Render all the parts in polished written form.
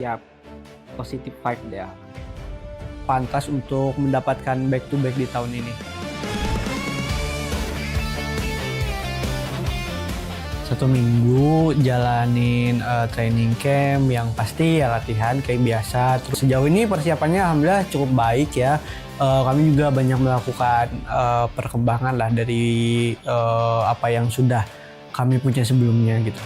Siap, positif vibe dia. Pantas untuk mendapatkan back to back di tahun ini. Satu minggu jalanin training camp yang pasti ya latihan kayak biasa. Terus sejauh ini persiapannya alhamdulillah cukup baik ya. Kami juga banyak melakukan perkembangan lah dari apa yang sudah kami punya sebelumnya gitu.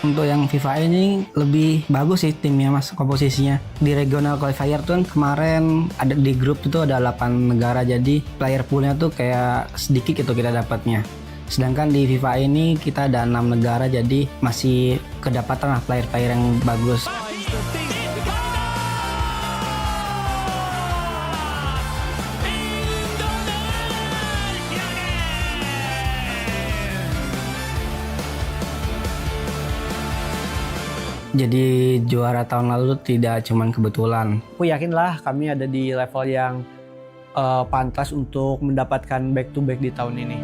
Untuk yang FIFAe ini lebih bagus sih timnya mas, komposisinya. Di regional qualifier tuh kemarin ada di grup itu ada 8 negara, jadi player poolnya tuh kayak sedikit gitu kita dapatnya. Sedangkan di FIFAe ini kita ada 6 negara, jadi masih kedapatan lah player-player yang bagus. Jadi juara tahun lalu tidak cuman kebetulan. Aku yakinlah kami ada di level yang pantas untuk mendapatkan back to back di tahun ini.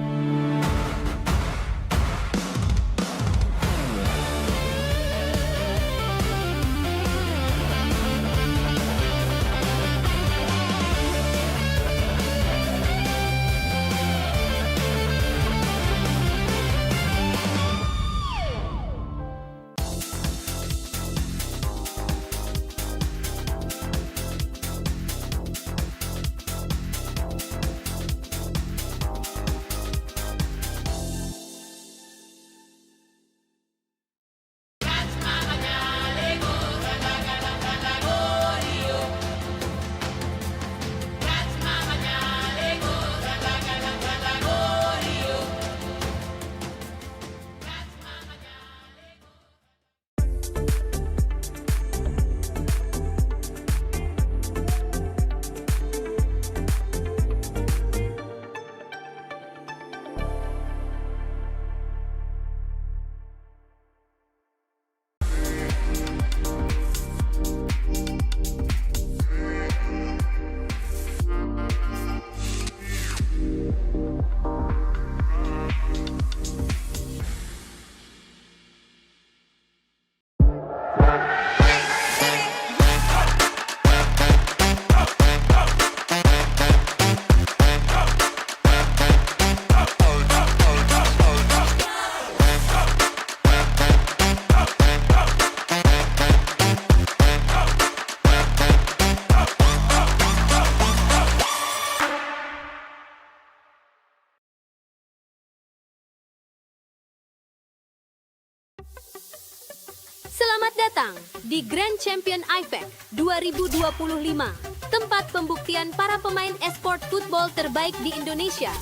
Selamat datang di Grand Champion FIFAe 2025, tempat pembuktian para pemain esport football terbaik di Indonesia.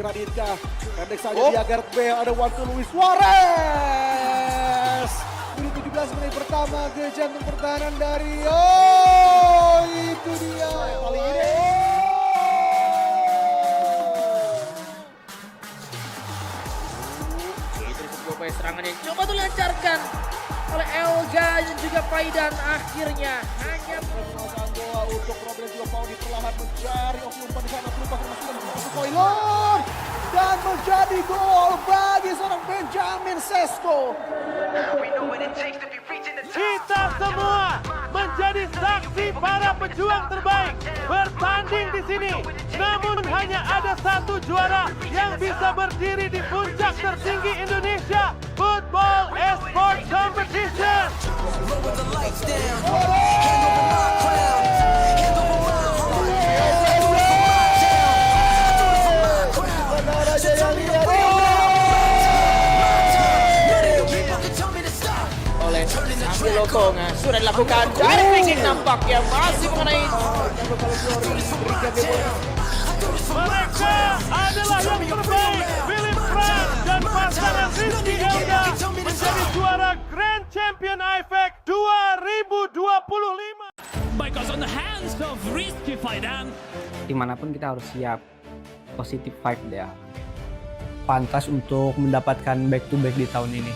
Radinka, pendek saja dia Gareth Bale, ada waktu Luis Suarez. Menit 17 menit pertama ke jantung pertahanan dari itu dia kali ini. Terus beberapa serangan yang coba dilancarkan oleh Elga dan juga Faidan, akhirnya hanya Goa untuk problem juga Pauli perlahan mencari opsi umpan di sana, pelupa kemasukan untuk Koilon dan menjadi gol bagi seorang Benjamin Sesko. Kita semua menjadi saksi para pejuang terbaik bertanding di sini. Namun hanya ada satu juara yang bisa berdiri di puncak tertinggi Indonesia, Football Esport Competition. oleh Ambil Lokonga sudah dilakukan dari free nampak yang masih mengenai Mereka adalah yang terbaik. Philip Frank dan pasangan Resmi menjadi juara Grand Champion FIFAe 2025. Because on the hands of Resmi Faidan. Dimanapun kita harus siap, positif vibe dia. Pantas untuk mendapatkan back to back di tahun ini.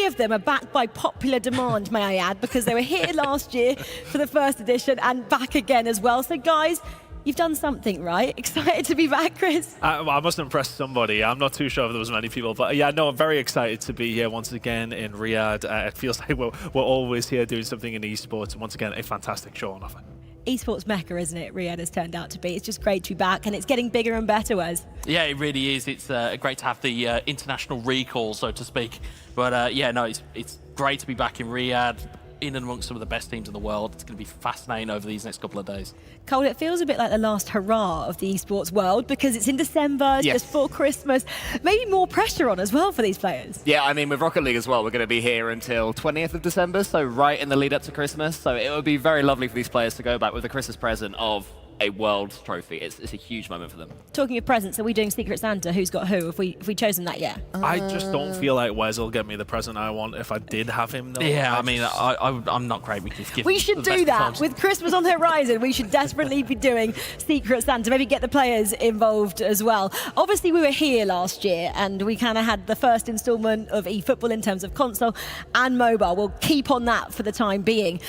of them are back by popular demand, may I add, because they were here last year for the first edition and back again as well. So guys, you've done something, right? Excited to be back, Chris? I must impress somebody. I'm not too sure if there was many people, but yeah, no, I'm very excited to be here once again in Riyadh. It feels like we're always here doing something in esports, and once again, a fantastic show on offer. Esports Mecca, isn't it? Riyadh has turned out to be. It's just great to be back, and it's getting bigger and better, Wes. Yeah, it really is. It's great to have the international recall, so to speak. But yeah, no, it's great to be back in Riyadh, in and amongst some of the best teams in the world. It's going to be fascinating over these next couple of days. Cole, it feels a bit like the last hurrah of the esports world because it's in December, it's just before Christmas. Maybe more pressure on as well for these players. Yeah, I mean, with Rocket League as well, we're going to be here until 20th of December, so right in the lead up to Christmas. So it would be very lovely for these players to go back with a Christmas present of a world trophy. It's a huge moment for them. Talking of presents, are we doing Secret Santa? Who's got who? Have we chosen that yet? I just don't feel like Wes will get me the present I want if I did have him, though. Yeah, I mean, I'm not great with gifts. We should do that. With Christmas on the horizon, we should desperately be doing Secret Santa. Maybe get the players involved as well. Obviously, we were here last year and we kind of had the first instalment of eFootball in terms of console and mobile. We'll keep on that for the time being.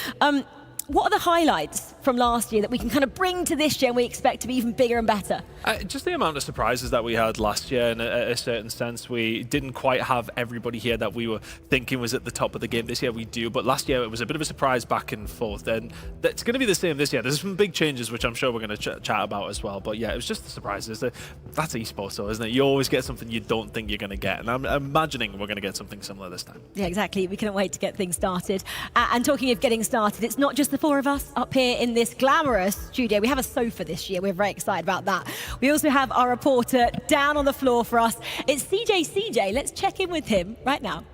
What are the highlights from last year that we can kind of bring to this year and we expect to be even bigger and better? Just the amount of surprises that we had last year, in a certain sense. We didn't quite have everybody here that we were thinking was at the top of the game. This year we do, but last year it was a bit of a surprise back and forth, and it's going to be the same this year. There's some big changes, which I'm sure we're going to chat about as well, but yeah, it was just the surprises. That's esports, though, isn't it? You always get something you don't think you're going to get, and I'm imagining we're going to get something similar this time. Yeah, exactly. We can't wait to get things started. And talking of getting started, it's not just the four of us up here in this glamorous studio. We have a sofa this year. We're very excited about that. We also have our reporter down on the floor for us. It's CJ. Let's check in with him right now.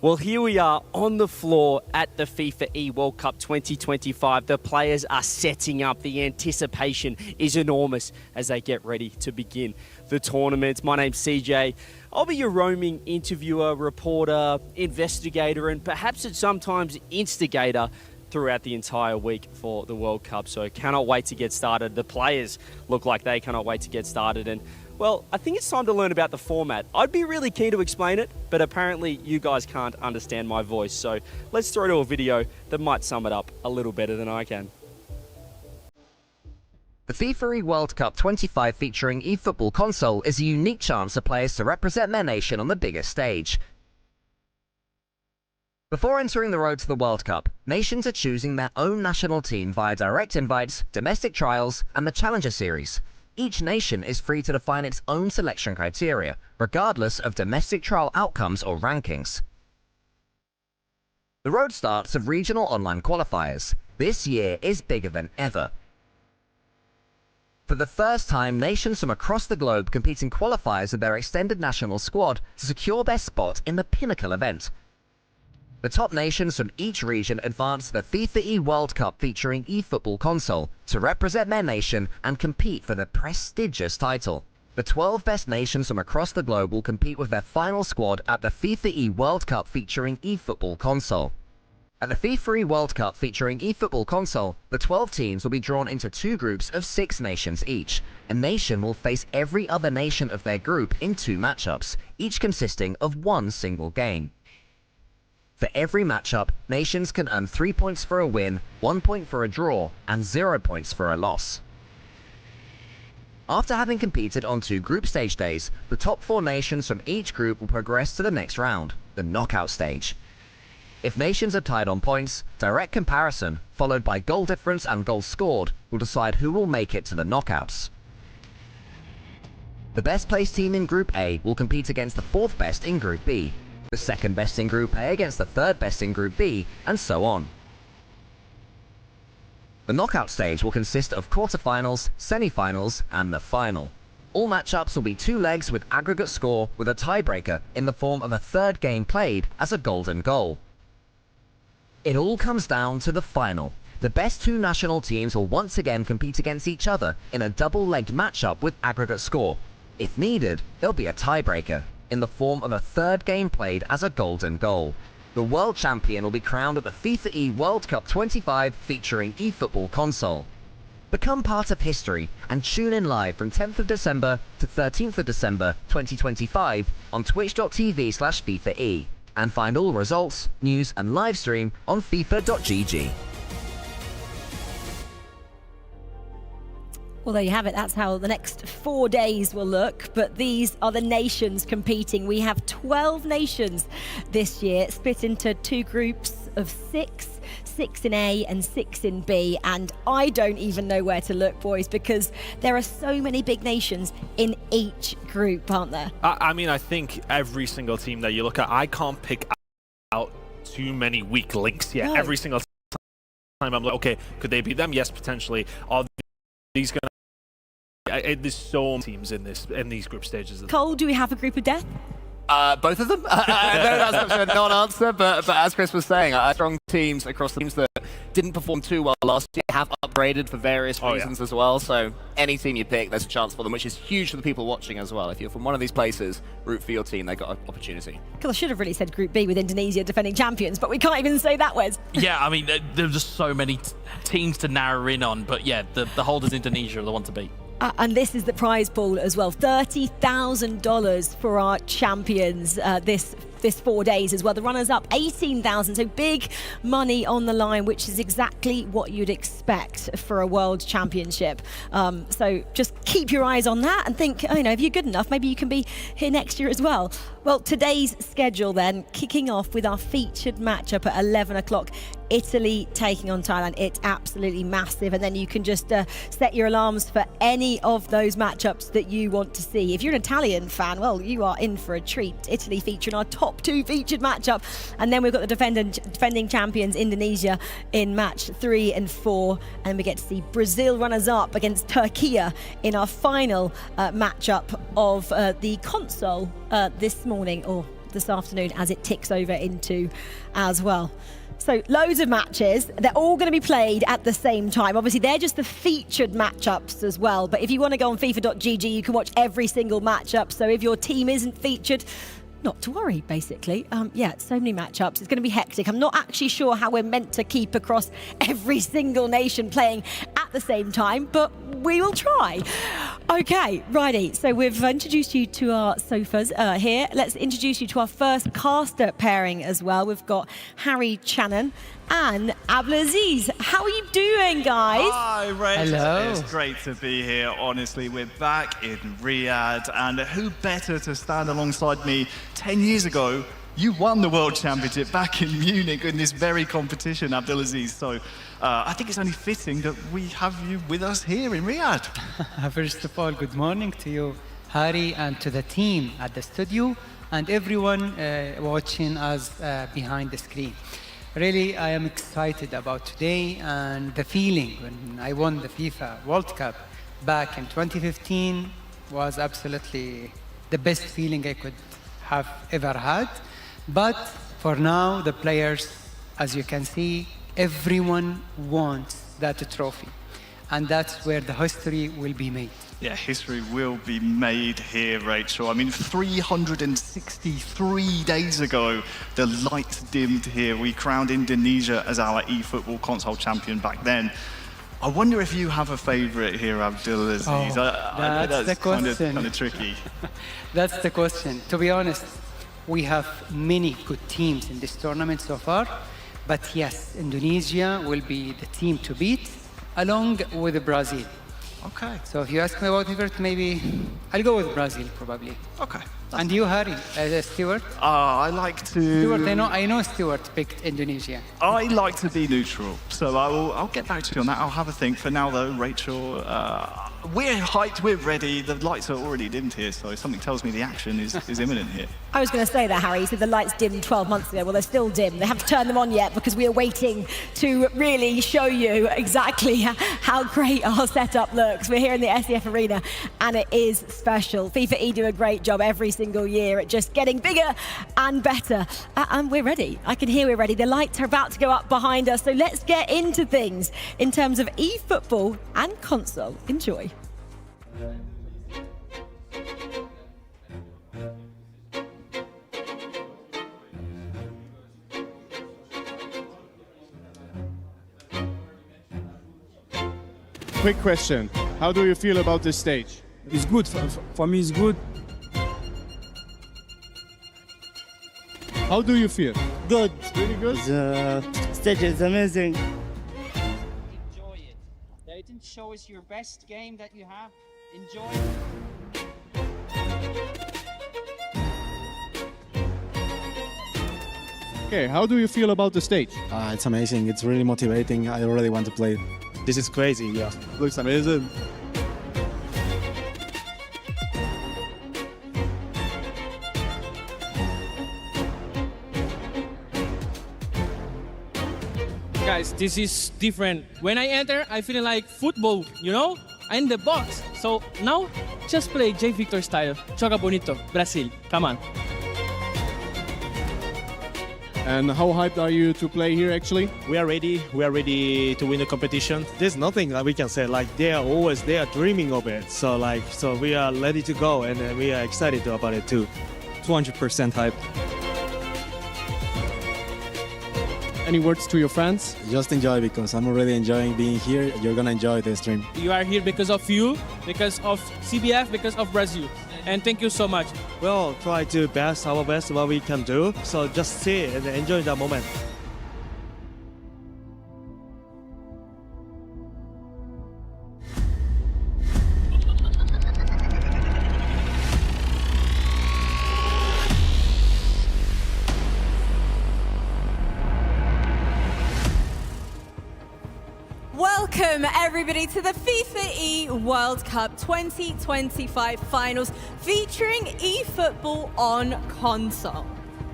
Well, here we are on the floor at the FIFAe World Cup 2025. The players are setting up. The anticipation is enormous as they get ready to begin the tournament. My name's CJ. I'll be your roaming interviewer, reporter, investigator, and perhaps at sometimes instigator throughout the entire week for the World Cup. So cannot wait to get started. The players look like they cannot wait to get started. And well, I think it's time to learn about the format. I'd be really keen to explain it, but apparently you guys can't understand my voice. So let's throw to a video that might sum it up a little better than I can. The FIFAe World Cup 25 featuring eFootball console is a unique chance for players to represent their nation on the biggest stage. Before entering the road to the World Cup, nations are choosing their own national team via direct invites, domestic trials, and the Challenger Series. Each nation is free to define its own selection criteria, regardless of domestic trial outcomes or rankings. The road starts with regional online qualifiers. This year is bigger than ever. For the first time, nations from across the globe compete in qualifiers with their extended national squad to secure their spot in the pinnacle event. The top nations from each region advance to the FIFAe World Cup featuring eFootball console to represent their nation and compete for the prestigious title. The 12 best nations from across the globe will compete with their final squad at the FIFAe World Cup featuring eFootball console. At the FIFAe World Cup featuring eFootball console, the 12 teams will be drawn into two groups of 6 nations each. A nation will face every other nation of their group in 2 matchups, each consisting of one single game. For every matchup, nations can earn 3 points for a win, 1 point for a draw, and 0 points for a loss. After having competed on 2 group stage days, the top 4 nations from each group will progress to the next round, the knockout stage. If nations are tied on points, direct comparison, followed by goal difference and goals scored, will decide who will make it to the knockouts. The best placed team in Group A will compete against the 4th best in Group B, the 2nd best in Group A against the 3rd best in Group B, and so on. The knockout stage will consist of quarterfinals, semi-finals, and the final. All matchups will be 2 legs with aggregate score with a tiebreaker in the form of a 3rd game played as a golden goal. It all comes down to the final. The best 2 national teams will once again compete against each other in a double-legged matchup with aggregate score. If needed, there'll be a tiebreaker in the form of a 3rd game played as a golden goal. The world champion will be crowned at the FIFAe World Cup 25 featuring eFootball console. Become part of history and tune in live from 10th of December to 13th of December 2025 on twitch.tv/FIFAe and find all results, news and live stream on FIFA.gg. Well, there you have it. That's how the next 4 days will look. But these are the nations competing. We have 12 nations this year, split into 2 groups of 6 in A and 6 in B. And I don't even know where to look, boys, because there are so many big nations in each group, aren't there? I mean, I think every single team that you look at, I can't pick out too many weak links yet. No. Every single time I'm like, okay, could they beat them? Yes, potentially. Are these going to... There's so many teams in these group stages. Cole, do we have a group of death? Both of them? I know that's such a non-answer, but as Chris was saying, strong teams across the teams that didn't perform too well last year have upgraded for various reasons as well. So any team you pick, there's a chance for them, which is huge for the people watching as well. If you're from one of these places, root for your team. They've got an opportunity. Because I should have really said Group B with Indonesia defending champions, but we can't even say that, Wes. Yeah, I mean, there's just so many teams to narrow in on. But yeah, the holders Indonesia are the one to beat. And this is the prize pool as well. $30,000 for our champions this 4 days as well. The runners-up, 18,000. So big money on the line, which is exactly what you'd expect for a world championship. So just keep your eyes on that and think, you know, if you're good enough, maybe you can be here next year as well. Well, today's schedule then, kicking off with our featured matchup at 11 o'clock. Italy taking on Thailand. It's absolutely massive, and then you can just set your alarms for any of those matchups that you want to see. If you're an Italian fan, well, you are in for a treat. Italy featuring our top 2 featured matchup, and then we've got the defending champions Indonesia in match 3 and 4, and we get to see Brazil runners-up against Turkey in our final matchup of the console this morning, or this afternoon, as it ticks over into as well. So loads of matches. They're all going to be played at the same time. Obviously, they're just the featured matchups as well. But if you want to go on FIFA.gg, you can watch every single matchup. So if your team isn't featured, not to worry, basically. Yeah, so many matchups. It's going to be hectic. I'm not actually sure how we're meant to keep across every single nation playing at the same time, but we will try. Okay, righty. So we've introduced you to our sofas here. Let's introduce you to our first caster pairing as well. We've got Harry Channon and Abdulaziz. How are you doing, guys? Hi, Rach. Hello. It's great to be here. Honestly, we're back in Riyadh, and who better to stand alongside me? 10 years ago, you won the World Championship back in Munich in this very competition, Abdulaziz. So I think it's only fitting that we have you with us here in Riyadh. First of all, good morning to you, Harry, and to the team at the studio, and everyone watching us behind the screen. Really, I am excited about today, and the feeling when I won the FIFA World Cup back in 2015 was absolutely the best feeling I could have ever had. But for now, the players, as you can see, everyone wants that trophy, and that's where the history will be made. Yeah, history will be made here, Rachel. I mean, 363 days ago, the lights dimmed here. We crowned Indonesia as our eFootball console champion back then. I wonder if you have a favourite here, Abdulaziz. I know that's the question. Kind of tricky. That's the question. To be honest, we have many good teams in this tournament so far, but yes, Indonesia will be the team to beat, along with Brazil. Okay. So if you ask me about favorite, maybe I'll go with Brazil, probably. Okay. And you, Harry, Stuart? I like to... Stuart, I know Stuart picked Indonesia. I like to be neutral, so I'll get back to you on that. I'll have a think. For now, though, Rachel, we're hyped, we're ready. The lights are already dimmed here, so something tells me the action is imminent here. I was going to say that, Harry. You said the lights dimmed 12 months ago. Well, they're still dim. They haven't turned them on yet because we are waiting to really show you exactly how great our setup looks. We're here in the SEF Arena, and it is special. FIFAe do a great job every single year at just getting bigger and better. And we're ready. I can hear we're ready. The lights are about to go up behind us, so let's get into things in terms of eFootball and console. Enjoy. quick question. How do you feel about this stage? It's good. For me, it's good. How do you feel? Good. Really good? The stage is amazing. Enjoy it. They didn't show us your best game that you have. Enjoy it. Okay, how do you feel about the stage? It's amazing. It's really motivating. I really want to play. This is crazy. Yeah. Looks amazing. Guys, this is different. When I enter, I feel like football, you know? I'm in the box. So now, just play J. Victor style. Joga bonito, Brazil. Come on. And how hyped are you to play here actually? We are ready. We are ready to win the competition. There's nothing that we can say. Like they are dreaming of it. So we are ready to go and we are excited about it too. 200% hype. Any words to your fans? Just enjoy because I'm already enjoying being here. You're gonna enjoy the stream. You are here because of you, because of CBF, because of Brazil. And thank you so much. We'll try to our best what we can do. So just see and enjoy that moment. Welcome everybody to the FIFAe World Cup 2025 finals featuring eFootball on console.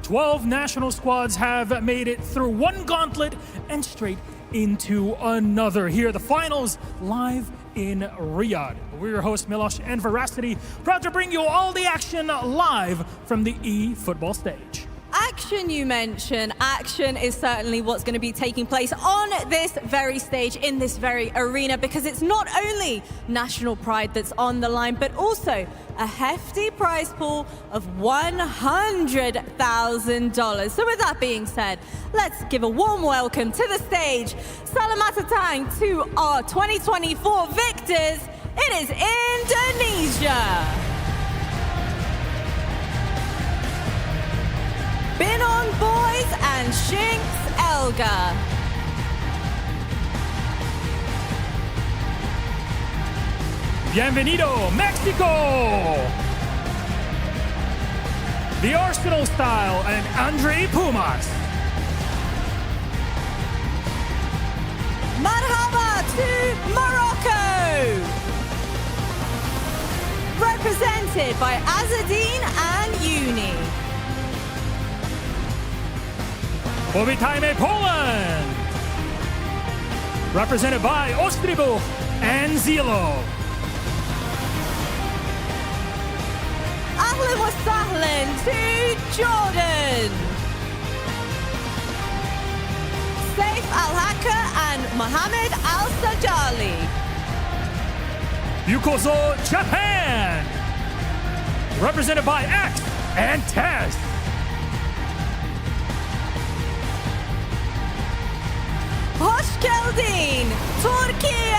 12 national squads have made it through one gauntlet and straight into another. Here are the finals live in Riyadh. We're your hosts Milosh and Veracity, proud to bring you all the action live from the eFootball stage. Action you mention, action is certainly what's going to be taking place on this very stage, in this very arena, because it's not only national pride that's on the line, but also a hefty prize pool of $100,000. So with that being said, let's give a warm welcome to the stage. Selamat datang to our 2024 victors. It is Indonesia. Binon Boys and Shinx Elga. Bienvenido, Mexico! The Arsenal Style and Andre Pumas. Marhaba to Morocco! Represented by Azadine and Uni. Povitaime, Poland. Represented by Ostribuch and Zilo. Ahlan wa sahlan to Jordan. Saif Al-Haka and Mohammed Al-Sajali. Yukoso, Japan. Represented by X and Tess. Hoş geldin, Türkiye.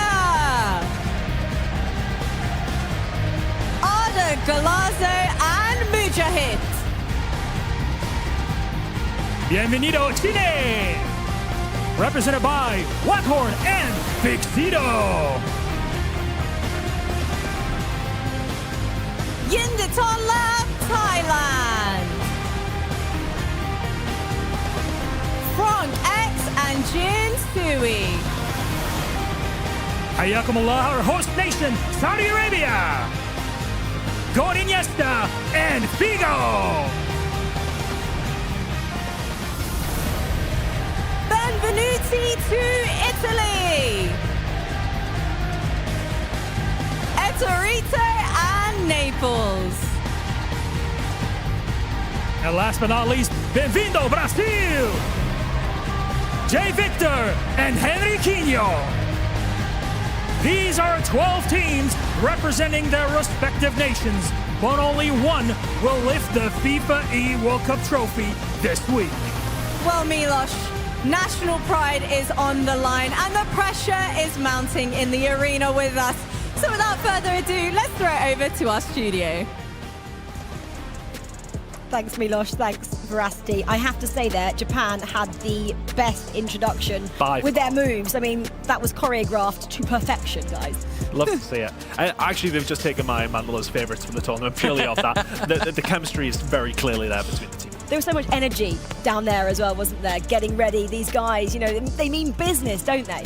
Arda Galazo and Mujahid. Bienvenido, Chile. Represented by Waghorn and Fixito. Yindatonla, Thailand. Frank X and Jin Sui. Hayakumullah, our host nation, Saudi Arabia. Gordon Iniesta and Figo. Benvenuti to Italy. Etorito and Naples. And last but not least, Benvindo, Brazil. J. Victor and Henriquinho. These are 12 teams representing their respective nations, but only one will lift the FIFAe World Cup trophy this week. Well, Milosh, National pride is on the line and the pressure is mounting in the arena with us. So without further ado, let's throw it over to our studio. Thanks, Milos. Thanks, Veracity. I have to say there, Japan had the best introduction with their moves. I mean, that was choreographed to perfection, guys. Love to see it. Actually, they've just taken my Mandela's favourites from the tournament purely off that. The chemistry is very clearly there between the team. There was so much energy down there as well, wasn't there? Getting ready. These guys, you know, they mean business, don't they?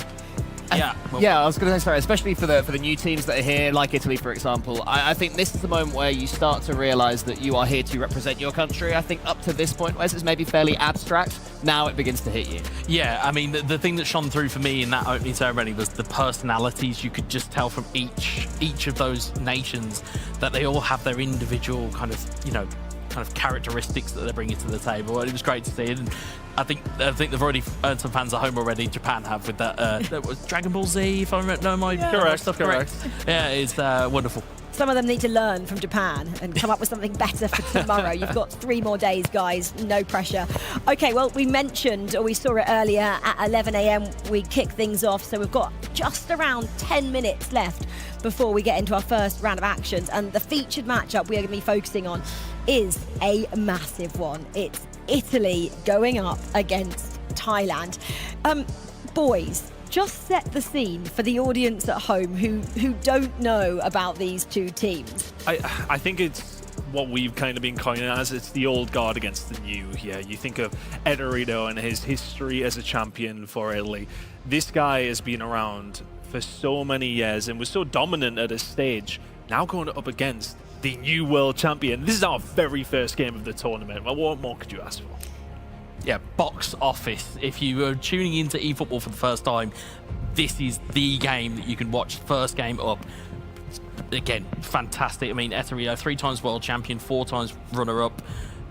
Yeah, I was going to say, sorry, especially for the new teams that are here, like Italy, for example. I think this is the moment where you start to realise that you are here to represent your country. I think up to this point, Wes, it's maybe fairly abstract. Now it begins to hit you. Yeah, I mean, the thing that shone through for me in that opening ceremony was the personalities. You could just tell from each of those nations that they all have their individual kind of characteristics that they're bringing to the table. And it was great to see it. And I think they've already earned some fans at home already. Japan have with that. That was Dragon Ball Z, if I remember my stuff correct. Yeah, it's wonderful. Some of them need to learn from Japan and come up with something better for tomorrow. You've got 3 more days, guys. No pressure. Okay, well, we mentioned, or we saw it earlier, at 11 a.m. we kick things off. So we've got just around 10 minutes left before we get into our first round of actions. And the featured matchup we are going to be focusing on is a massive one. It's Italy going up against Thailand. Boys, just set the scene for the audience at home who don't know about these two teams. I think it's what we've kind of been coining as, it's the old guard against the new here. You think of Garuda and his history as a champion for Italy. This guy has been around for so many years and was so dominant at a stage. Now going up against the new world champion. This is our very first game of the tournament. Well, what more could you ask for? Yeah, box office. If you are tuning into eFootball for the first time, this is the game that you can watch. First game up. Again, fantastic. I mean, Garuda, 3 times world champion, 4 times runner-up.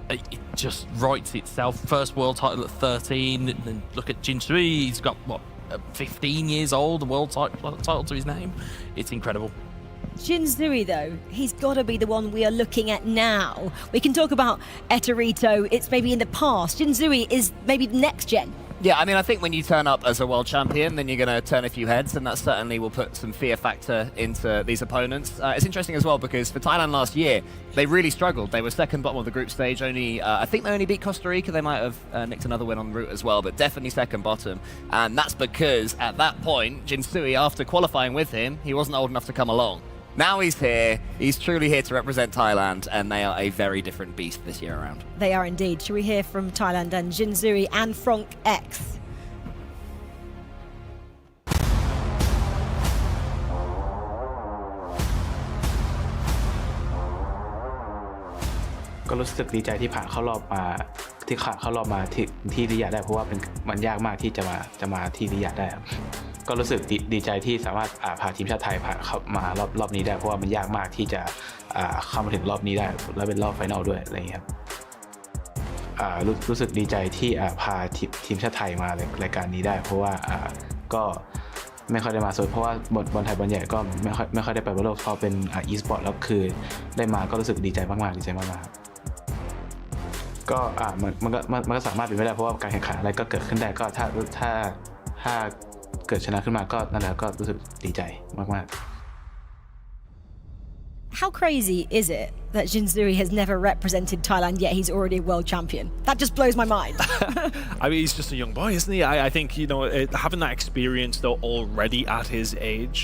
It just writes itself. First world title at 13. And look at Jinsui. He's got, what, 15 years old, the world title to his name. It's incredible. Jinsui, though, he's got to be the one we are looking at now. We can talk about Eterito, it's maybe in the past. Jinsui is maybe next gen. Yeah, I mean, I think when you turn up as a world champion, then you're going to turn a few heads, and that certainly will put some fear factor into these opponents. It's interesting as well, because for Thailand last year, they really struggled. They were second bottom of the group stage. I think they only beat Costa Rica. They might have nicked another win en route as well, but definitely second bottom. And that's because at that point, Jinsui, after qualifying with him, he wasn't old enough to come along. Now he's here, he's truly here to represent Thailand, and they are a very different beast this year around. They are indeed. Shall we hear from Thailand and Jinsui and Frank X? ก็รู้สึกดีใจที่ผ่านเข้ารอบมาที่ริยาดได้เพราะว่ามันยากมากที่จะมาที่ริยาดได้ครับก็รู้สึกดีใจที่สามารถพาทีมชาติไทยผ่านเข้ามารอบนี้ได้เพราะว่ามันยากมากที่จะเข้ามาถึงรอบนี้ได้และเป็นรอบไฟนอลด้วยอะไรอย่างเงี้ยครับรู้สึกดีใจที่พาทีมชาติไทยมารายการนี้ได้เพราะว่าก็ไม่ค่อยได้มาเพราะว่าบอลไทยบอลใหญ่ก็ไม่ค่อยได้ไปบอลโลกพอเป็นe-sport แล้วคือได้มาก็รู้สึกดีใจมากๆดีใจมากๆก็มันก็สามารถเป็นไปได้เพราะว่าการแข่งขันอะไรก็เกิดขึ้นได้ก็ถ้าเกิดชนะขึ้นมาก็นั่นแหละก็รู้สึกดีใจมากๆ How crazy is it that Jinsui has never represented Thailand yet he's already a world champion? That just blows my mind. I mean, he's just a young boy, isn't he? I think, you know, having that experience though already at his age,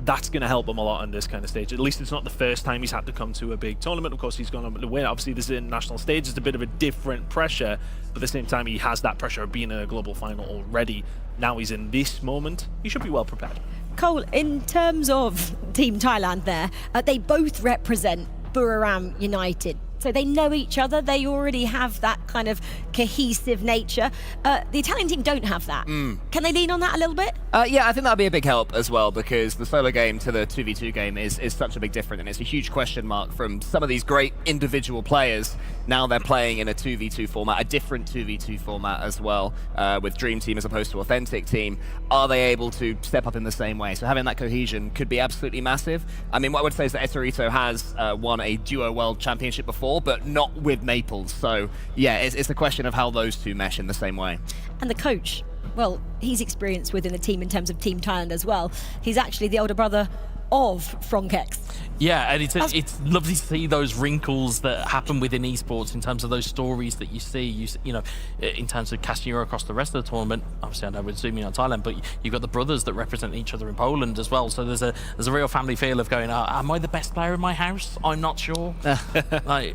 that's going to help him a lot on this kind of stage. At least it's not the first time he's had to come to a big tournament. Of course, he's gone on to win. Obviously, this is an international stage. It's a bit of a different pressure. But at the same time, he has that pressure of being in a global final already. Now he's in this moment. He should be well prepared. Cole, in terms of Team Thailand there, they both represent Buriram United. So they know each other. They already have that kind of cohesive nature. The Italian team don't have that. Can they lean on that a little bit? Yeah, I think that'll be a big help as well, because the solo game to the 2v2 game is such a big difference, and it's a huge question mark from some of these great individual players. Now they're playing in a 2v2 format, a different 2v2 format as well, with Dream Team as opposed to Authentic Team. Are they able to step up in the same way? So having that cohesion could be absolutely massive. I mean, what I would say is that Eterito has won a duo world championship before, before, but not with Naples. So yeah, it's a question of how those two mesh in the same way. And the coach, well, he's experienced within the team in terms of Team Thailand as well. He's actually the older brother of Frankex. Yeah, and it's lovely to see those wrinkles that happen within esports in terms of those stories that you see. You know, in terms of casting your across the rest of the tournament. Obviously, I know we're zooming on Thailand, but you've got the brothers that represent each other in Poland as well. So there's a real family feel of going, am I the best player in my house? I'm not sure. I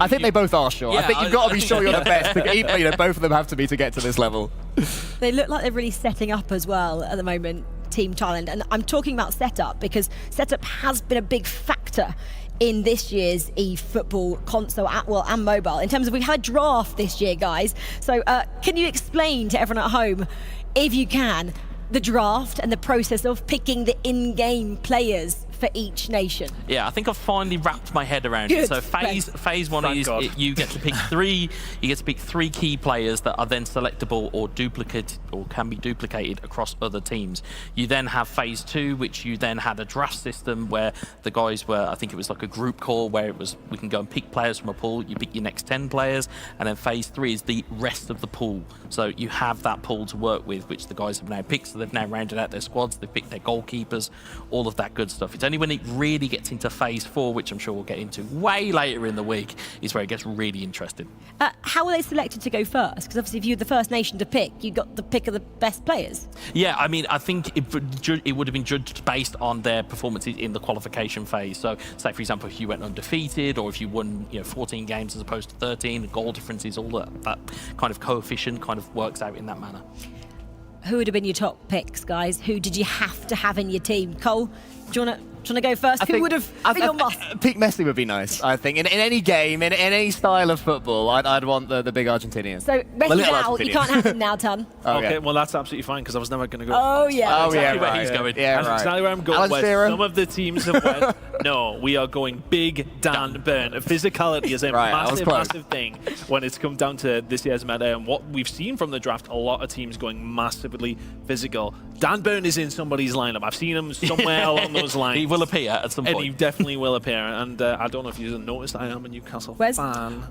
think they both are sure. Yeah, I think you've got to be sure you're the best. You know, both of them have to be to get to this level. They look like they're really setting up as well at the moment, Team Thailand. And I'm talking about setup because setup has been a big factor in this year's eFootball console and mobile. In terms of, we've had a draft this year, guys. So can you explain to everyone at home, if you can, the draft and the process of picking the in-game players for each nation? Yeah, I think I've finally wrapped my head around it. So phase one is you get to pick three. You get to pick 3 key players that are then selectable or duplicate or can be duplicated across other teams. You then have phase 2, which you then had a draft system where the guys were, I think it was like a group call where it was we can go and pick players from a pool. You pick your next 10 players, and then phase 3 is the rest of the pool. So you have that pool to work with, which the guys have now picked. So they've now rounded out their squads. They've picked their goalkeepers, all of that good stuff. It's only when it really gets into phase 4, which I'm sure we'll get into way later in the week, is where it gets really interesting. How were they selected to go first? Because obviously if you're the first nation to pick, you got the pick of the best players. Yeah, I mean, I think it would have been judged based on their performances in the qualification phase. So say, for example, if you went undefeated or if you won 14 games as opposed to 13, the goal differences, all that kind of coefficient kind of works out in that manner. Who would have been your top picks, guys? Who did you have to have in your team? Cole, do you want to go first? Who would have been your must? Pick Messi would be nice, I think. In any game, in any style of football, I'd want the big Argentinian. So Messi's out. You can't have him now, Tan. Okay, well that's absolutely fine because I was never going to go. Oh yeah. Exactly where he's going. Yeah, That's right. exactly where I'm going. Where some of the teams have went. No, we are going big Dan Burn. Physicality is a massive thing when it's come down to this year's meta, and what we've seen from the draft, a lot of teams going massively physical. Dan Burn is in somebody's lineup. I've seen him somewhere along those lines. He will appear at some point. And he definitely will appear. And I don't know if you've noticed, I am a Newcastle fan.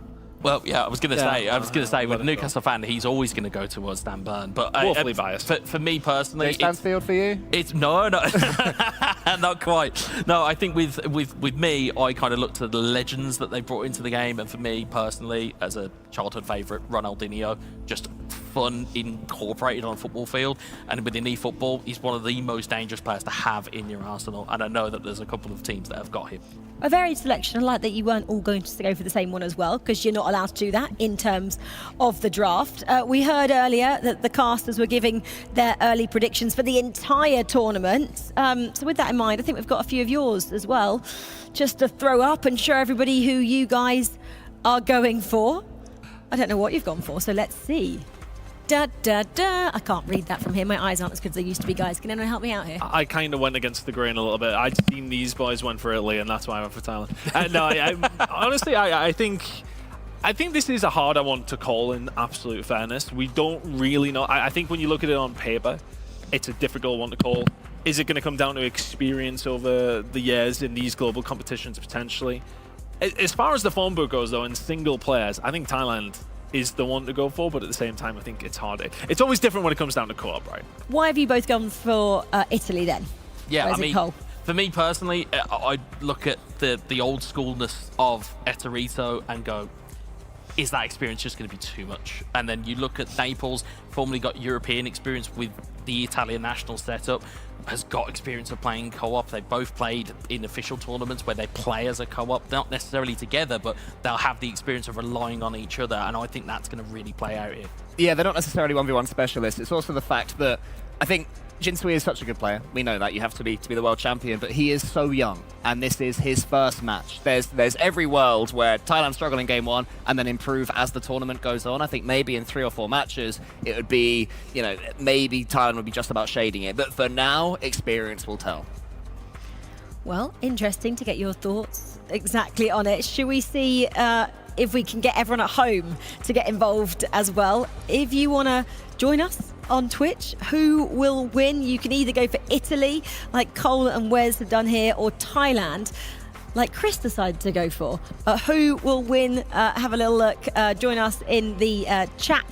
Well, yeah, I was going to say, with a Newcastle fan, he's always going to go towards Dan Burn. But awfully biased. For me personally, Stansfield for you? It's no, not quite. No, I think with me, I kind of looked at the legends that they brought into the game, and for me personally, as a childhood favourite, Ronaldinho, just fun incorporated on a football field, and within eFootball, he's one of the most dangerous players to have in your arsenal, and I know that there's a couple of teams that have got him. A varied selection. I like that you weren't all going to go for the same one as well, because you're not allowed to do that in terms of the draft. We heard earlier that the casters were giving their early predictions for the entire tournament. So with that in mind, I think we've got a few of yours as well, just to throw up and show everybody who you guys are going for. I don't know what you've gone for, so let's see. Da, da, da. I can't read that from here. My eyes aren't as good as they used to be, guys. Can anyone help me out here? I kind of went against the grain a little bit. I'd seen these boys went for Italy, and that's why I went for Thailand. Honestly, I think this is a harder one to call, in absolute fairness. We don't really know. I think when you look at it on paper, it's a difficult one to call. Is it going to come down to experience over the years in these global competitions, potentially? As far as the phone book goes, though, in single players, I think Thailand is the one to go for, but at the same time, I think it's hard. It's always different when it comes down to co-op, right? Why have you both gone for Italy then? Yeah, Where's I mean, Cole? for me personally, I look at the old schoolness of Eterito and go, is that experience just going to be too much? And then you look at Naples, formerly got European experience with the Italian national setup, has got experience of playing co-op. They both played in official tournaments where they play as a co-op, not necessarily together, but they'll have the experience of relying on each other, and I think that's going to really play out here. Yeah, they're not necessarily 1v1 specialists. It's also the fact that I think Jinsui is such a good player. We know that. You have to be the world champion, but he is so young, and this is his first match. There's every world where Thailand struggle in game 1 and then improve as the tournament goes on. I think maybe in 3 or 4 matches, it would be, maybe Thailand would be just about shading it. But for now, experience will tell. Well, interesting to get your thoughts exactly on it. Should we see if we can get everyone at home to get involved as well? If you want to join us on Twitch, who will win? You can either go for Italy, like Cole and Wes have done here, or Thailand. like Chris decided to go for. Who will win? Have a little look. Join us in the chat.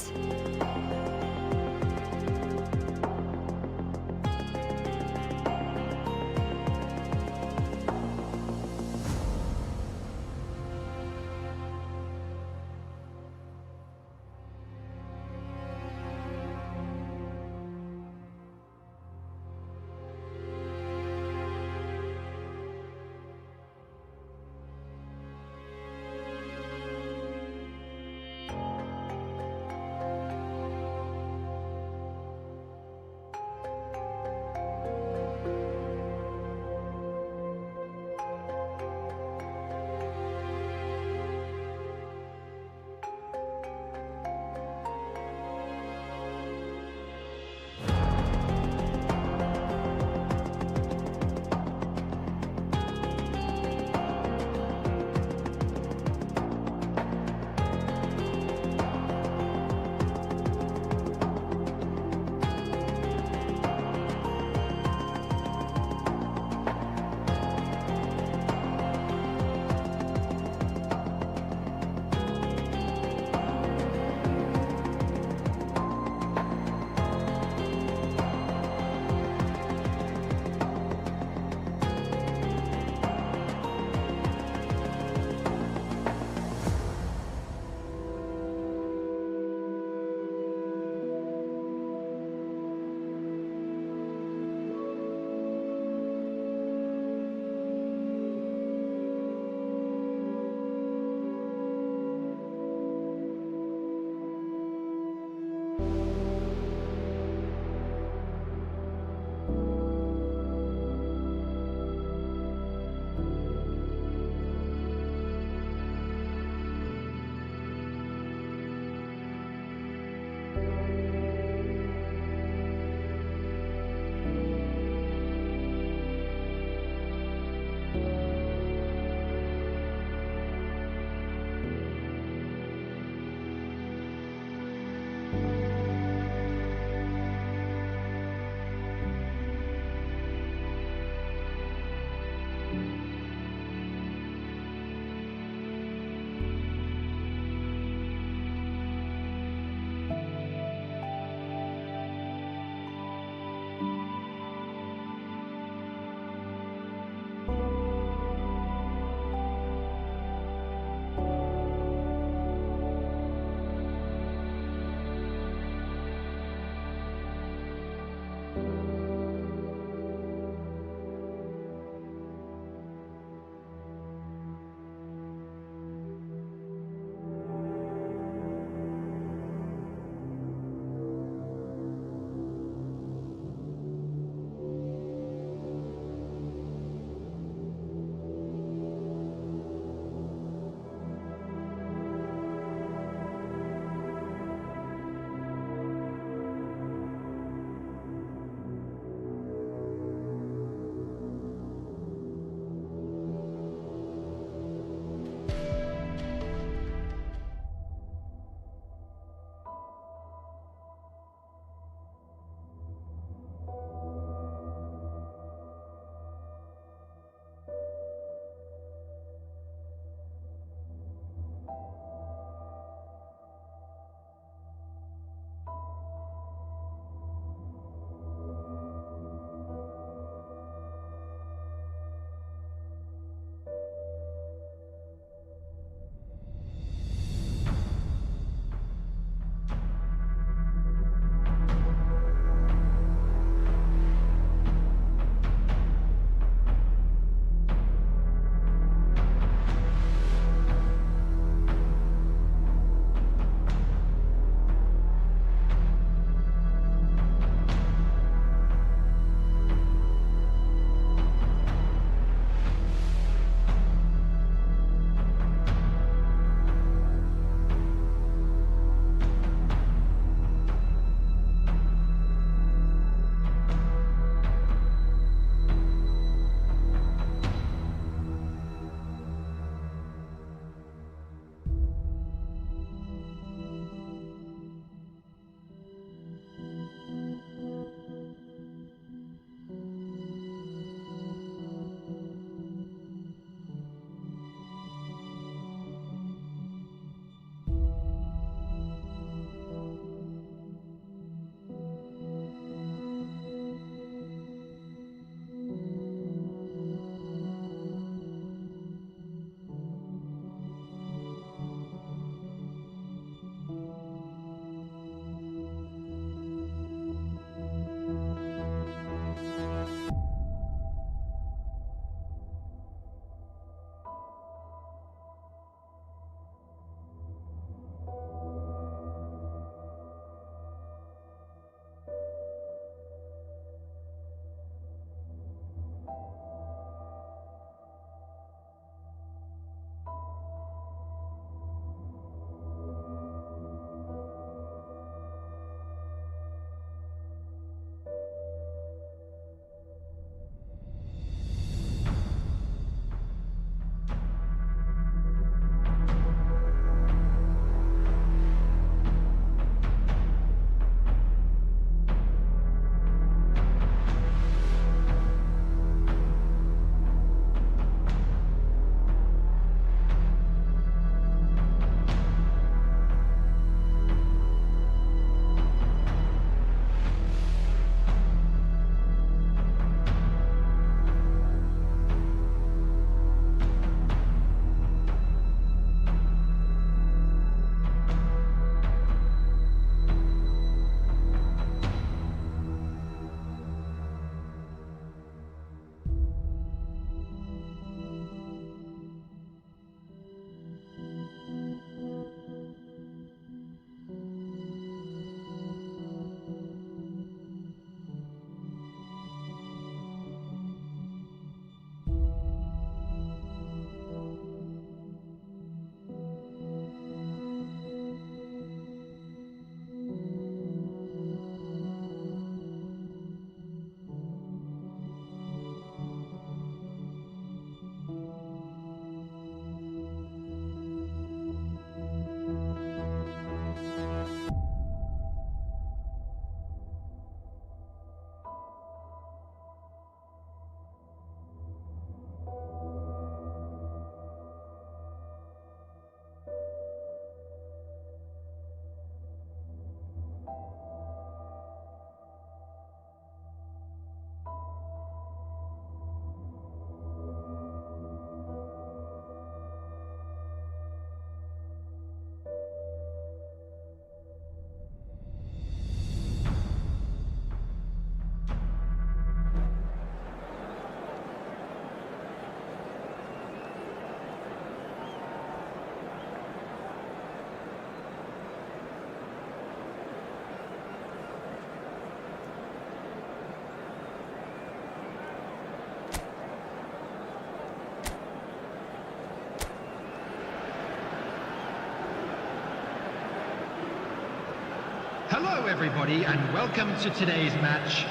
Hello everybody and welcome to today's match.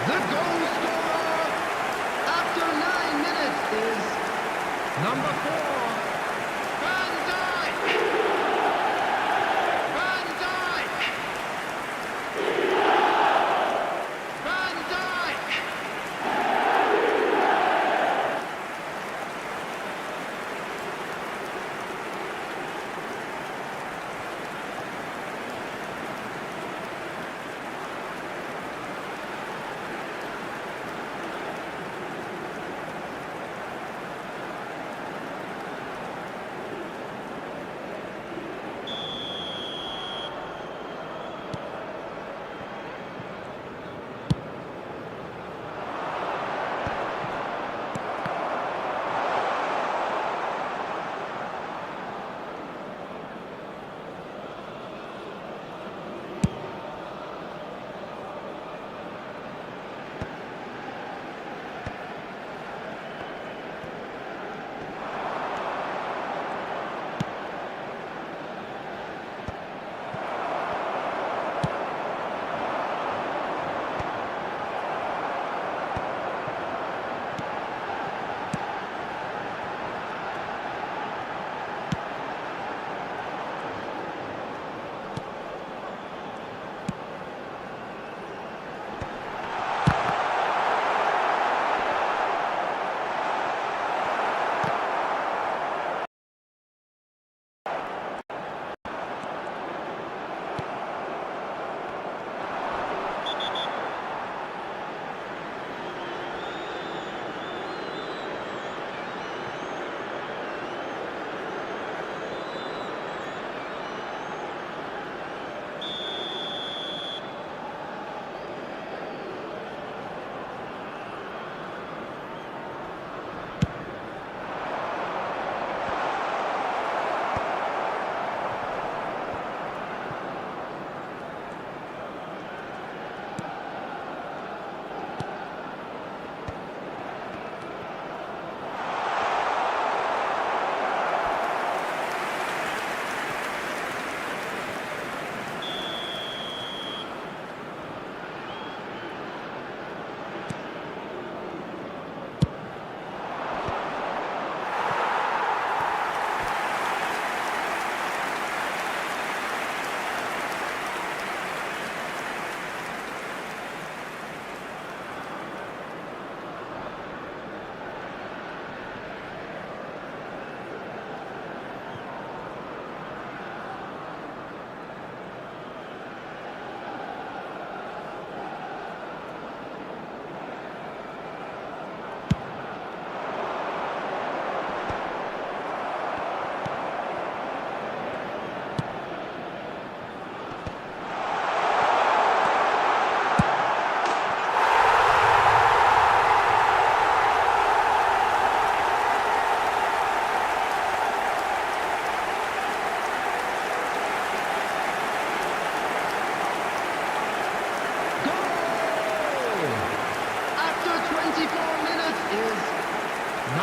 The goal scorer after 9 minutes is number 4, Van Dijk. Van Dijk. Van Dijk.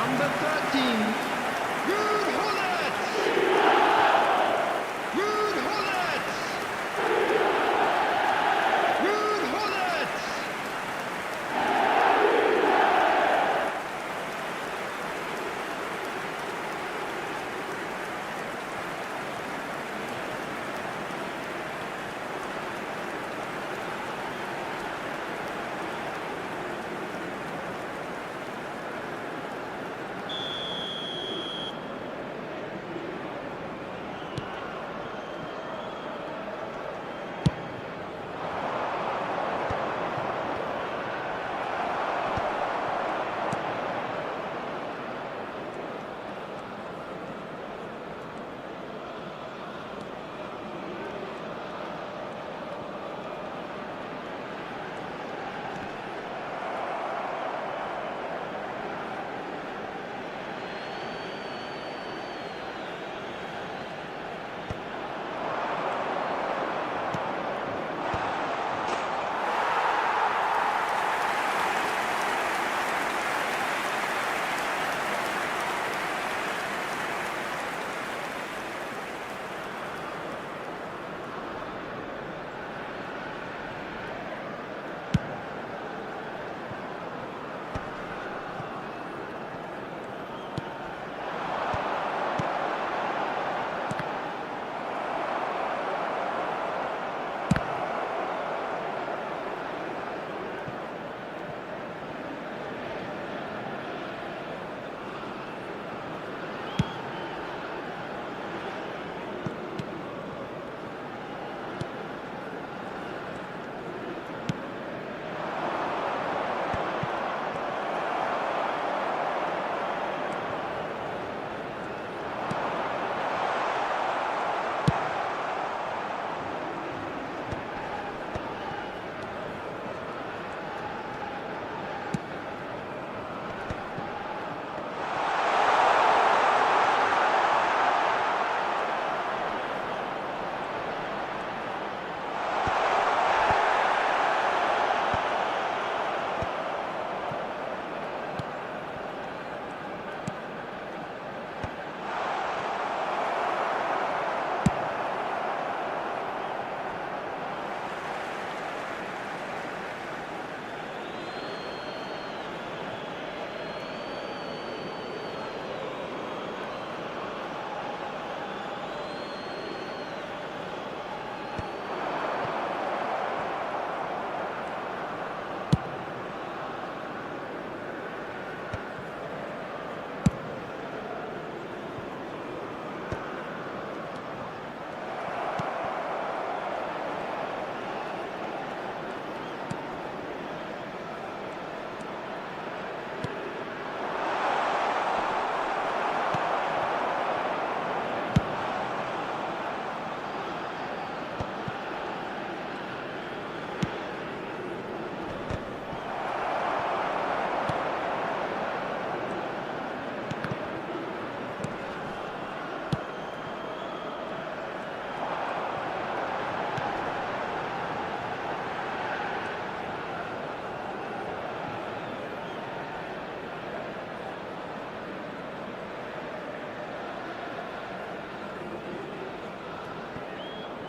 Number 13, Ruud Gullit. Ruud Gullit. Ruud Gullit.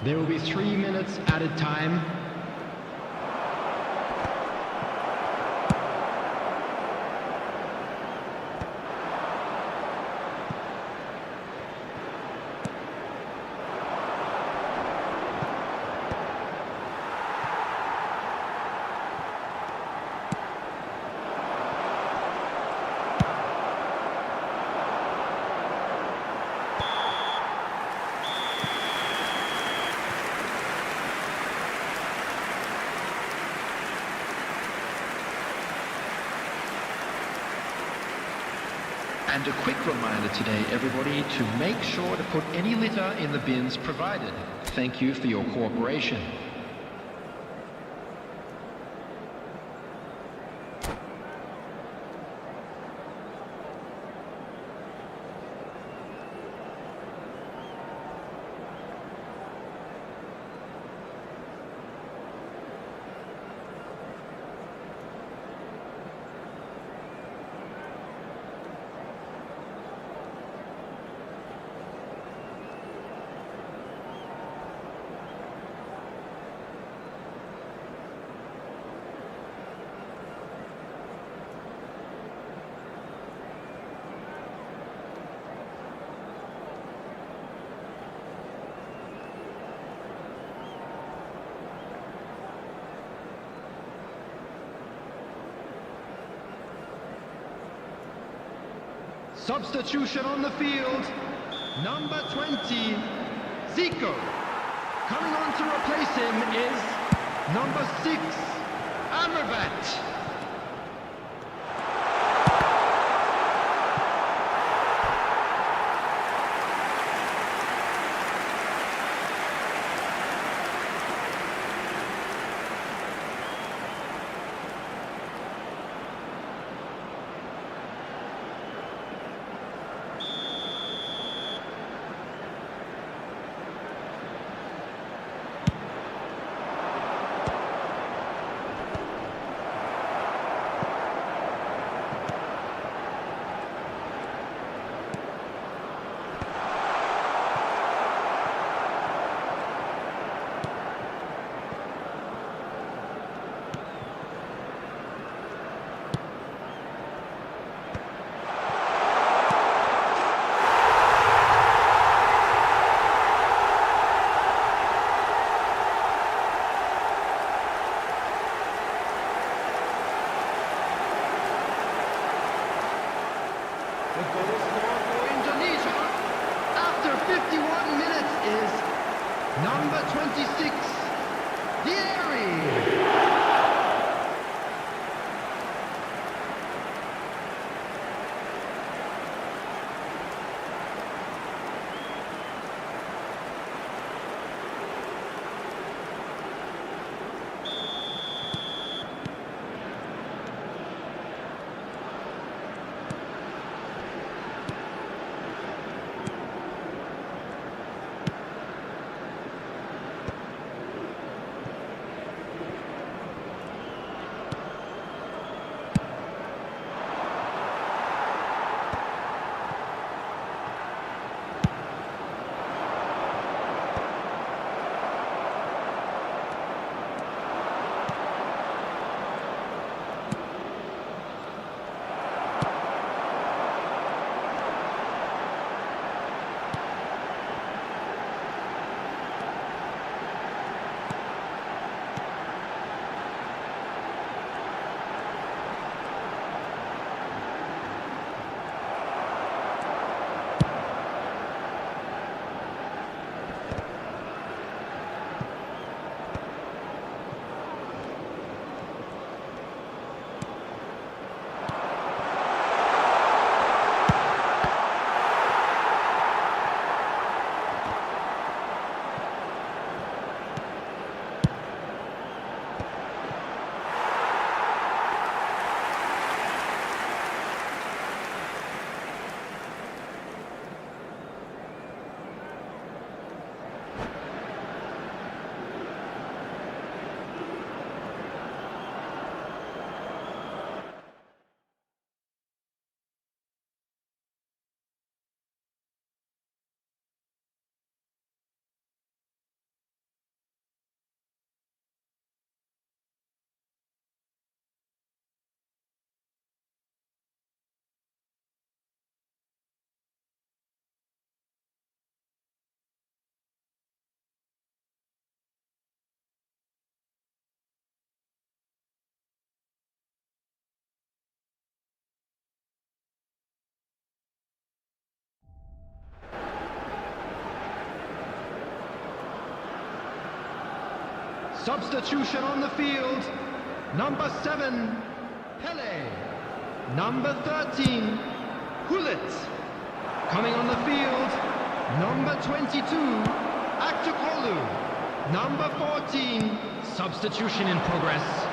There will be 3 minutes added time. And a quick reminder today, everybody, to make sure to put any litter in the bins provided. Thank you for your cooperation. Substitution on the field, number 20, Zico. Coming on to replace him is number 6, Amrabat. The goal scorer for Indonesia after 51 minutes is number 26, Dieri. Substitution on the field, number 7, Pele. Number 13, Hulit. Coming on the field, number 22, Aktukolu. Number 14, substitution in progress.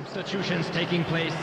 Substitutions taking place.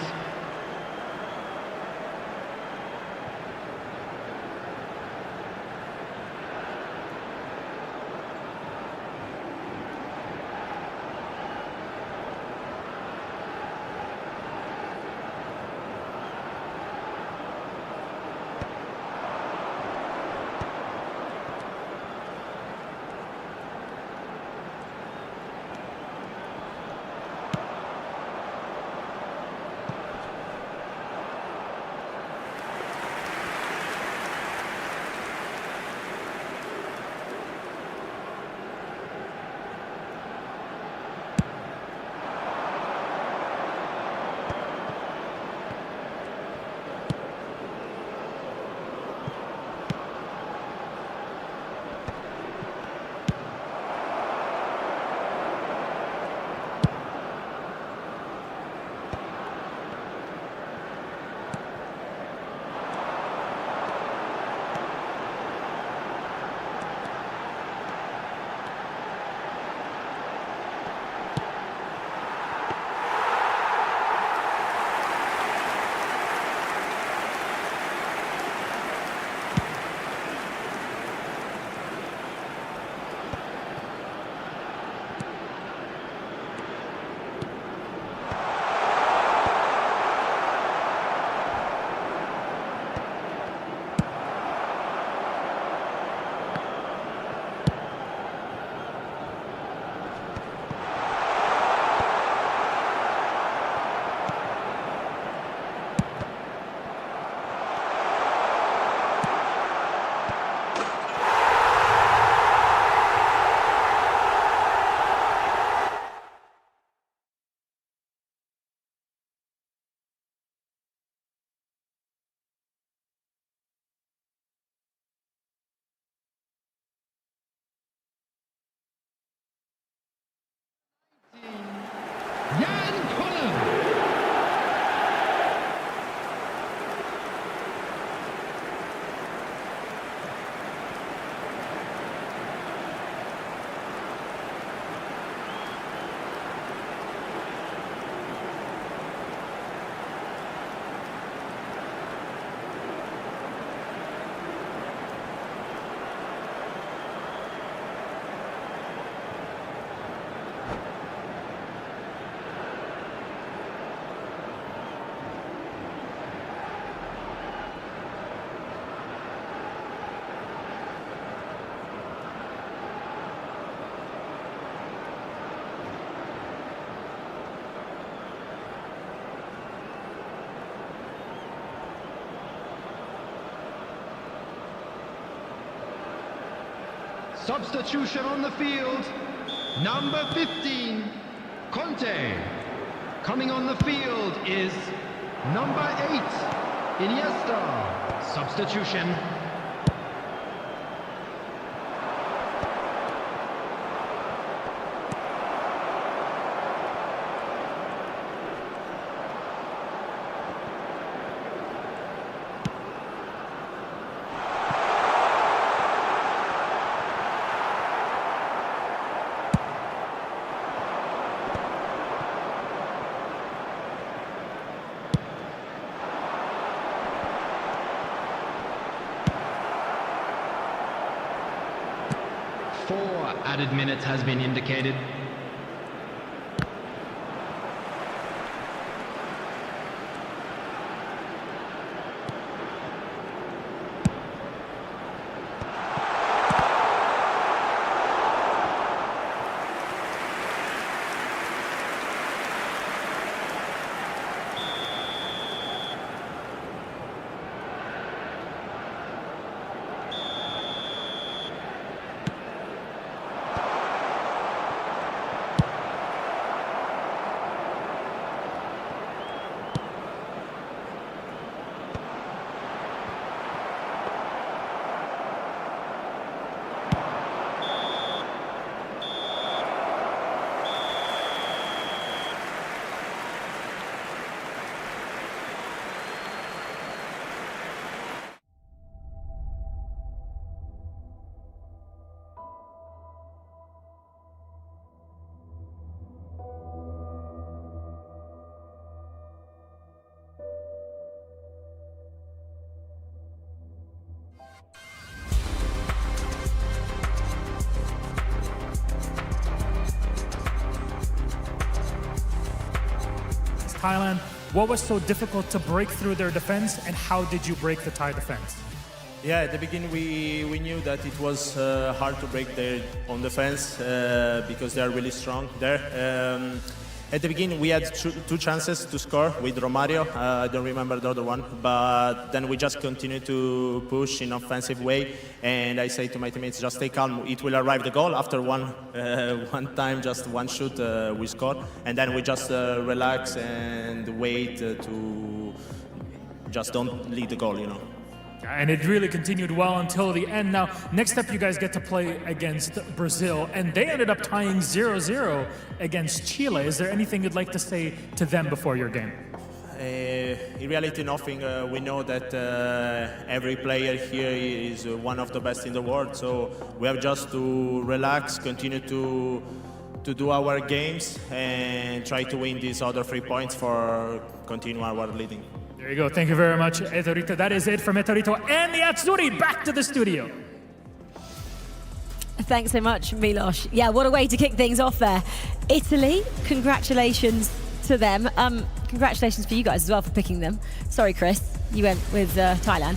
Substitution on the field, number 15, Conte. Coming on the field is number 8, Iniesta. Substitution. Added minutes has been indicated. Thailand. What was so difficult to break through their defense, and how did you break the Thai defense? Yeah, at the beginning we knew that it was hard to break their own defense because they are really strong there. At the beginning we had two chances to score with Romario. I don't remember the other one, but then we just continued to push in offensive way. And I say to my teammates, just stay calm. It will arrive the goal after one time, just one shoot we score, and then we just relax and wait to just don't lead the goal, you know. And it really continued well until the end. Now, next up, you guys get to play against Brazil, and they ended up tying 0-0 against Chile. Is there anything you'd like to say to them before your game? In reality, nothing. We know that every player here is one of the best in the world, so we have just to relax, continue to do our games, and try to win these other 3 points for continue our leading. There you go. Thank you very much, Etorito. That is it from Etorito and the Azzurri. Back to the studio. Thanks so much, Milos. Yeah, what a way to kick things off there. Italy, congratulations to them. Congratulations for you guys as well for picking them. Sorry, Chris, you went with Thailand.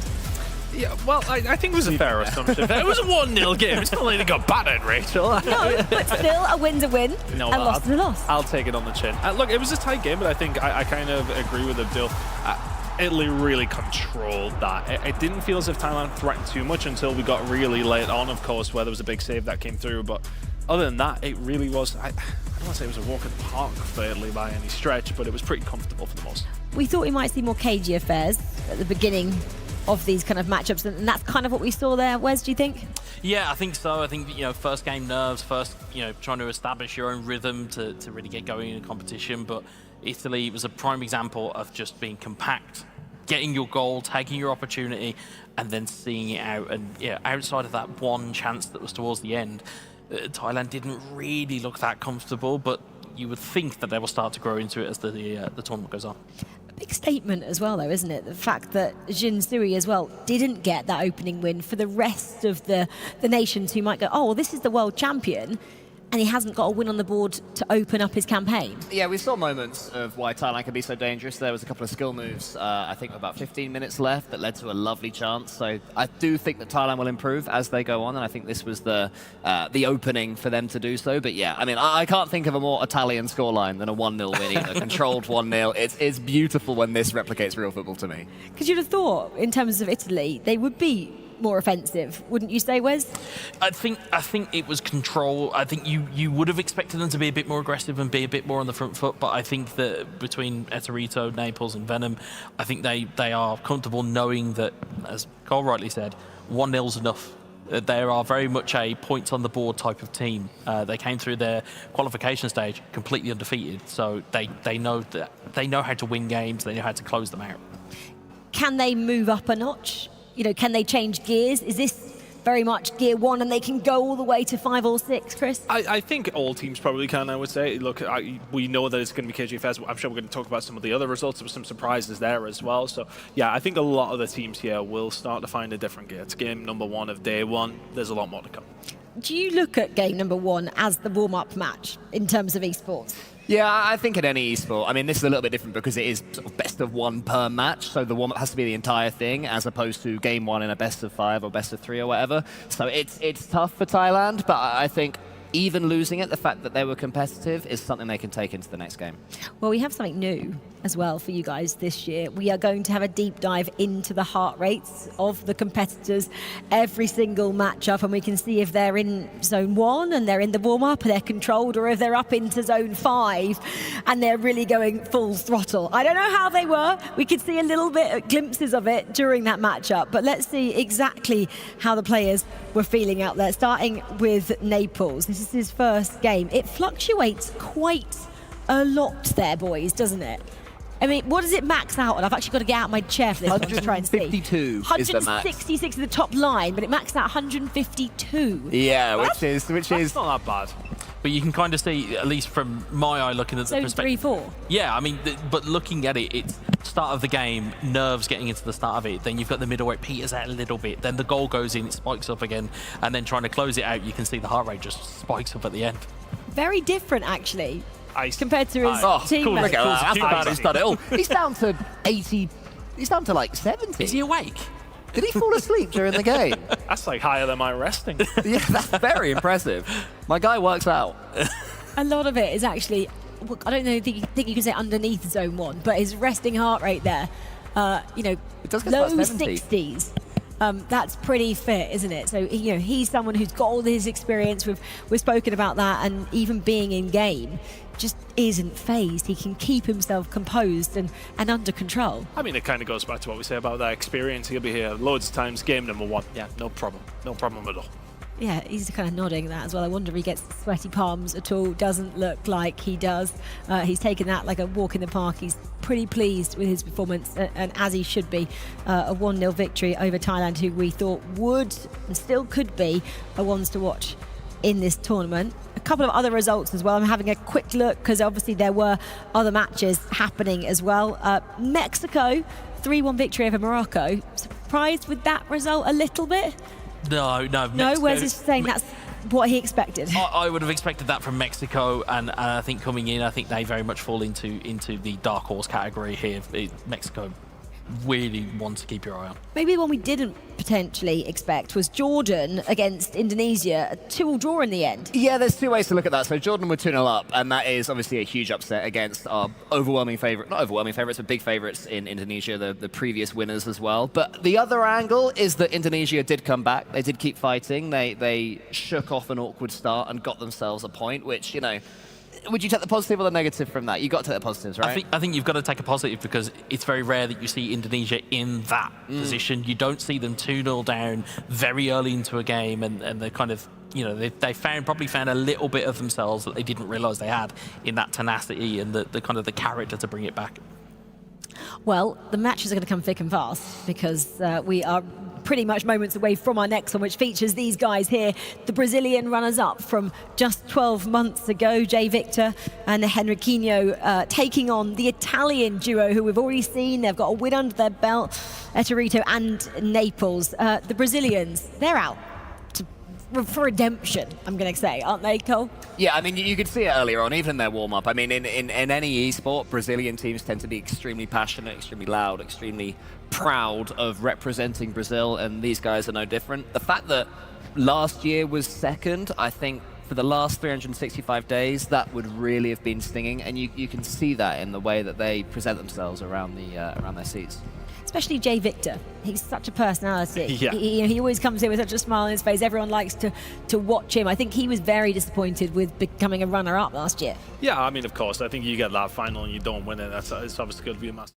Yeah, well, I think it was a fair assumption. It was a 1-0 game. It's not like they got battered, Rachel. No, but still, a win's a win, No, and loss is a loss. I'll take it on the chin. Look, it was a tight game, but I think I kind of agree with Abdul. Italy really controlled that. It didn't feel as if Thailand threatened too much until we got really late on, of course, where there was a big save that came through. But other than that, it really was, I don't want to say it was a walk in the park for Italy by any stretch, but it was pretty comfortable for the most. We thought we might see more cagey affairs at the beginning of these kind of matchups, and that's kind of what we saw there. Wes, do you think? Yeah, I think so. I think, first game nerves, first, trying to establish your own rhythm to really get going in a competition. But Italy was a prime example of just being compact, getting your goal, taking your opportunity, and then seeing it out. And outside of that one chance that was towards the end, Thailand didn't really look that comfortable, but you would think that they will start to grow into it as the tournament goes on. Big statement as well, though, isn't it? The fact that Jin Suri as well didn't get that opening win for the rest of the nations who might go, oh, well, this is the world champion, and he hasn't got a win on the board to open up his campaign. Yeah, we saw moments of why Thailand can be so dangerous. There was a couple of skill moves, I think about 15 minutes left, that led to a lovely chance. So I do think that Thailand will improve as they go on, and I think this was the opening for them to do so. But yeah, I mean, I can't think of a more Italian scoreline than a 1-0 win, a controlled 1-0. It's beautiful when this replicates real football to me. Because you'd have thought, in terms of Italy, they would be more offensive, wouldn't you say, Wes? I think it was control. I think you would have expected them to be a bit more aggressive and be a bit more on the front foot, but I think that between Etorito, Naples and Venom, I think they are comfortable knowing that, as Cole rightly said, 1-0's enough. They are very much a points on the board type of team. They came through their qualification stage completely undefeated, so they know how to win games, they know how to close them out. Can they move up a notch? Can they change gears? Is this very much gear 1 and they can go all the way to 5 or 6, Chris? I think all teams probably can, I would say. Look, we know that it's going to be KG Fest. I'm sure we're going to talk about some of the other results. There were some surprises there as well. So, yeah, I think a lot of the teams here will start to find a different gear. It's game number 1 of day 1. There's a lot more to come. Do you look at game number 1 as the warm-up match in terms of esports? Yeah, I think at any esport, I mean, this is a little bit different because it is sort of best of 1 per match, so the warm-up has to be the entire thing, as opposed to game 1 in a best of 5 or best of 3 or whatever. So it's tough for Thailand, but I think even losing it, the fact that they were competitive is something they can take into the next game. Well, we have something new as well for you guys this year. We are going to have a deep dive into the heart rates of the competitors every single matchup, and we can see if they're in zone 1 and they're in the warm-up, they're controlled, or if they're up into zone 5 and they're really going full throttle. I don't know how they were. We could see a little bit glimpses of it during that matchup, but let's see exactly how the players were feeling out there, starting with Naples. This is his first game. It fluctuates quite a lot there, boys, doesn't it? I mean, what does it max out on? I've actually got to get out of my chair for this one to try and see. 152 is the max. 166 is the top line, but it maxed out 152. Yeah, which is That's not that bad. But you can kind of see, at least from my eye looking at the perspective. 3-4. Yeah, I mean, but looking at it, it's start of the game, nerves getting into the start of it. Then you've got the middle where it peters out a little bit. Then the goal goes in, it spikes up again. And then trying to close it out, you can see the heart rate just spikes up at the end. Very different, actually. compared to his teammates. Cool. Look at that. That's the man who's done it all. He's down to 80. He's down to like 70. Is he awake? Did he fall asleep during the game? That's like higher than my resting. Yeah, that's very impressive. My guy works out. A lot of it is actually, I don't know, think you can say underneath zone 1, but his resting heart rate there, it does get low about 70. 60s. That's pretty fit, isn't it? So he's someone who's got all his experience. We've spoken about that, and even being in game, just isn't phased. He can keep himself composed and under control. I mean, it kind of goes back to what we say about that experience. He'll be here loads of times. Game number 1, yeah, no problem at all. Yeah, he's kind of nodding that as well. I wonder if he gets sweaty palms at all. Doesn't look like he does. He's taken that like a walk in the park. He's pretty pleased with his performance, and as he should be. A 1-0 victory over Thailand, who we thought would and still could be a ones to watch in this tournament. A couple of other results as well. I'm having a quick look because obviously there were other matches happening as well. Mexico, 3-1 victory over Morocco. Surprised with that result a little bit? No. Wes is saying that's what he expected. I would have expected that from Mexico, and I think coming in, I think they very much fall into the dark horse category here. Mexico really want to keep your eye on. Maybe the one we didn't potentially expect was Jordan against Indonesia. A 2-2 draw in the end. Yeah, there's two ways to look at that. So Jordan were 2-0 up, and that is obviously a huge upset against our overwhelming favourite, not overwhelming favourites, but big favourites in Indonesia, the previous winners as well. But the other angle is that Indonesia did come back. They did keep fighting. They shook off an awkward start and got themselves a point, which, would you take the positive or the negative from that? You've got to take the positives, right? I think you've got to take a positive because it's very rare that you see Indonesia in that position. You don't see them 2-0 down very early into a game, and they're kind of, they probably found a little bit of themselves that they didn't realise they had in that tenacity and the kind of the character to bring it back. Well, the matches are going to come thick and fast because we are pretty much moments away from our next one, which features these guys here, the Brazilian runners-up from just 12 months ago, Jay Victor and Henriquinho, taking on the Italian duo who we've already seen. They've got a win under their belt, Etorito and Naples. The Brazilians, they're out for redemption, I'm going to say, aren't they, Cole? Yeah, I mean, you could see it earlier on, even in their warm-up. I mean, in any esport, Brazilian teams tend to be extremely passionate, extremely loud, extremely proud of representing Brazil, and these guys are no different. The fact that last year was second, I think, for the last 365 days, that would really have been stinging, and you can see that in the way that they present themselves around their seats. Especially Jay Victor. He's such a personality. Yeah. He always comes in with such a smile on his face. Everyone likes to watch him. I think he was very disappointed with becoming a runner-up last year. Yeah, I mean, of course. I think you get that final and you don't win it. It's obviously going to be a massive.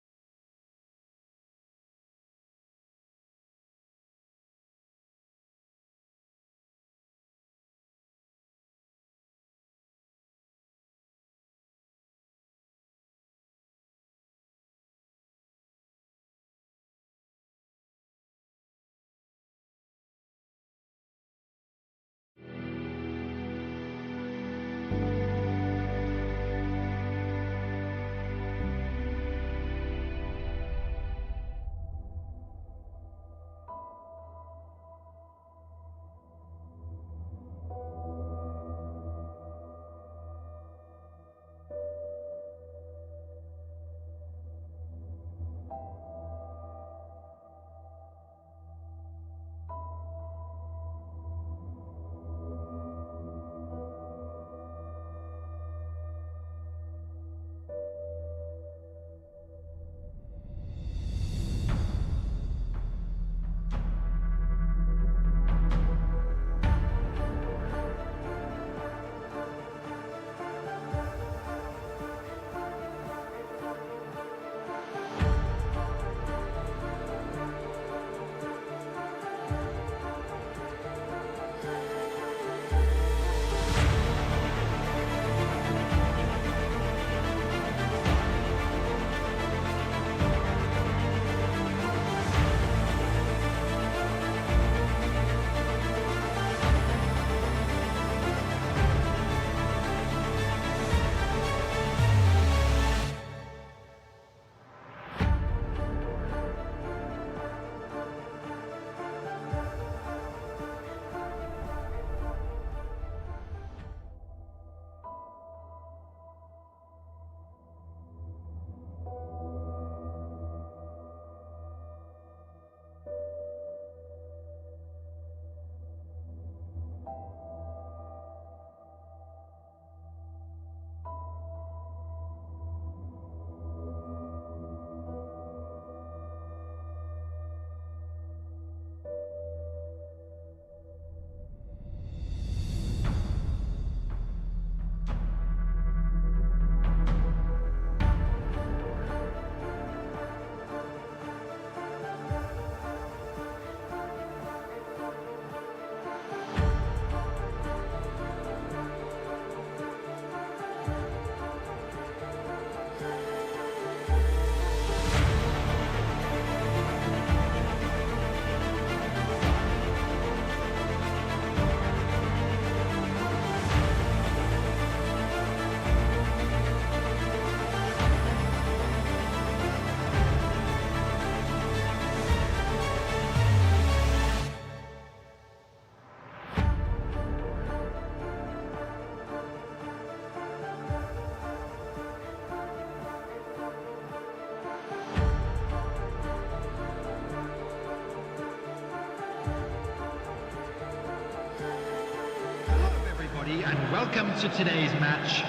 and welcome to today's match.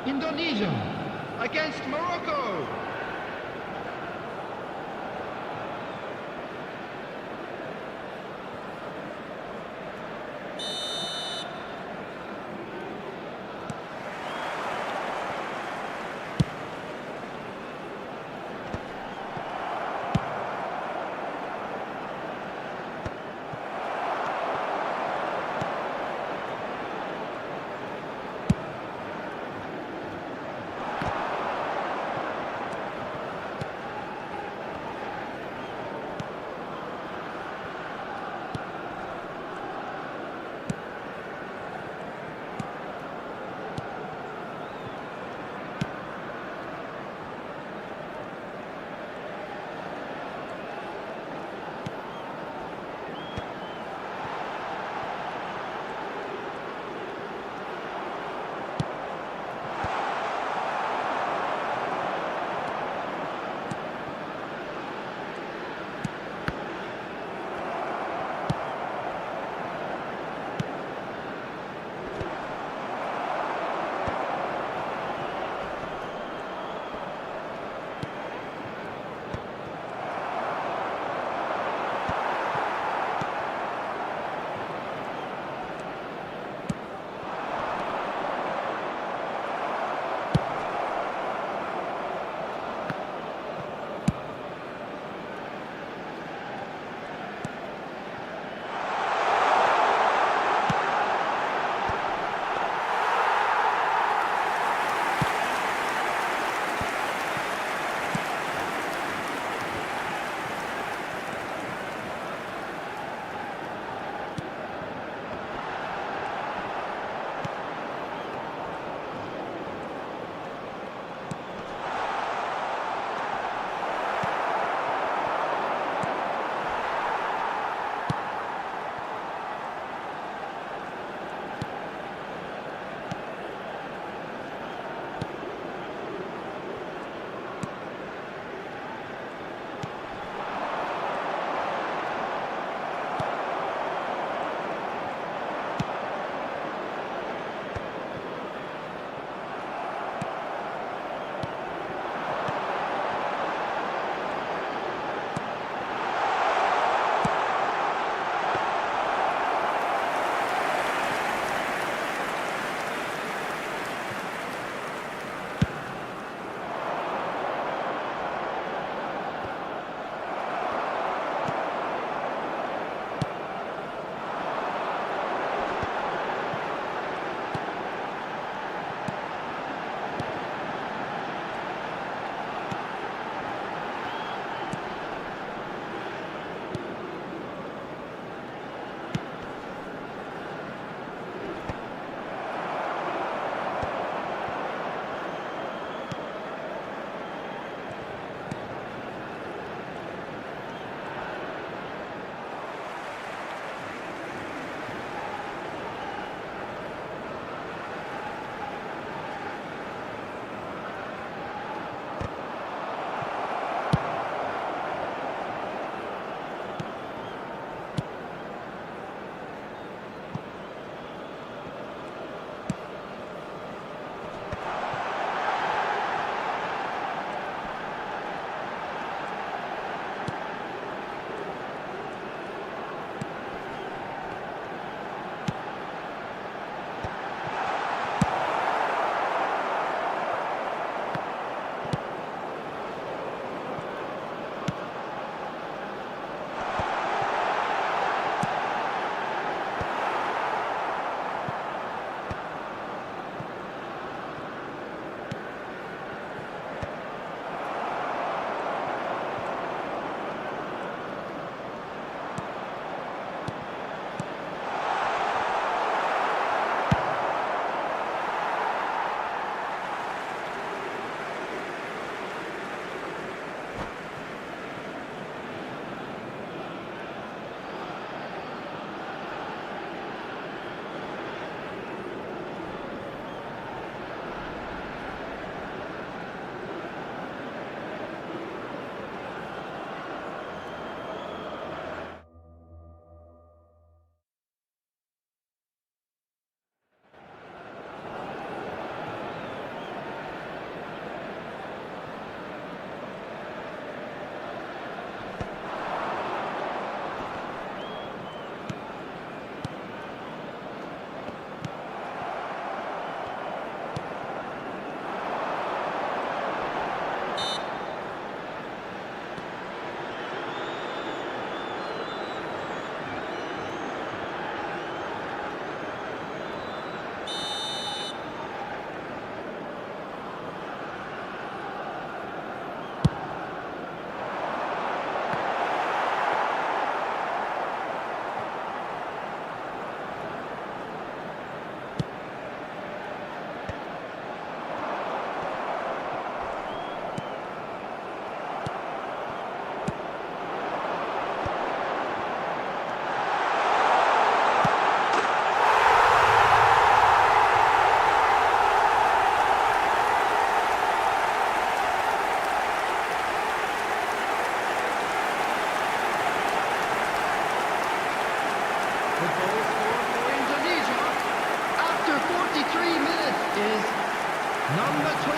Indonesia against Morocco.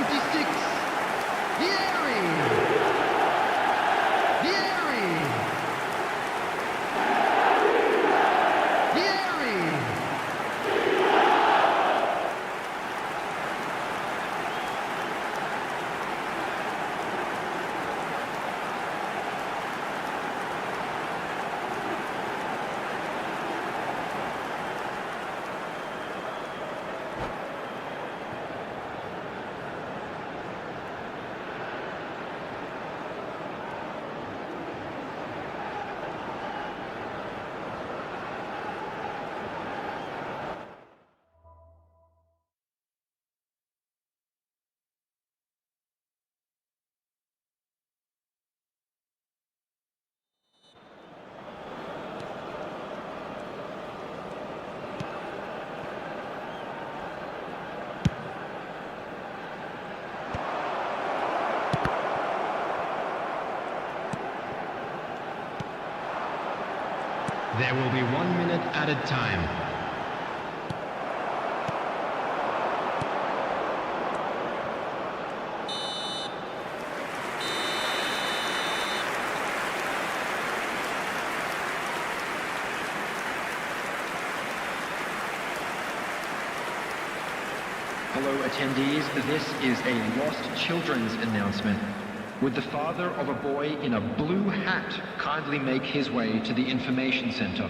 26, Vieri. Vieri. Vieri. There will be 1 minute added time. Hello attendees, this is a lost children's announcement. Would the father of a boy in a blue hat kindly make his way to the information center?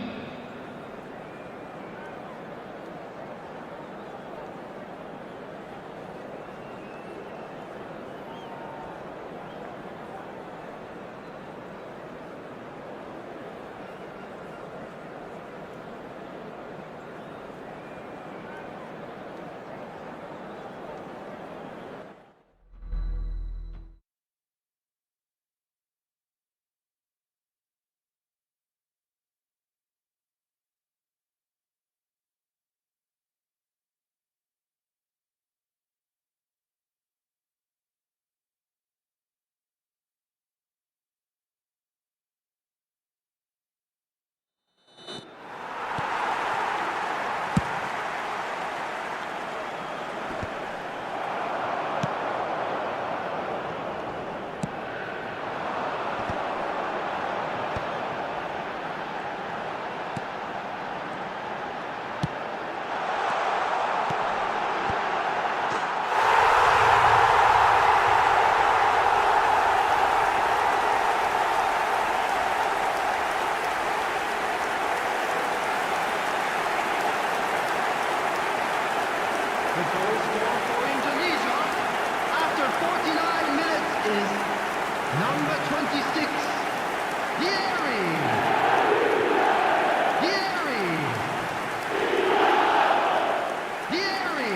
The goal scorer for Indonesia after 49 minutes is number 26, Vieri. Vieri. Vieri.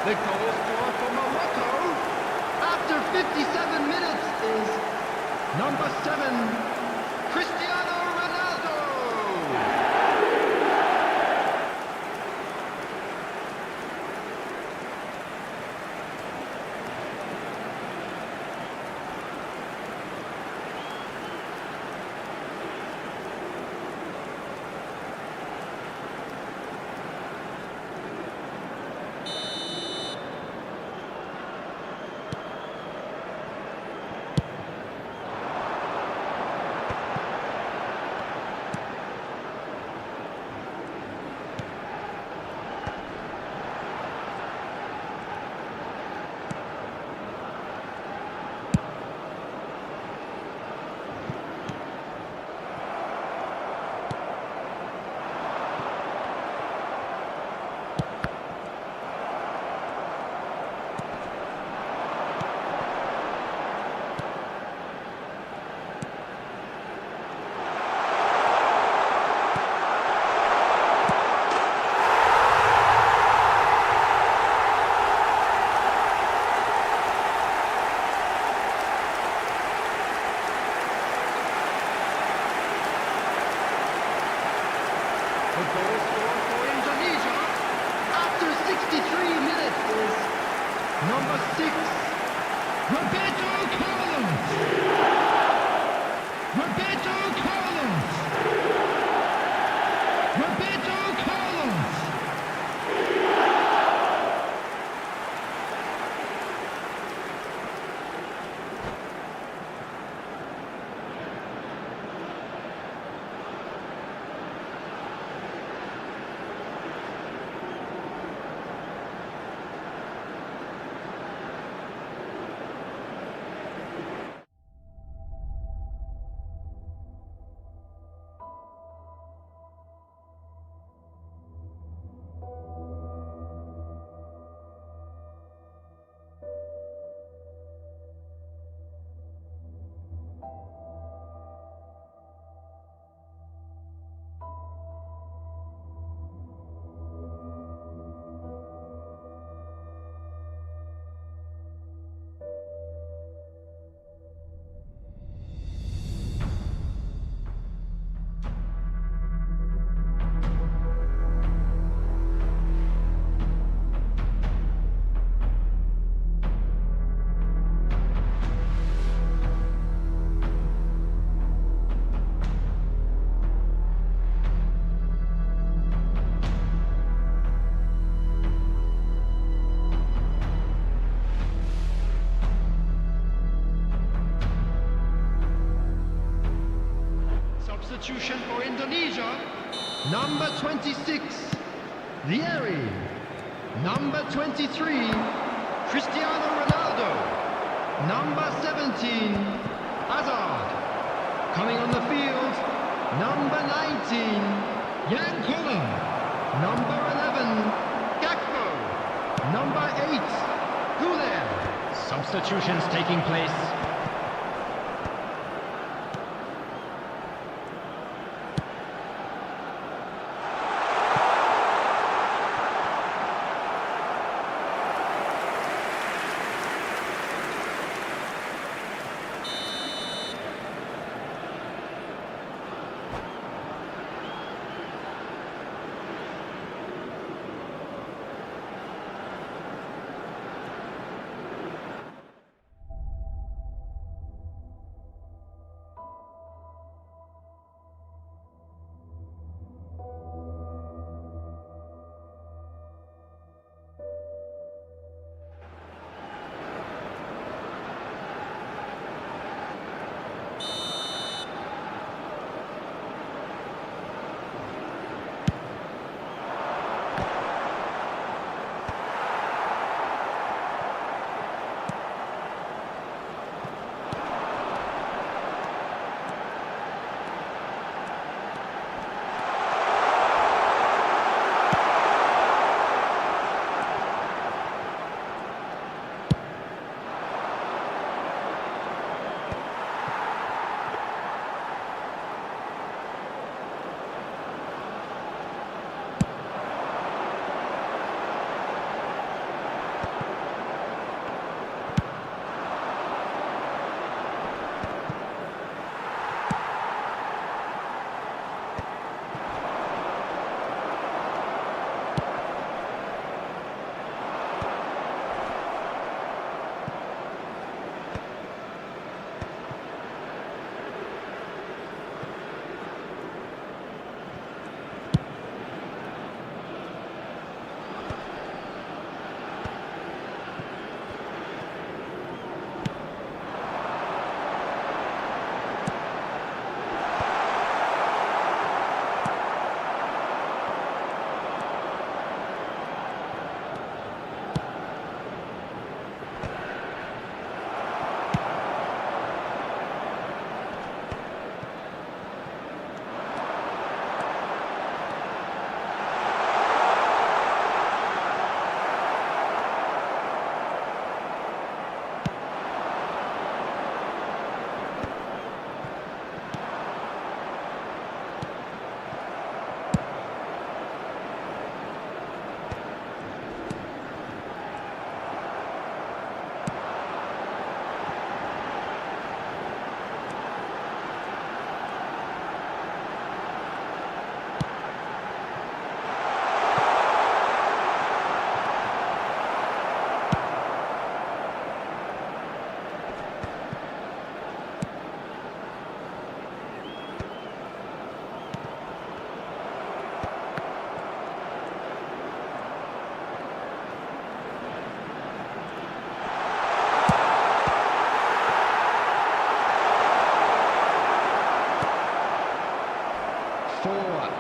The goal scorer for Morocco after 57 minutes is number 7, Cristiano Ronaldo. The goal scorer for Indonesia after 63 minutes is number 6, Roberto Carlos. Roberto Carlos. Roberto Carlos. Substitution for Indonesia, number 26, Vieri. Number 23, Cristiano Ronaldo. Number 17, Hazard. Coming on the field, number 19, Yankola. Number 11, Gakpo. Number 8, Guler. Substitutions taking place.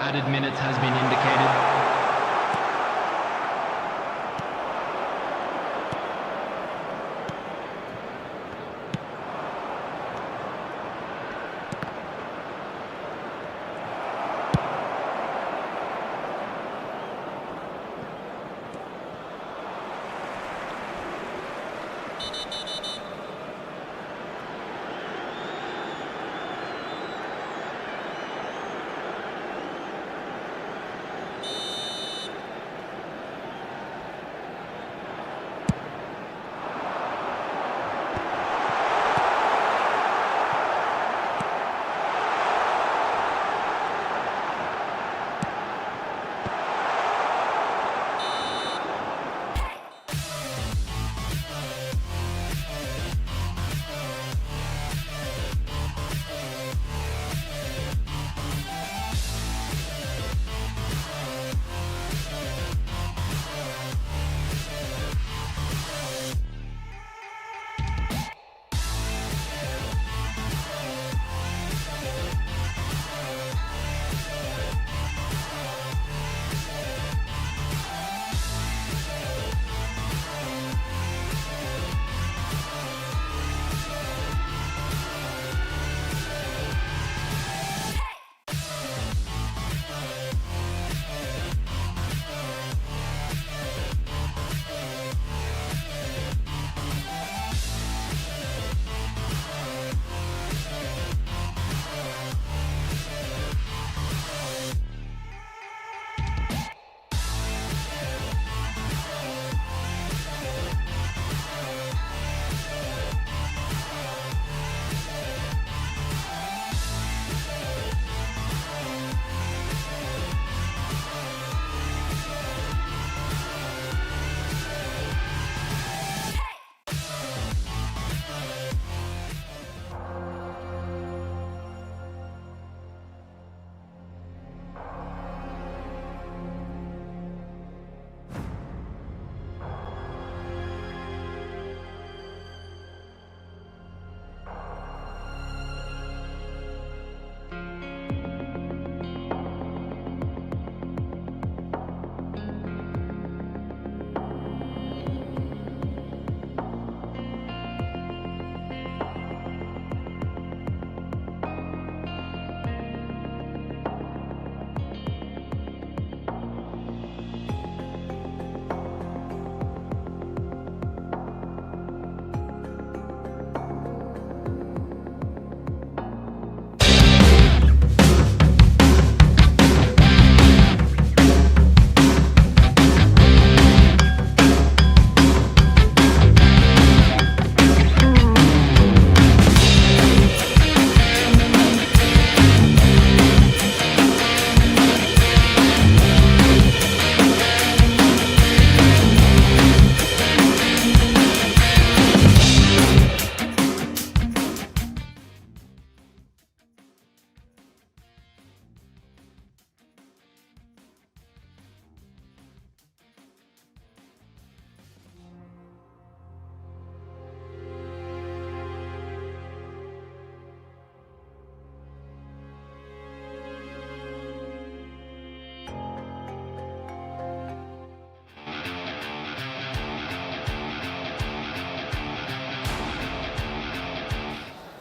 added minutes has been indicated.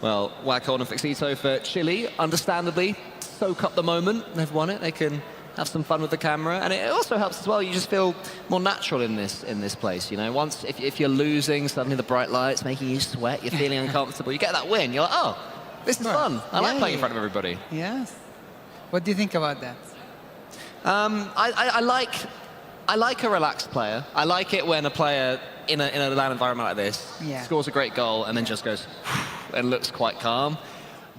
Well, Wacko and Fixito for Chile, understandably, soak up the moment. They've won it. They can have some fun with the camera. And it also helps as well. You just feel more natural in this place, you know. Once, if you're losing, suddenly the bright lights making you sweat, you're feeling uncomfortable. You get that win, you're like, oh, this is fun. I like playing in front of everybody. Yes. What do you think about that? I like a relaxed player. I like it when a player in a LAN environment like this scores a great goal and then just goes and looks quite calm.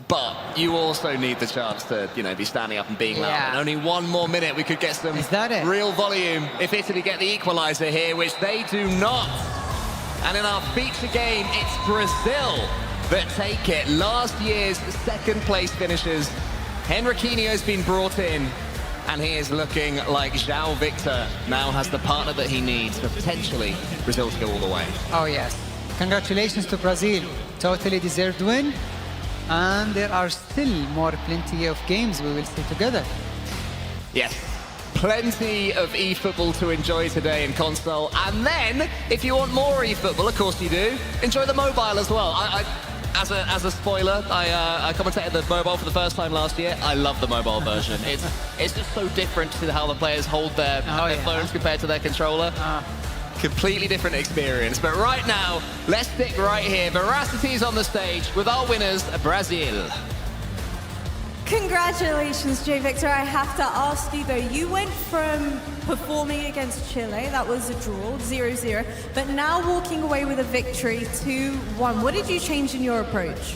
But you also need the chance to, you know, be standing up and being loud. And only one more minute, we could get some real volume if Italy get the equaliser here, which they do not. And in our feature game, it's Brazil that take it. Last year's second place finishers. Henriquinho's been brought in, and he is looking like João Victor now has the partner that he needs for potentially Brazil to go all the way. Oh, yes. Congratulations to Brazil. Totally deserved win. And there are still plenty of games we will see together. Yes. Plenty of eFootball to enjoy today in console. And then, if you want more eFootball, of course you do, enjoy the mobile as well. As a spoiler, I commentated the mobile for the first time last year. I love the mobile version. It's just so different to how the players hold their phones compared to their controller. Completely different experience. But right now, let's stick right here. Veracity's on the stage with our winners, Brazil. Congratulations, Jay Victor. I have to ask you though, you went from performing against Chile, that was a draw, 0-0, but now walking away with a victory, 2-1. What did you change in your approach?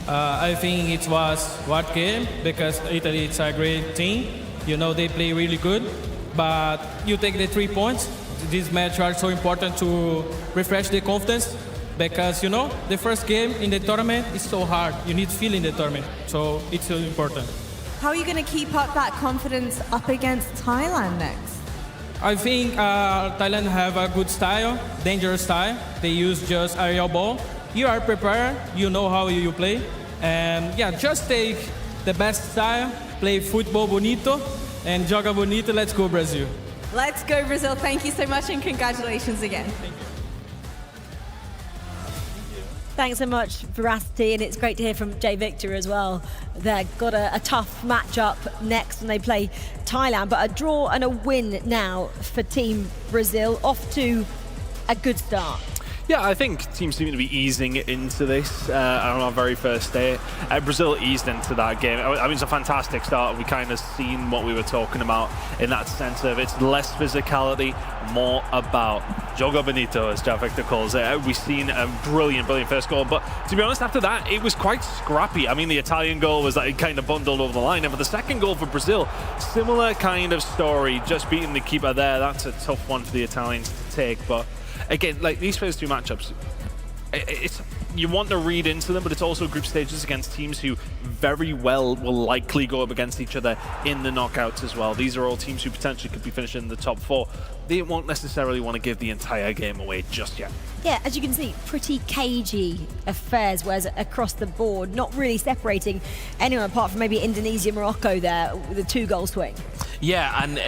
I think it was what game, because Italy is a great team. You know, they play really good, but you take the 3 points. This match are so important to refresh the confidence, because, you know, the first game in the tournament is so hard. You need feel in the tournament, so it's so important. How are you going to keep up that confidence up against Thailand next? I think Thailand have a good style, dangerous style. They use just aerial ball. You are prepared, you know how you play. And yeah, just take the best style, play football bonito, and joga bonito. Let's go, Brazil. Let's go, Brazil. Thank you so much and congratulations again. Thank you. Thanks so much, Veracity, and it's great to hear from Jay Victor as well. They've got a tough matchup next when they play Thailand, but a draw and a win now for Team Brazil, off to a good start. Yeah, I think teams seem to be easing into this on our very first day. Brazil eased into that game. I mean, it's a fantastic start. We kind of seen what we were talking about in that sense of it's less physicality, more about jogo bonito, as Jav Victor calls it. We've seen a brilliant first goal, but to be honest, after that, it was quite scrappy. I mean, the Italian goal was like kind of bundled over the line, and for the second goal for Brazil, similar kind of story, just beating the keeper there. That's a tough one for the Italians to take, but again, like these first two matchups, it's you want to read into them, but it's also group stages against teams who very well will likely go up against each other in the knockouts as well. These are all teams who potentially could be finishing in the top 4. They won't necessarily want to give the entire game away just yet. Yeah, as you can see, pretty cagey affairs, whereas across the board, not really separating anyone apart from maybe Indonesia, Morocco there with a 2-goal swing. Yeah, and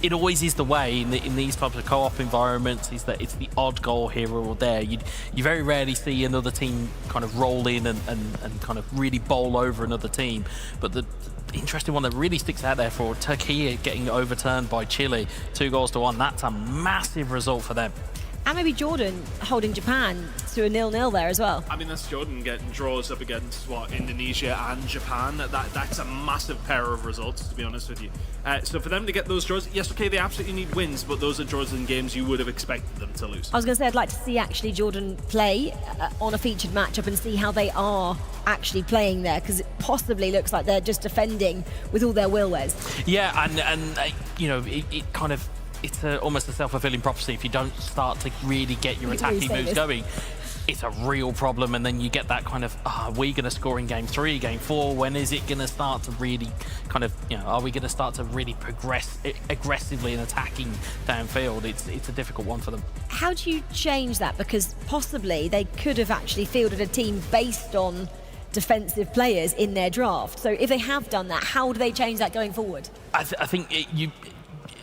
it always is the way in these types of co-op environments, is that it's the odd goal here or there. You very rarely see another team kind of roll in and kind of really bowl over another team. But the interesting one that really sticks out there for Turkey getting overturned by Chile, 2-1, that's a massive result for them. And maybe Jordan holding Japan to a 0-0 there as well. I mean, that's Jordan getting draws up against, Indonesia and Japan. That's a massive pair of results, to be honest with you. So for them to get those draws, yes, okay, they absolutely need wins, but those are draws in games you would have expected them to lose. I was going to say, I'd like to see actually Jordan play on a featured matchup and see how they are actually playing there, because it possibly looks like they're just defending with all their will, Wes. Yeah, and you know, it kind of, it's almost a self-fulfilling prophecy. If you don't start to really get your attacking moves going, it's a real problem, and then you get that kind of, are we going to score in game 3, game 4? When is it going to start to really kind of, you know, are we going to start to really progress aggressively in attacking downfield? It's a difficult one for them. How do you change that? Because possibly they could have actually fielded a team based on defensive players in their draft. So if they have done that, how do they change that going forward? I think you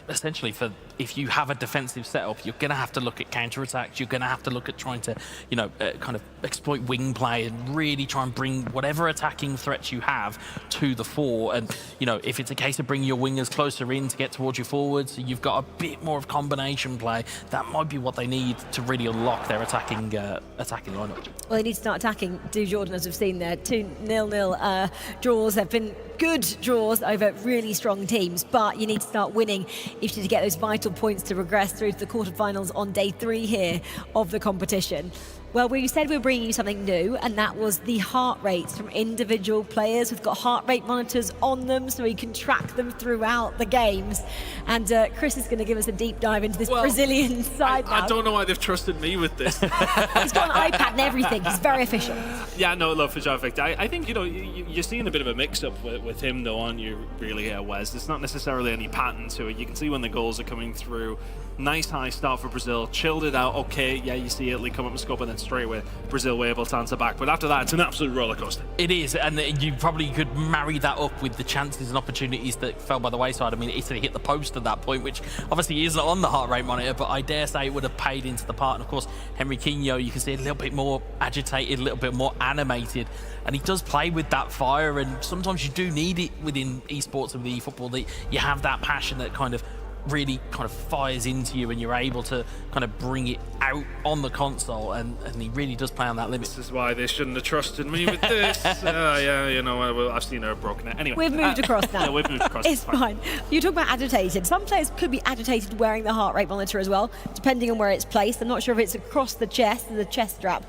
essentially, if you have a defensive setup, you're going to have to look at counter-attacks. You're going to have to look at trying to, you know, kind of exploit wing play and really try and bring whatever attacking threats you have to the fore. And, you know, if it's a case of bringing your wingers closer in to get towards your forwards, you've got a bit more of combination play. That might be what they need to really unlock their attacking lineup. Well, they need to start attacking. Do Jordan, as we've seen there, 2-0 draws. They've been good draws over really strong teams, but you need to start winning if you need to get those vital points to progress through to the quarterfinals on day 3 here of the competition. Well, we said we were bringing you something new, and that was the heart rates from individual players. We've got heart rate monitors on them so we can track them throughout the games. And Chris is going to give us a deep dive into this Brazilian side. I don't know why they've trusted me with this. He's got an iPad and everything. He's very efficient. Yeah, no love for Jav Victor. I think, you know, you're seeing a bit of a mix-up with him, though, aren't you, really, Wes? There's not necessarily any pattern to it. You can see when the goals are coming through. Nice high start for Brazil. Chilled it out. Okay, yeah, you see Italy come up and score, but then straight away Brazil were able to answer back. But after that, it's an absolute roller coaster. It is, and you probably could marry that up with the chances and opportunities that fell by the wayside. I mean, Italy hit the post at that point, which obviously isn't on the heart rate monitor, but I dare say it would have paid into the part. And of course, Henriquinho, you can see a little bit more agitated, a little bit more animated, and he does play with that fire. And sometimes you do need it within esports and with eFootball, that you have that passion that kind of really kind of fires into you and you're able to kind of bring it out on the console, and he really does play on that limit. This is why they shouldn't have trusted me with this. Yeah, you know, I've seen her broken it. Anyway. We've moved across now. Yeah, we've moved across. It's fine. You talk about agitated. Some players could be agitated wearing the heart rate monitor as well, depending on where it's placed. I'm not sure if it's across the chest, the chest strap,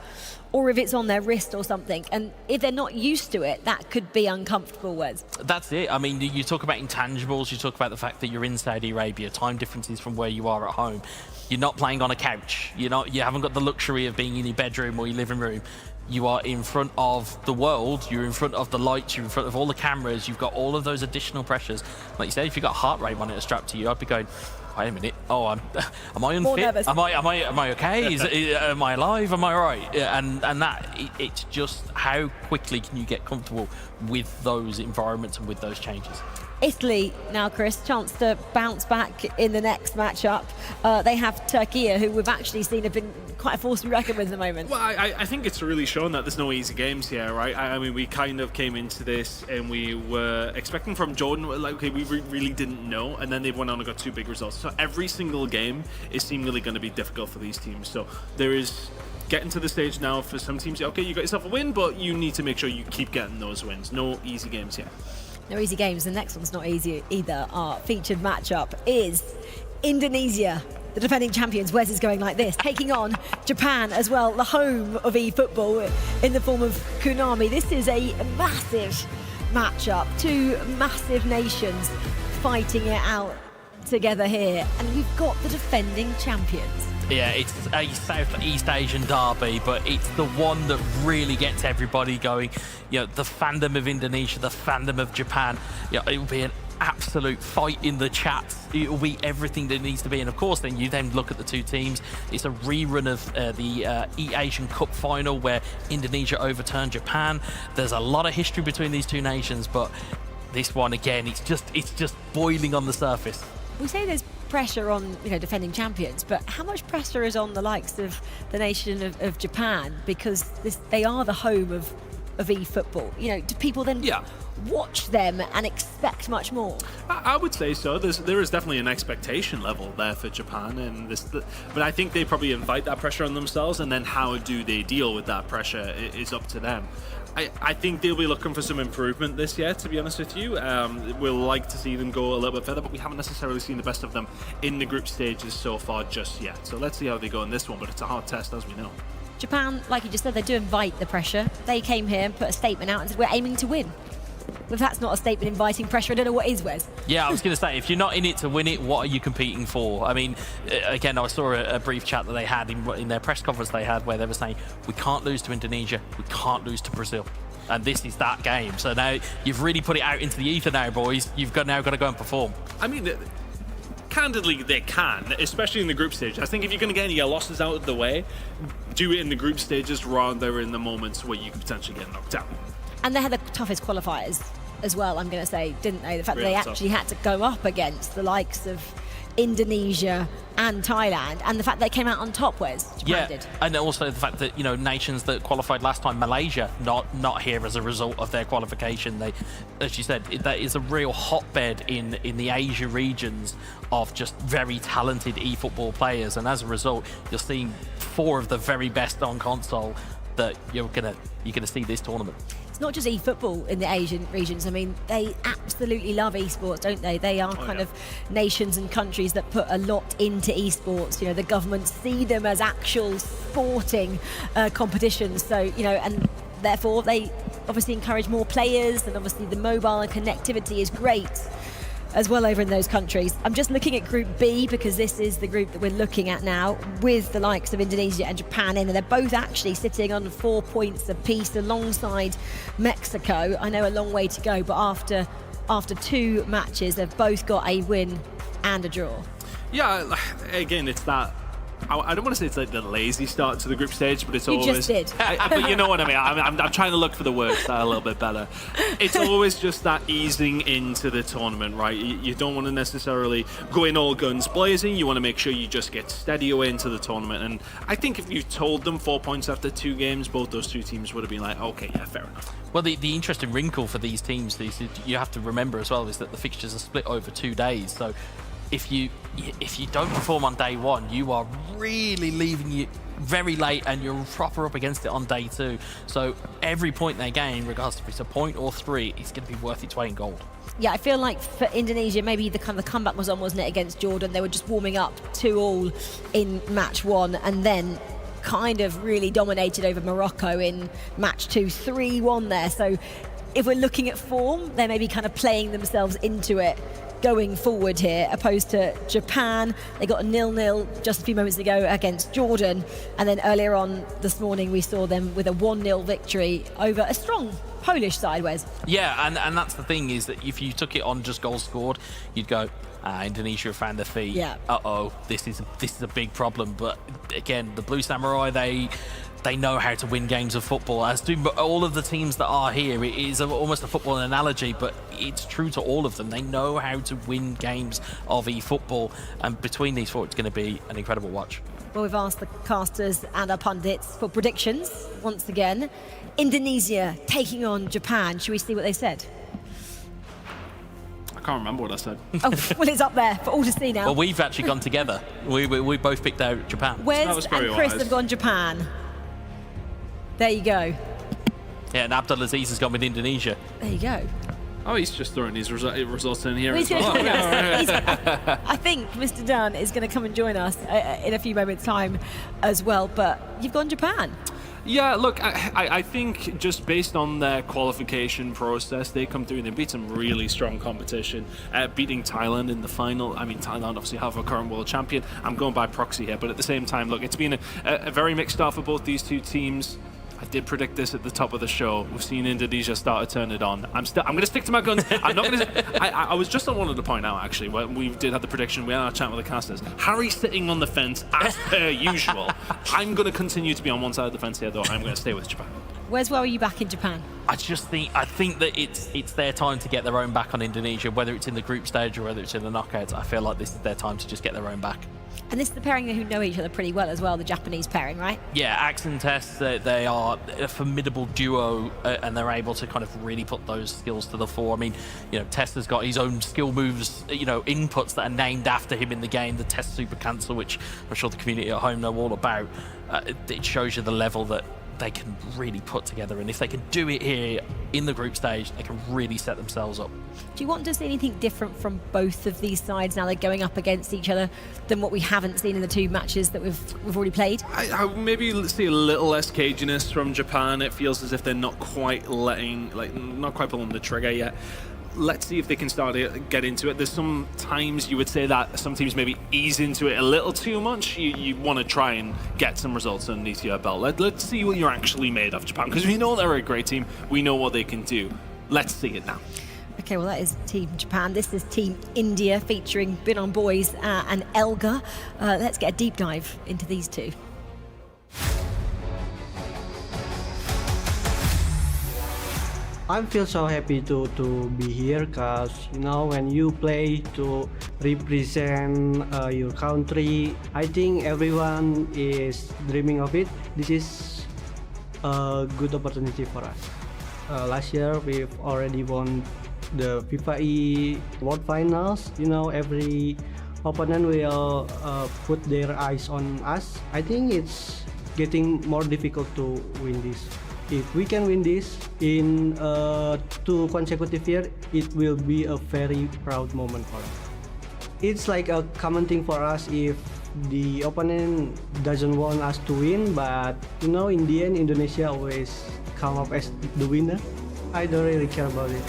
or if it's on their wrist or something. And if they're not used to it, that could be uncomfortable, Wes. That's it. I mean, you talk about intangibles, you talk about the fact that you're in Saudi Arabia, time differences from where you are at home. You're not playing on a couch. You haven't got the luxury of being in your bedroom or your living room. You are in front of the world, you're in front of the lights, you're in front of all the cameras, you've got all of those additional pressures. Like you said, if you've got a heart rate monitor strapped to you, I'd be going, wait a minute, am I unfit? Am I okay? Am I alive? Am I right? And it's just how quickly can you get comfortable with those environments and with those changes. Italy now, Chris, chance to bounce back in the next matchup. They have Turkey, who we've actually seen have been quite a force to be reckoned with at the moment. Well, I think it's really shown that there's no easy games here, right? I mean, we kind of came into this and we were expecting from Jordan, like, okay, we really didn't know, and then they went on and got 2 big results. So every single game is seemingly going to be difficult for these teams. So there is getting to the stage now for some teams, okay, you got yourself a win, but you need to make sure you keep getting those wins. No easy games here. No easy games. The next one's not easy either. Our featured matchup is Indonesia, the defending champions. Wes is going like this, taking on Japan as well, the home of eFootball in the form of Konami. This is a massive matchup. 2 massive nations fighting it out together here, and we've got the defending champions. Yeah, it's a Southeast Asian derby, but it's the one that really gets everybody going. You know, the fandom of Indonesia, the fandom of Japan. You know, it will be an absolute fight in the chat. It will be everything that needs to be. And of course, then you look at the 2 teams. It's a rerun of the Asian Cup final where Indonesia overturned Japan. There's a lot of history between these 2 nations, but this one again, it's just boiling on the surface. We say there's pressure on defending champions, but how much pressure is on the likes of the nation of Japan, because they are the home of eFootball? Do people then watch them and expect much more? I would say so. There is definitely an expectation level there for Japan, and but I think they probably invite that pressure on themselves, and then how do they deal with that pressure is up to them. I think they'll be looking for some improvement this year, to be honest with you. We'll like to see them go a little bit further, but we haven't necessarily seen the best of them in the group stages so far just yet. So let's see how they go in this one, but it's a hard test, as we know. Japan, like you just said, they do invite the pressure. They came here and put a statement out and said, we're aiming to win. If that's not a statement inviting pressure, I don't know what is, Wes. Yeah, I was going to say, if you're not in it to win it, what are you competing for? I mean, again, I saw a brief chat that they had in their press conference they had where they were saying, we can't lose to Indonesia, we can't lose to Brazil. And this is that game. So now you've really put it out into the ether now, boys. You've now got to go and perform. I mean, candidly, they can, especially in the group stage. I think if you're going to get any losses out of the way, do it in the group stages rather than in the moments where you could potentially get knocked out. And they had the toughest qualifiers as well, I'm going to say, didn't they? The fact that they actually had to go up against the likes of Indonesia and Thailand, and the fact they came out on top, Wes, Japan did. And also the fact that nations that qualified last time, Malaysia, not here as a result of their qualification. They, as you said, that is a real hotbed in the Asia regions of just very talented eFootball players, and as a result, you're seeing 4 of the very best on console that you're gonna see this tournament. It's not just eFootball in the Asian regions. I mean, they absolutely love esports, don't they? They are kind of nations and countries that put a lot into esports. The governments see them as actual sporting competitions. So, and therefore they obviously encourage more players, and obviously the mobile and connectivity is great as well over in those countries. I'm just looking at Group B because this is the group that we're looking at now with the likes of Indonesia and Japan in, and they're both actually sitting on 4 points apiece alongside Mexico. I know a long way to go, but after 2 matches, they've both got a win and a draw. Yeah, again, it's that I don't want to say it's like the lazy start to the group stage, but it's You always. just did. But you know what I mean. I'm trying to look for the words that are a little bit better. It's always just that easing into the tournament, right? You don't want to necessarily go in all guns blazing. You want to make sure you just get steady away into the tournament. And I think if you told them 4 points after 2 games, both those 2 teams would have been like, okay, yeah, fair enough. Well, the interesting wrinkle for these teams, you have to remember as well, is that the fixtures are split over 2 days. So if you don't perform on day 1, you are really leaving you very late, and you're proper up against it on day 2. So every point they gain, regardless if it's a point or 3, is going to be worth its weight in gold. Yeah, I feel like for Indonesia, maybe the comeback was on, wasn't it, against Jordan? They were just warming up 2-2 in match 1, and then kind of really dominated over Morocco in match 2, 3-1 there. So if we're looking at form, they're maybe kind of playing themselves into it going forward here, opposed to Japan. They got a 0-0 just a few moments ago against Jordan, and then earlier on this morning we saw them with a 1-0 victory over a strong Polish side, Wes. Yeah, and that's the thing, is that if you took it on just goals scored, you'd go, Indonesia have found their feet. Yeah. Uh-oh, this is a big problem. But again, the Blue Samurai, they know how to win games of football, as do all of the teams that are here. It is almost a football analogy, but it's true to all of them. They know how to win games of eFootball, and between these 4, it's going to be an incredible watch. Well, we've asked the casters and our pundits for predictions once again. Indonesia taking on Japan. Should we see what they said? I can't remember what I said. Oh, well, it's up there for all to see now. Well, we've actually gone together. We both picked out Japan. Wes and Chris have gone Japan. There you go. Yeah, and Abdulaziz has gone with Indonesia. There you go. Oh, he's just throwing his results in here. Well, as well. I think Mr. Dunn is going to come and join us in a few moments' time as well, but you've gone Japan. Yeah, look, I think just based on their qualification process, they come through and they beat some really strong competition, beating Thailand in the final. I mean, Thailand obviously have a current world champion. I'm going by proxy here, but at the same time, look, it's been a very mixed start for both these 2 teams. I did predict this at the top of the show. We've seen Indonesia start to turn it on. I'm going to stick to my guns. I'm not going to. I was just wanted to point out, actually, when we did have the prediction, we had our chat with the casters. Harry's sitting on the fence as per usual. I'm going to continue to be on one side of the fence here, though. I'm going to stay with Japan. Where are you back in Japan? I think that it's their time to get their own back on Indonesia, whether it's in the group stage or whether it's in the knockouts. I feel like this is their time to just get their own back. And this is the pairing who know each other pretty well as well, the Japanese pairing, right? Yeah, Axe and Tess, they are a formidable duo, and they're able to kind of really put those skills to the fore. I mean, Tess has got his own skill moves, inputs that are named after him in the game, the Tess Super Cancel, which I'm sure the community at home know all about. It shows you the level that they can really put together, and if they can do it here in the group stage, they can really set themselves up. Do you want to see anything different from both of these sides now they're going up against each other than what we haven't seen in the 2 matches that we've already played? I maybe see a little less caginess from Japan. It feels as if they're not quite pulling the trigger yet. Let's see if they can start to get into it. There's some times you would say that some teams maybe ease into it a little too much. You want to try and get some results underneath your belt. Let's see what you're actually made of, Japan, because we know they're a great team. We know what they can do. Let's see it now. Okay, well, that is Team Japan. This is Team India, featuring Binon Boys and Elga. Let's get a deep dive into these 2. I feel so happy to be here, because when you play to represent your country, I think everyone is dreaming of it. This is a good opportunity for us. Last year we've already won the FIFAe World Finals. Every opponent will put their eyes on us. I think it's getting more difficult to win this. If we can win this in 2 consecutive years, it will be a very proud moment for us. It's like a common thing for us if the opponent doesn't want us to win, but in the end, Indonesia always come up as the winner. I don't really care about it.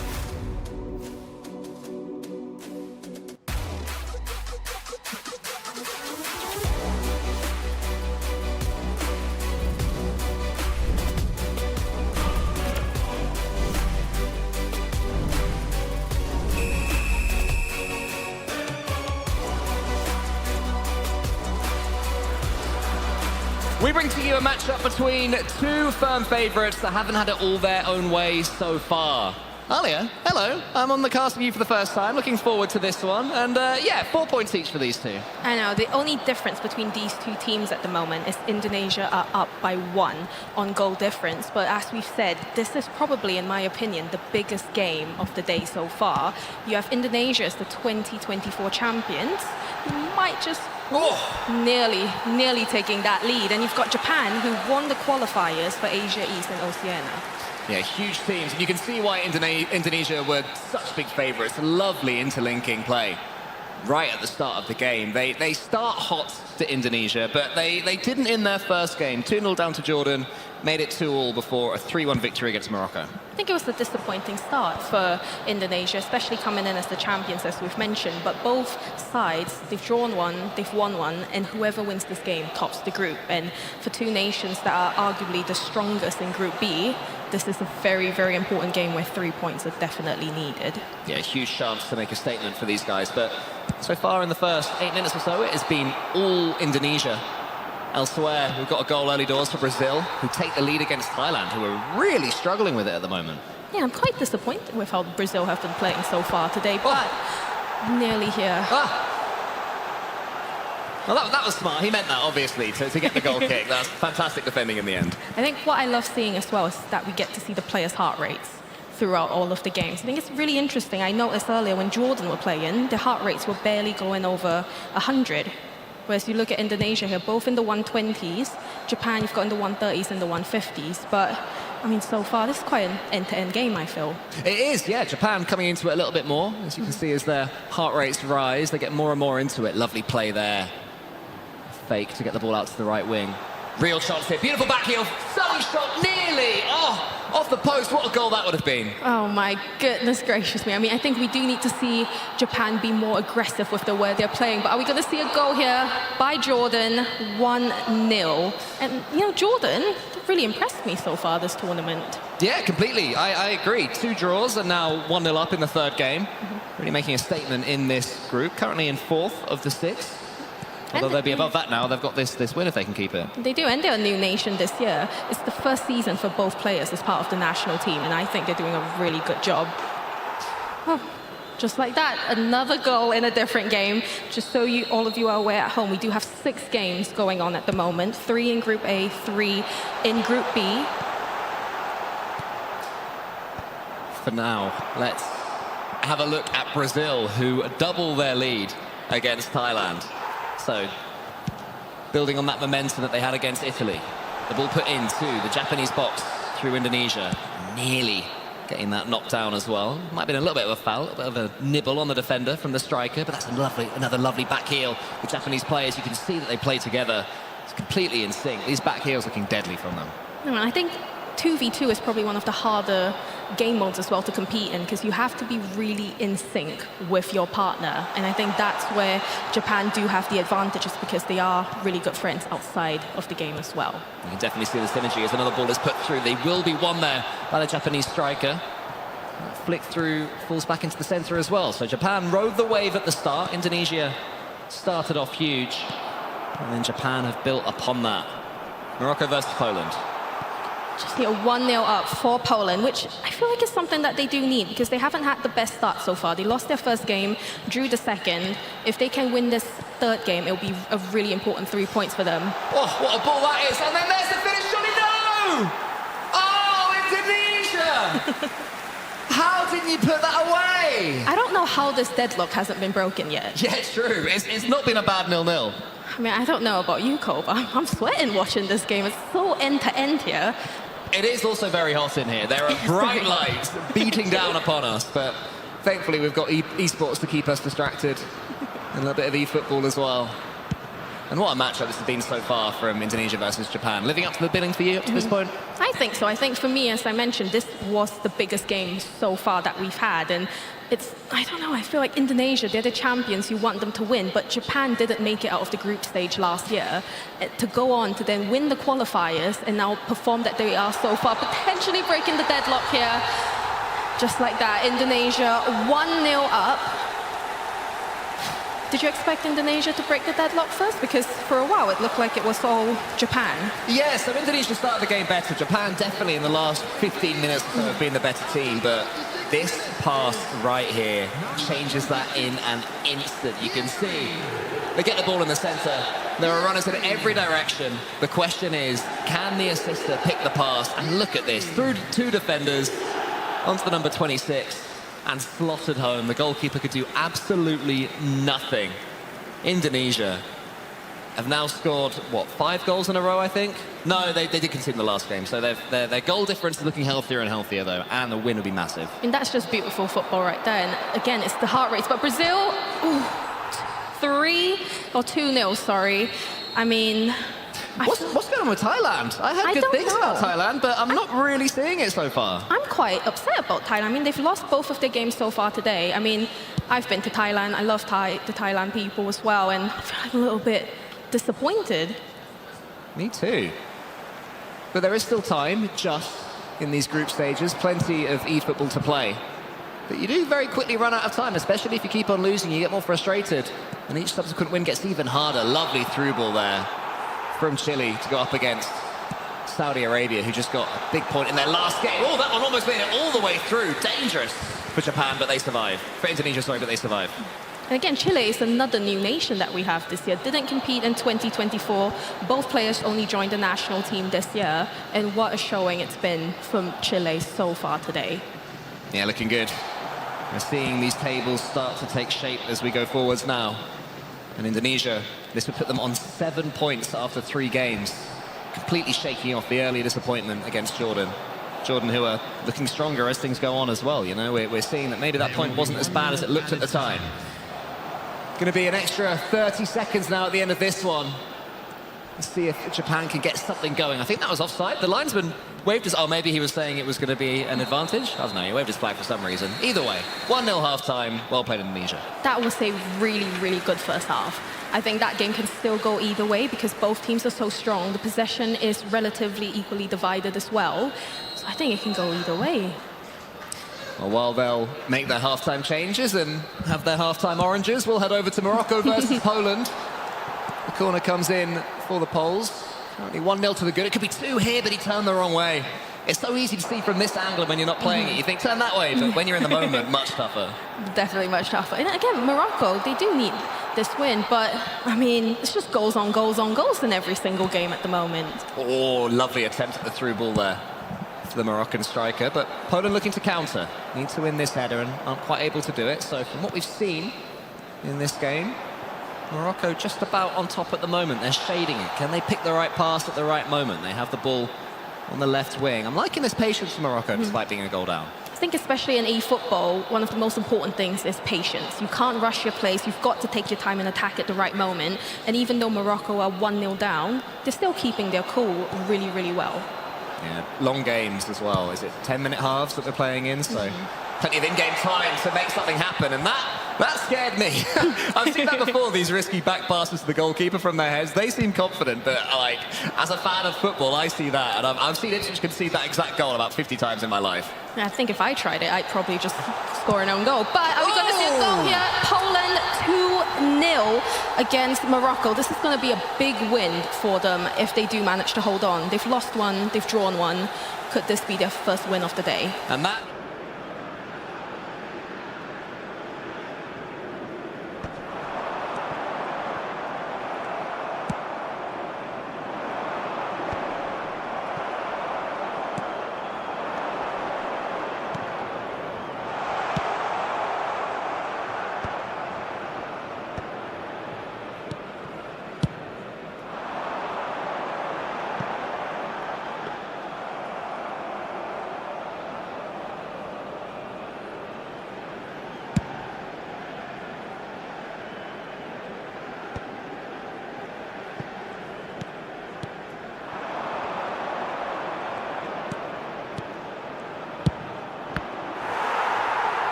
We bring to you a matchup between two firm favourites that haven't had it all their own way so far. Alia, hello. I'm on the cast with you for the first time. Looking forward to this one. And yeah, 4 points each for these two. I know. The only difference between these two teams at the moment is Indonesia are up by 1 on goal difference. But as we've said, this is probably, in my opinion, the biggest game of the day so far. You have Indonesia as the 2024 champions. You might just nearly taking that lead. And you've got Japan, who won the qualifiers for Asia East and Oceania. Yeah, huge teams. And you can see why Indonesia were such big favourites. Lovely interlinking play right at the start of the game. They start hot to Indonesia, but they didn't in their first game. 2-0 down to Jordan, made it 2-2 before a 3-1 victory against Morocco. I think it was a disappointing start for Indonesia, especially coming in as the champions, as we've mentioned. But both sides, they've drawn one, they've won one, and whoever wins this game tops the group. And for two nations that are arguably the strongest in Group B, this is a very, very important game where 3 points are definitely needed. Yeah, huge chance to make a statement for these guys. But so far in the first 8 minutes or so, it has been all Indonesia. Elsewhere, we've got a goal early doors for Brazil, who take the lead against Thailand, who are really struggling with it at the moment. Yeah, I'm quite disappointed with how Brazil have been playing so far today, but nearly here. Well, that was smart. He meant that, obviously, to get the goal kick. That's fantastic defending in the end. I think what I love seeing as well is that we get to see the players' heart rates throughout all of the games. I think it's really interesting. I noticed earlier when Jordan were playing, the heart rates were barely going over 100. Whereas you look at Indonesia here, both in the 120s. Japan, you've got in the 130s and the 150s. But, I mean, so far, this is quite an end-to-end game, I feel. It is, yeah. Japan coming into it a little bit more. As you can see, as their heart rates rise, they get more and more into it. Lovely play there. Fake to get the ball out to the right wing. Real chance here. Beautiful back heel. Sunny shot, nearly. Oh, off the post. What a goal that would have been. Oh, my goodness gracious me. I mean, I think we do need to see Japan be more aggressive with the way they're playing. But are we going to see a goal here by Jordan? 1-0. And, you know, Jordan really impressed me so far this tournament. Yeah, completely. I agree. 2 draws and now 1-0 up in the third game. Really making a statement in this group. Currently in 4th of the 6. Although they'll be above that now, they've got this win if they can keep it. They do, and they're a new nation this year. It's the first season for both players as part of the national team, and I think they're doing a really good job. Oh, just like that, another goal in a different game. Just so all of you are aware at home, we do have 6 games going on at the moment. 3 in Group A, 3 in Group B. For now, let's have a look at Brazil, who double their lead against Thailand. So, building on that momentum that they had against Italy. The ball put into the Japanese box through Indonesia. Nearly getting that knocked down as well. Might have been a little bit of a foul, a bit of a nibble on the defender from the striker, but that's another lovely back heel. The Japanese players, you can see that they play together. It's completely in sync. These back heels looking deadly from them. I think 2v2 is probably one of the harder game modes as well to compete in, because you have to be really in sync with your partner, and I think that's where Japan do have the advantages, because they are really good friends outside of the game as well. You can definitely see the synergy as another ball is put through. They will be won there by the Japanese striker. Flick through, falls back into the centre as well. So Japan rode the wave at the start. Indonesia started off huge, and then Japan have built upon that. Morocco versus Poland. Just 1-0 up for Poland, which I feel like is something that they do need, because they haven't had the best start so far. They lost their first game, drew the second. If they can win this third game, it'll be a really important 3 points for them. Oh, what a ball that is! And then there's the finish, Johnny, no! Oh, Indonesia! How didn't you put that away? I don't know how this deadlock hasn't been broken yet. Yeah, it's true. It's not been a bad 0-0. I mean, I don't know about you, Cole, but I'm sweating watching this game. It's so end-to-end here. It is also very hot in here. There are bright lights beating down upon us, but thankfully we've got esports to keep us distracted, and a little bit of eFootball as well. And what a matchup this has been so far from Indonesia versus Japan. Living up to the billing for you up to this point? I think so. I think for me, as I mentioned, this was the biggest game so far that we've had. And I don't know, I feel like Indonesia, they're the champions, you want them to win, but Japan didn't make it out of the group stage last year. To go on to then win the qualifiers and now perform that they are so far, potentially breaking the deadlock here. Just like that, Indonesia 1-0 up. Did you expect Indonesia to break the deadlock first? Because for a while it looked like it was all Japan. Yeah, so Indonesia started the game better. Japan definitely in the last 15 minutes or so have been the better team, but this pass right here changes that in an instant. You can see they get the ball in the centre. There are runners in every direction. The question is, can the assister pick the pass? And look at this, through 2 defenders, onto the number 26, and slotted home. The goalkeeper could do absolutely nothing. Indonesia have now scored, what, 5 goals in a row, I think? No, they did concede in the last game, so their goal difference is looking healthier and healthier, though, and the win will be massive. And that's just beautiful football right there. And again, it's the heart rates. But Brazil, 2-0, sorry. I mean... What's going on with Thailand? I had good things about Thailand, but I'm not really seeing it so far. I'm quite upset about Thailand. I mean, they've lost both of their games so far today. I mean, I've been to Thailand. I love the Thailand people as well, and I feel like a little bit disappointed. Me too. But there is still time, just in these group stages. Plenty of eFootball to play. But you do very quickly run out of time, especially if you keep on losing. You get more frustrated, and each subsequent win gets even harder. Lovely through ball there from Chile to go up against Saudi Arabia, who just got a big point in their last game. Oh, that one almost made it all the way through. Dangerous for Japan, but they survive. For Indonesia, sorry, but they survive. And again, Chile is another new nation that we have this year. Didn't compete in 2024. Both players only joined the national team this year. And what a showing it's been from Chile so far today. Yeah, looking good. We're seeing these tables start to take shape as we go forwards now. And Indonesia, this would put them on 7 points after 3 games. Completely shaking off the early disappointment against Jordan. Jordan, who are looking stronger as things go on as well. You know, we're seeing that maybe that point wasn't as bad as it looked at the time. Going to be an extra 30 seconds now at the end of this one. Let's see if Japan can get something going. I think that was offside. The linesman waved his... Oh, maybe he was saying it was going to be an advantage. I don't know, he waved his flag for some reason. Either way, 1-0 half-time. Well played, Indonesia. That was a really, really good first half. I think that game can still go either way because both teams are so strong. The possession is relatively equally divided as well. So I think it can go either way. Well, while they'll make their half-time changes and have their half-time oranges, we'll head over to Morocco versus Poland. The corner comes in for the Poles. Currently 1-0 to the good. It could be 2 here, but he turned the wrong way. It's so easy to see from this angle when you're not playing it. You think, turn that way, but when you're in the moment, much tougher. Definitely much tougher. And again, Morocco, they do need this win, but, I mean, it's just goals on goals on goals in every single game at the moment. Oh, lovely attempt at the through ball there for the Moroccan striker, but Poland looking to counter. Need to win this header and aren't quite able to do it. So from what we've seen in this game, Morocco just about on top at the moment. They're shading it. Can they pick the right pass at the right moment? They have the ball on the left wing. I'm liking this patience for Morocco despite being a goal down. I think especially in eFootball, one of the most important things is patience. You can't rush your plays. You've got to take your time and attack at the right moment. And even though Morocco are 1-0 down, they're still keeping their cool really, really well. Yeah, long games as well. Is it 10-minute halves that they're playing in? So plenty of in-game time to make something happen. And that scared me. I've seen that before, these risky back passes to the goalkeeper from their heads. They seem confident, but like, as a fan of football, I see that. And I've seen Ipswich concede that exact goal about 50 times in my life. I think if I tried it, I'd probably just score an own goal. But are we going to see a goal here? Poland 2-0 against Morocco. This is going to be a big win for them if they do manage to hold on. They've lost one, they've drawn one. Could this be their first win of the day? And that...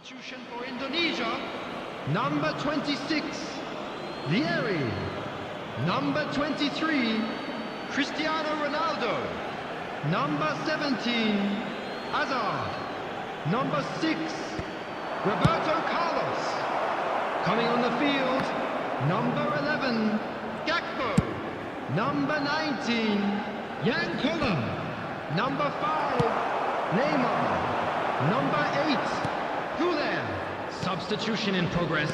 Substitution for Indonesia, number 26, Lieri. Number 23, Cristiano Ronaldo. Number 17, Hazard. Number 6, Roberto Carlos. Coming on the field, number 11, Gakpo. Number 19, Jan Koller. Number 5, Neymar. Number 8, Guler. Substitution in progress.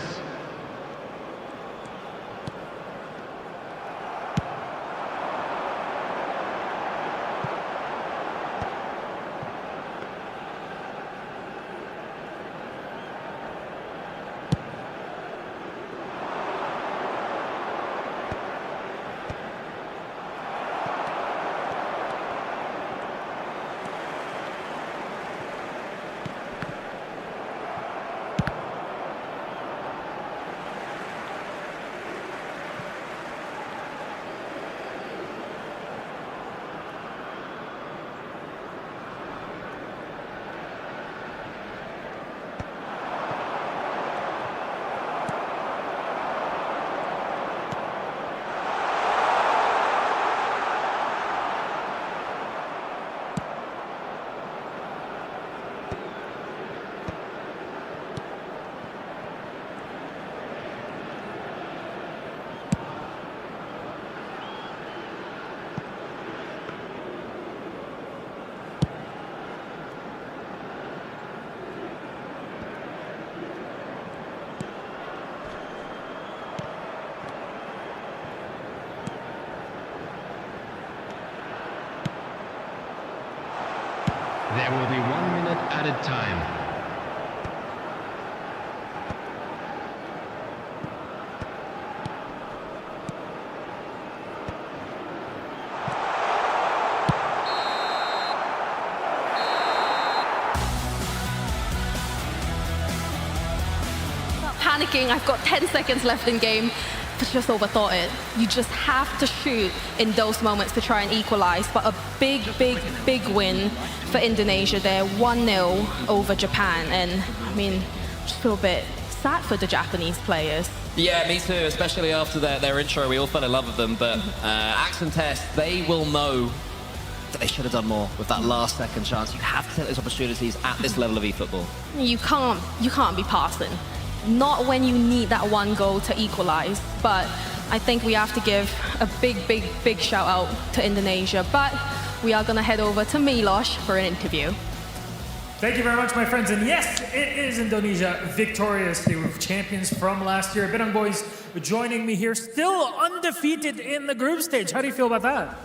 There will be 1 minute added time. Panicking, I've got 10 seconds left in game. Just overthought it. You just have to shoot in those moments to try and equalize. But a big, big, big win for Indonesia there, 1-0 over Japan. And I mean, just feel a bit sad for the Japanese players. Yeah, me too, especially after their intro. We all fell in love with them. But Action Test, they will know that they should have done more with that last second chance. You have to take those opportunities at this level of eFootball. You can't be passing. Not when you need that one goal to equalize. But I think we have to give a big, big, big shout out to Indonesia. But we are going to head over to Milos for an interview. Thank you very much, my friends. And yes, it is Indonesia victorious. They were champions from last year. Benang boys joining me here, still undefeated in the group stage. How do you feel about that?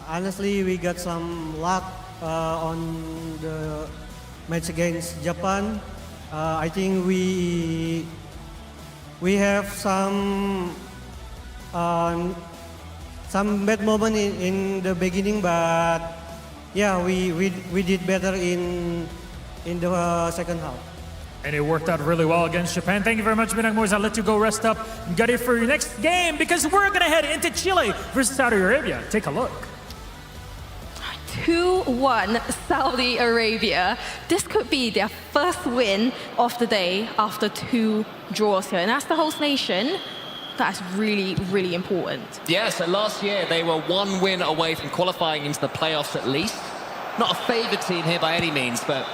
Honestly, we got some luck on the match against Japan. I think we have some bad moment in the beginning, but yeah, we did better in the second half. And it worked out really well against Japan. Thank you very much, Benang boys. I'll let you go rest up and get it for your next game because we're going to head into Chile versus Saudi Arabia. Take a look. 2-1 Saudi Arabia. This could be their first win of the day after 2 draws here. And as the host nation, that's really, really important. Yeah, so last year they were 1 win away from qualifying into the playoffs at least. Not a favoured team here by any means, but...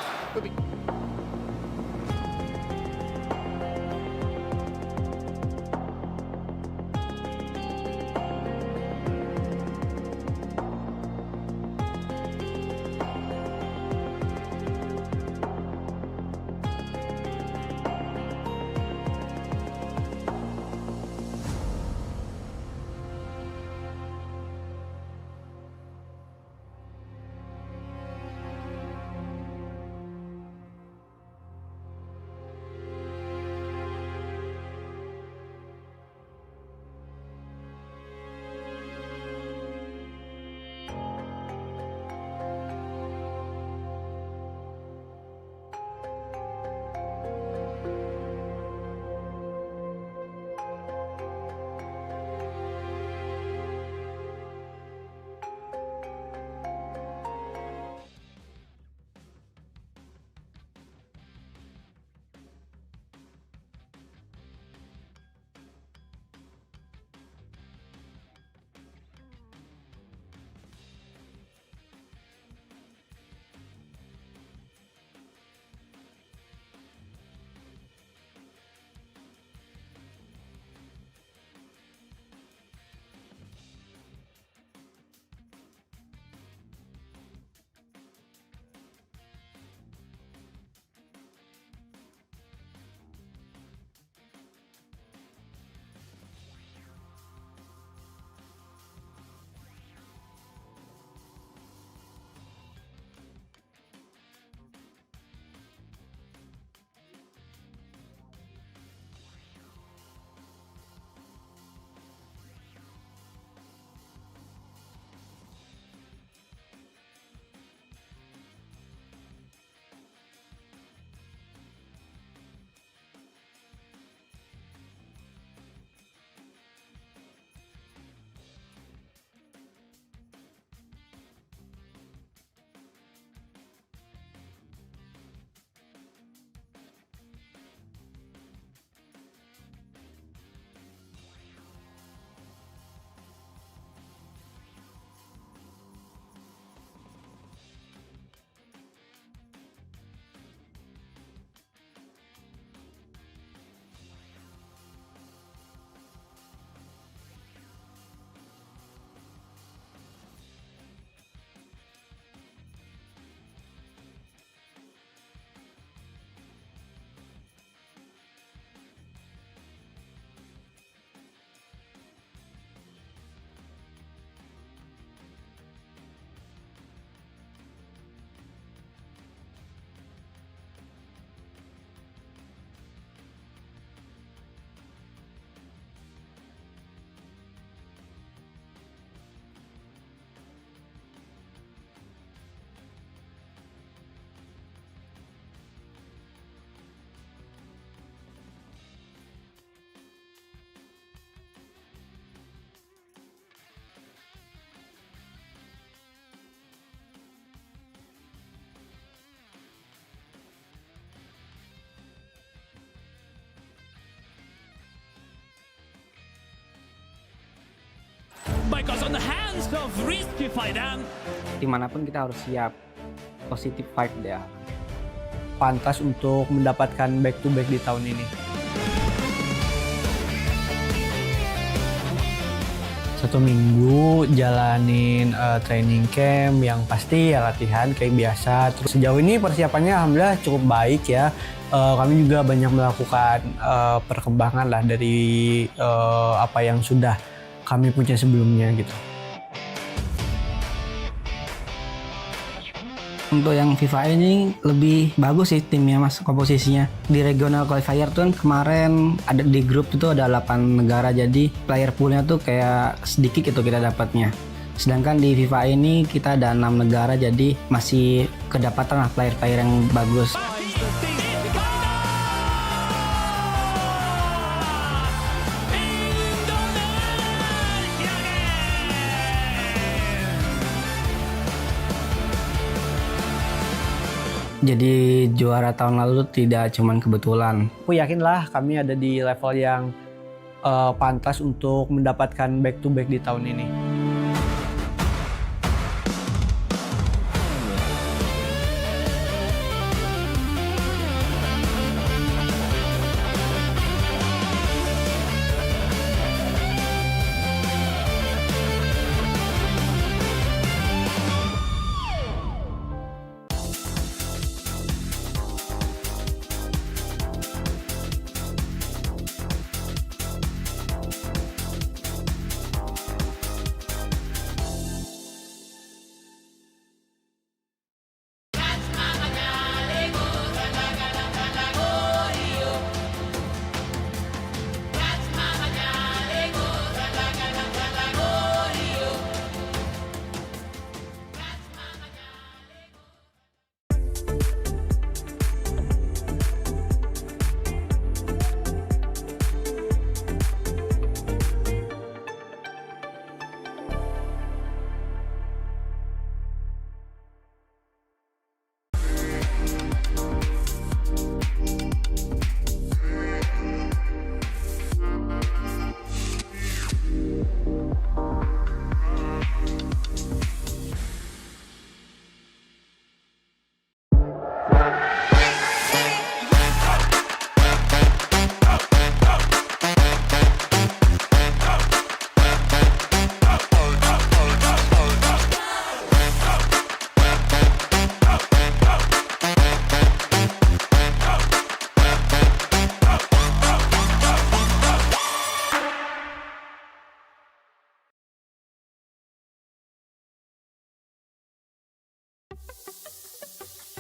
because on the hands of Resmi Thailand. Dimanapun kita harus siap, positive vibe dia. Pantas untuk mendapatkan back to back di tahun ini. 1 minggu jalanin training camp, yang pasti ya latihan kayak biasa. Terus sejauh ini persiapannya alhamdulillah cukup baik ya. Kami juga banyak melakukan perkembangan lah dari apa yang sudah kami punya sebelumnya gitu. Untuk yang FIFAe ini lebih bagus sih timnya mas, komposisinya. Di regional qualifier tuh kan kemarin ada di grup itu ada 8 negara, jadi player poolnya tuh kayak sedikit gitu kita dapatnya. Sedangkan di FIFAe ini kita ada 6 negara, jadi masih kedapatan lah player-player yang bagus. Jadi juara tahun lalu tidak cuman kebetulan. Aku yakinlah kami ada di level yang pantas untuk mendapatkan back to back di tahun ini.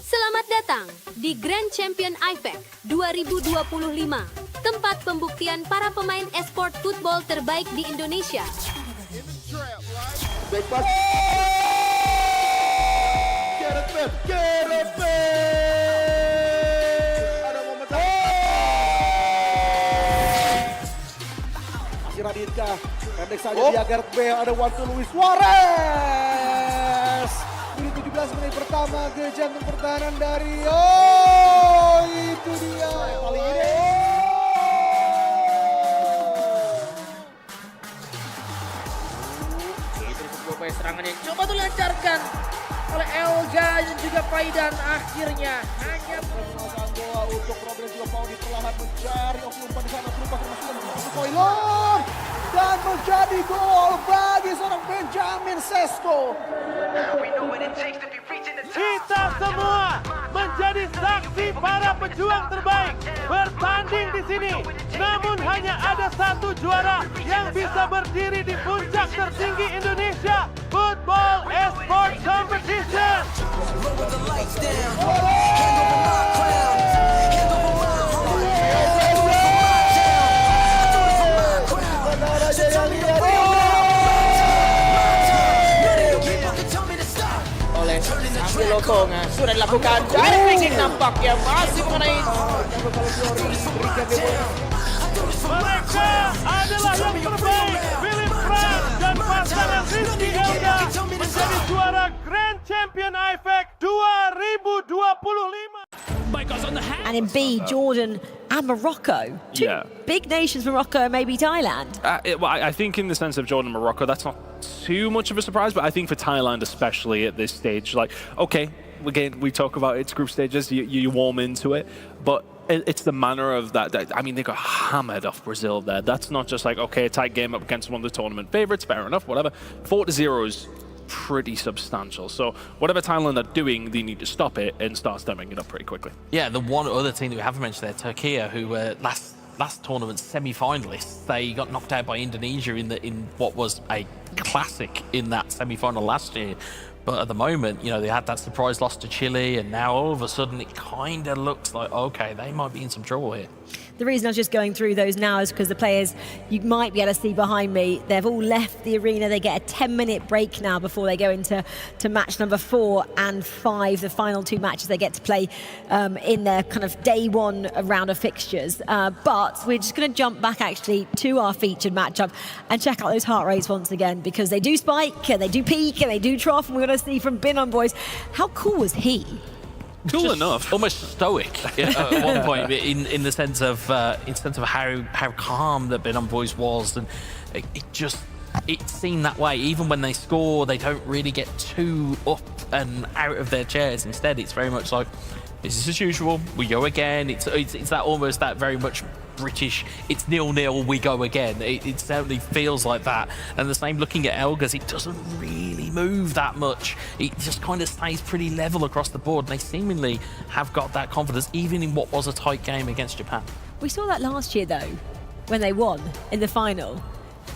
Selamat datang di Grand Champion IFAC 2025, tempat pembuktian para pemain esport football terbaik di Indonesia. Masih Radinka, pendek saja dia Gareth Bale, ada waktu Luis Suarez. Ini 17 menit pertama ke jantung pertahanan dari itu dia kali ini. Terus beberapa serangan yang coba dilancarkan oleh Elga dan juga Faidan, akhirnya hanya penguasaan bola untuk Robin juga mau perlahan mencari opsi umpan di sana, berubah kemasukan untuk Koilon dan menjadi gol bagi seorang Benjamin Sesko. Kita semua menjadi saksi para pejuang terbaik bertanding di sini. Namun hanya ada satu juara yang bisa berdiri di puncak tertinggi Indonesia, Football Esport Competition. Lokongan sudah dilakukan, direct fixing nampaknya masih mengenai mereka adalah yang terbaik. Philip Frank dan pasangan Rizky Elga menjadi juara Grand Champion IFAC 2025. And in B, Jordan and Morocco. Two big nations, Morocco and maybe Thailand. I think in the sense of Jordan and Morocco, that's not too much of a surprise, but I think for Thailand especially at this stage, like, okay, again, we talk about its group stages, you warm into it, but it's the manner of that. I mean, they got hammered off Brazil there. That's not just like, okay, a tight game up against one of the tournament favorites, fair enough, whatever. 4-0 is pretty substantial. So whatever Thailand are doing, they need to stop it and start stemming it up pretty quickly. Yeah, the one other team that we haven't mentioned there, Turkey, who were last tournament semi-finalists. They got knocked out by Indonesia in what was a classic in that semi-final last year. But at the moment, you know, they had that surprise loss to Chile, and now all of a sudden it kind of looks like, okay, they might be in some trouble here. The reason I was just going through those now is because the players you might be able to see behind me, they've all left the arena. They get a 10-minute break now before they go into match number 4 and 5, the final 2 matches they get to play in their kind of day 1 round of fixtures. But we're just going to jump back actually to our featured matchup and check out those heart rates once again, because they do spike and they do peak and they do trough, and we're going to see from Bin On Boys, how cool was he? Cool enough, almost stoic at one point, in the sense of how calm that Bin On Boys was, and it seemed that way. Even when they score, they don't really get too up and out of their chairs. Instead, it's very much like, business as usual. We go again. It's that almost that very much British. It's 0-0. We go again. It certainly feels like that. And the same looking at Elgas, it doesn't really move that much. It just kind of stays pretty level across the board. And they seemingly have got that confidence, even in what was a tight game against Japan. We saw that last year though, when they won in the final.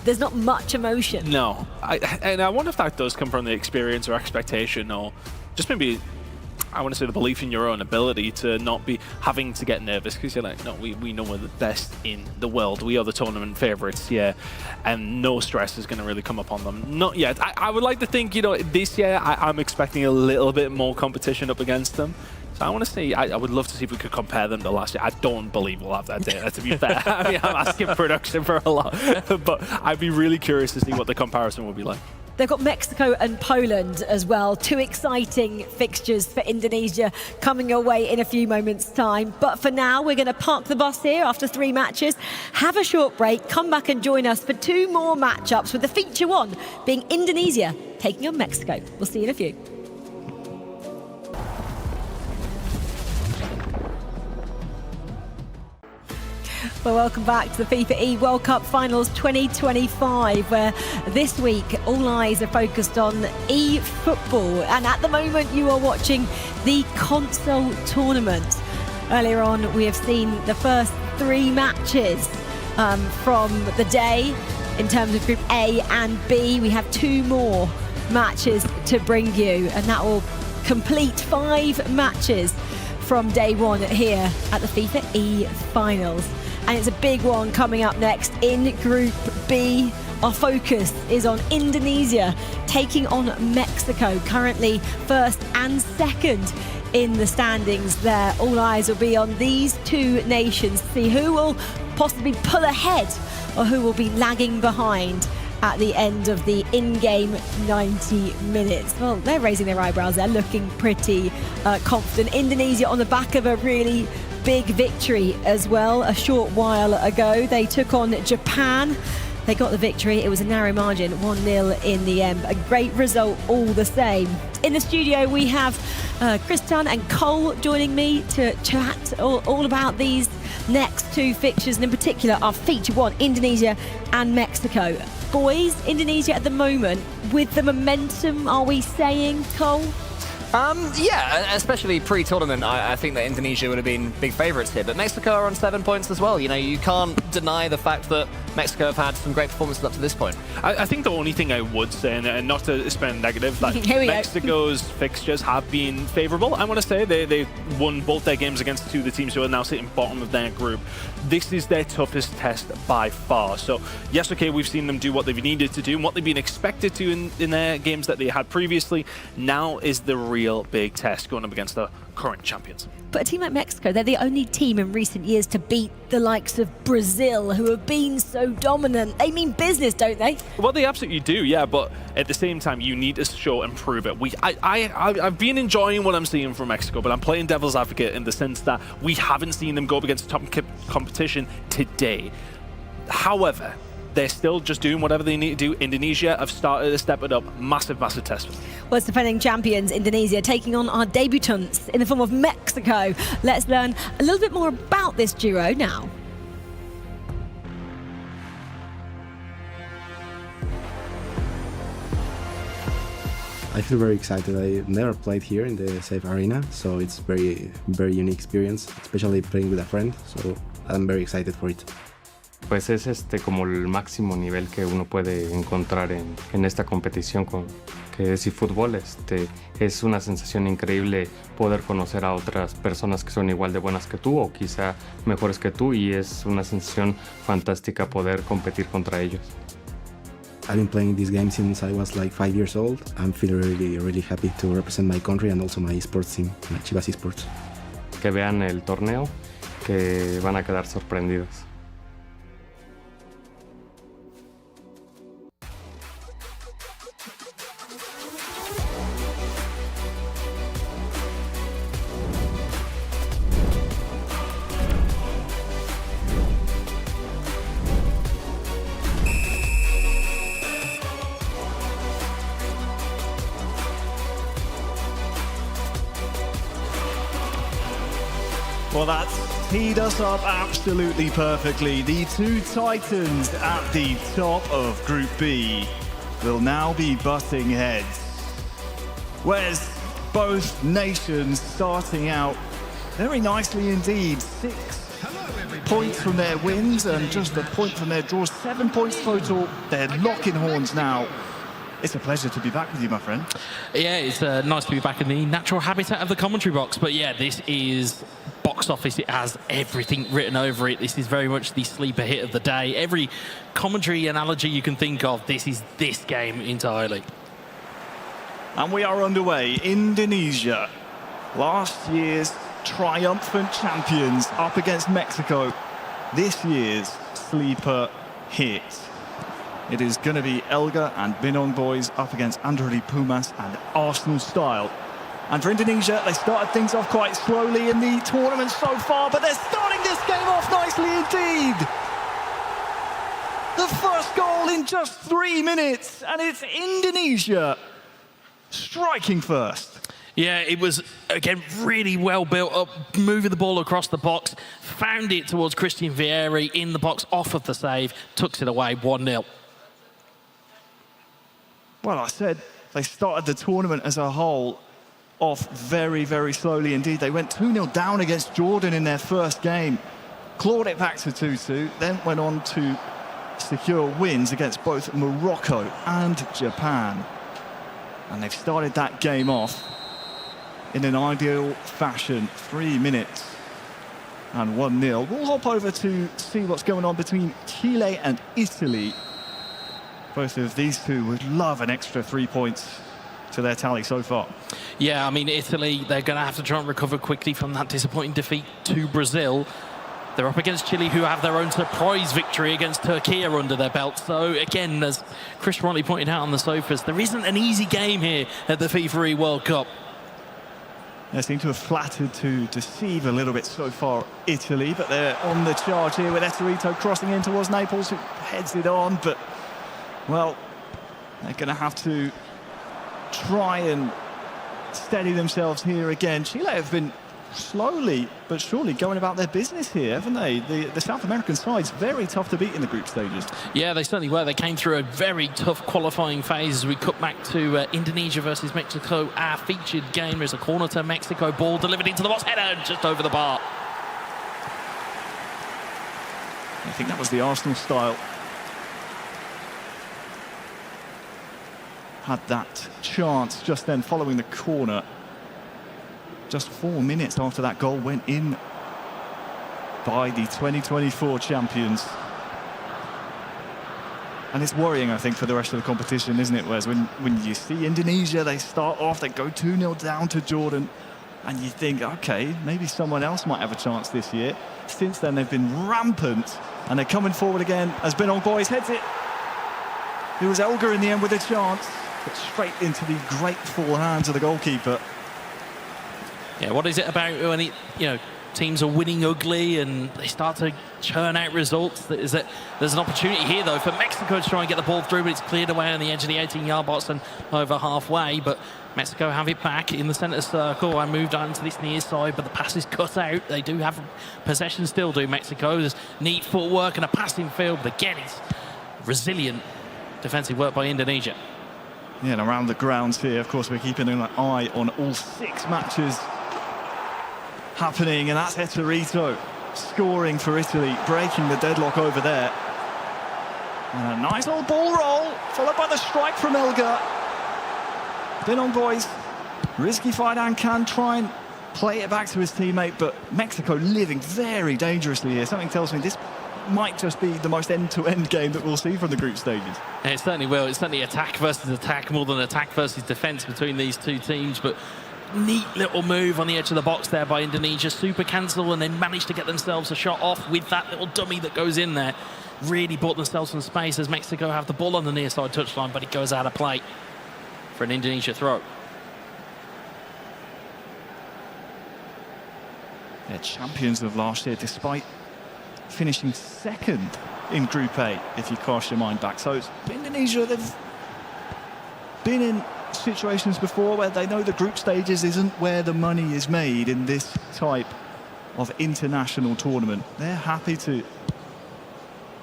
There's not much emotion. No, and I wonder if that does come from the experience or expectation, or just maybe, I want to say, the belief in your own ability to not be having to get nervous, because you're like, no, we know we're the best in the world. We are the tournament favorites, yeah, and no stress is going to really come upon them. Not yet. I would like to think, you know, this year I'm expecting a little bit more competition up against them. So I want to see, I would love to see if we could compare them to last year. I don't believe we'll have that data, to be fair. I mean, I'm asking production for a lot, but I'd be really curious to see what the comparison will be like. They've got Mexico and Poland as well. 2 exciting fixtures for Indonesia coming your way in a few moments' time. But for now, we're going to park the bus here after 3 matches, have a short break, come back and join us for 2 more matchups, with the feature one being Indonesia taking on Mexico. We'll see you in a few. Well, welcome back to the FIFA World Cup Finals 2025, where this week all eyes are focused on eFootball. And at the moment, you are watching the console tournament. Earlier on, we have seen the first 3 matches from the day in terms of Group A and B. We have 2 more matches to bring you, and that will complete 5 matches from day 1 here at the FIFA Finals. And it's a big one coming up next in Group B. Our focus is on Indonesia taking on Mexico, currently 1st and 2nd in the standings there. All eyes will be on these 2 nations to see who will possibly pull ahead or who will be lagging behind at the end of the in-game 90 minutes. Well, they're raising their eyebrows. They're looking pretty confident. Indonesia on the back of a really big victory as well. A short while ago, they took on Japan. They got the victory. It was a narrow margin, 1-0 in the end. A great result all the same. In the studio, we have Christian and Cole joining me to chat all about these next 2 fixtures, and in particular our feature one, Indonesia and Mexico. Boys, Indonesia at the moment, with the momentum, are we saying, Cole? Yeah, especially pre-tournament, I think that Indonesia would have been big favourites here. But Mexico are on 7 points as well. You know, you can't deny the fact that Mexico have had some great performances up to this point. I think the only thing I would say, and not to spend negative, like Mexico's fixtures have been favourable. I want to say they won both their games against 2 of the teams who are now sitting bottom of their group. This is their toughest test by far. So yes, okay, we've seen them do what they've needed to do and what they've been expected to in their games that they had previously. Now is the real big test, going up against the current champions. But a team like Mexico, they're the only team in recent years to beat the likes of Brazil, who have been so dominant. They mean business, don't they? Well, they absolutely do, yeah, but at the same time, you need to show and prove it. I've been enjoying what I'm seeing from Mexico, but I'm playing devil's advocate in the sense that we haven't seen them go up against top competition today. However, they're still just doing whatever they need to do. Indonesia have started to step it up. Massive, massive test for them. Well, it's defending champions Indonesia taking on our debutants in the form of Mexico. Let's learn a little bit more about this duo now. I feel very excited. I never played here in the Safe Arena, so it's very unique experience, especially playing with a friend, so I'm very excited for it. Pues es como el máximo nivel que uno puede encontrar en esta competición que es eFootball. Es una sensación increíble poder conocer a otras personas que son igual de buenas que tú o quizá mejores que tú, y es una sensación fantástica poder competir contra ellos. I've been playing this game since I was like 5 years old. I'm feeling really happy to represent my country and also my sports team, my Chivas Esports. Que vean el torneo, que van a quedar sorprendidos. Well, that's teed us up absolutely perfectly. The two titans at the top of Group B will now be butting heads. Whereas both nations starting out very nicely indeed. 6 points from their wins and just a point from their draws. 7 points total. They're locking horns now. It's a pleasure to be back with you, my friend. Yeah, it's nice to be back in the natural habitat of the commentary box. But yeah, this is box office. It has everything written over it. This is very much the sleeper hit of the day. Every commentary analogy you can think of, this is this game entirely. And we are underway. Indonesia, last year's triumphant champions, up against Mexico, this year's sleeper hit. It is going to be Elga and Binong boys up against Androli Pumas and Arsenal Style. And for Indonesia, they started things off quite slowly in the tournament so far, but they're starting this game off nicely indeed. The first goal in just 3 minutes, and it's Indonesia striking first. Yeah, it was, again, really well built up, moving the ball across the box, found it towards Christian Vieri in the box, off of the save, tucks it away, 1-0. Well, I said they started the tournament as a whole off very slowly indeed. They went 2-0 down against Jordan in their first game, clawed it back to 2-2, then went on to secure wins against both Morocco and Japan. And they've started that game off in an ideal fashion. 3 minutes and 1-0. We'll hop over to see what's going on between Chile and Italy. Both of these two would love an extra 3 points to their tally so far. Yeah, I mean, Italy, they're going to have to try and recover quickly from that disappointing defeat to Brazil. They're up against Chile, who have their own surprise victory against Turkey under their belt. So, again, as Chris rightly pointed out on the sofas, there isn't an easy game here at the FIFAe World Cup. They seem to have flattered to deceive a little bit so far, Italy, but they're on the charge here with Eterito crossing in towards Naples, who heads it on, but well, they're going to have to try and steady themselves here again. Chile have been slowly but surely going about their business here, haven't they? The South American side's very tough to beat in the group stages. Yeah, they certainly were. They came through a very tough qualifying phase as we cut back to Indonesia versus Mexico. Our featured game is a corner to Mexico, ball delivered into the box, header just over the bar. I think that was the Arsenal Style. Had that chance just then following the corner. Just 4 minutes after that goal went in by the 2024 champions. And it's worrying, I think, for the rest of the competition, isn't it? Whereas when you see Indonesia, they start off, they go 2-0 down to Jordan. And you think, okay, maybe someone else might have a chance this year. Since then, they've been rampant, and they're coming forward again as Benong Boys heads it. It was Elgar in the end with a chance, but straight into the grateful hands of the goalkeeper. Yeah, what is it about when teams are winning ugly and they start to churn out results? Is that there's an opportunity here, though, for Mexico to try and get the ball through, but it's cleared away on the edge of the 18-yard box and over halfway. But Mexico have it back in the centre circle. I moved on to this near side, but the pass is cut out. They do have possession still, do Mexico. There's neat footwork and a passing field, but again, it's resilient defensive work by Indonesia. Yeah, and around the grounds here, of course, we're keeping an eye on all 6 matches happening, and that's Eterito scoring for Italy, breaking the deadlock over there. And a nice little ball roll, followed by the strike from Elgar. Benong Boys, Rizky Faidan can try and play it back to his teammate, but Mexico living very dangerously here. Something tells me this might just be the most end-to-end game that we'll see from the group stages. It certainly will. It's certainly attack versus attack more than attack versus defence between these two teams, but neat little move on the edge of the box there by Indonesia. Super cancel, and then managed to get themselves a shot off with that little dummy that goes in there. Really bought themselves some space as Mexico have the ball on the near side touchline, but it goes out of play for an Indonesia throw. They're champions of last year, despite finishing 2nd in Group A, if you cast your mind back. So it's Indonesia, they've been in situations before where they know the group stages isn't where the money is made in this type of international tournament. They're happy to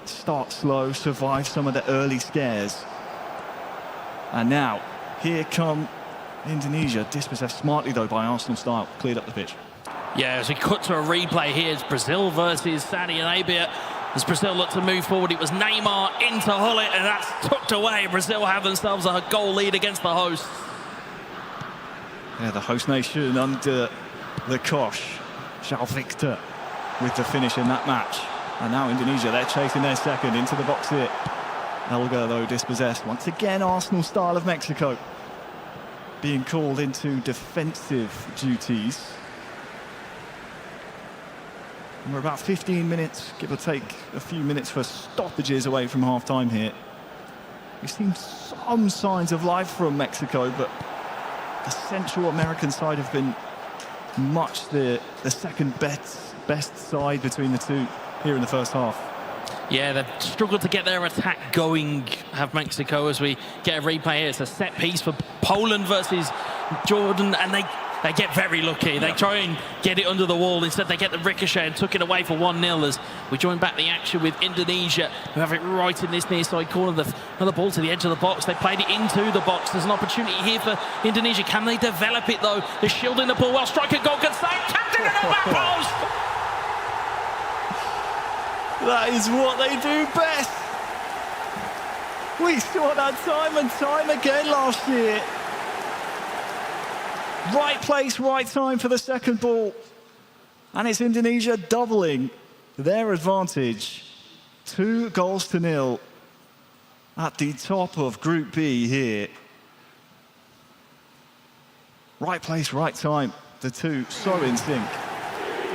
start slow, survive some of the early scares. And now, here come Indonesia, dispossessed smartly though by Arsenal style, cleared up the pitch. Yeah, as we cut to a replay here, it's Brazil versus Saudi Arabia. As Brazil look to move forward, it was Neymar into Hullet, and that's tucked away. Brazil have themselves a goal lead against the hosts. Yeah, the host nation under the cosh, João Victor, with the finish in that match. And now Indonesia, they're chasing their 2nd into the box here. Elgar, though, dispossessed. Once again, Arsenal style of Mexico being called into defensive duties. And we're about 15 minutes, give or take a few minutes for stoppages away from half-time here. We've seen some signs of life from Mexico, but the Central American side have been much the second best side between the two here in the first half. Yeah, they've struggled to get their attack going, have Mexico, as we get a replay here. It's a set piece for Poland versus Jordan, and they get very lucky. They try and get it under the wall. Instead, they get the ricochet and took it away for 1-0 as we join back the action with Indonesia, who have it right in this near side corner. Another ball to the edge of the box. They played it into the box. There's an opportunity here for Indonesia. Can they develop it, though? They're shielding the ball well. Striker goal can save. Captain in the back post! That is what they do best. We saw that time and time again last year. Right place, right time for the 2nd ball. And it's Indonesia doubling their advantage. 2-0 at the top of Group B here. Right place, right time. The two so in sync.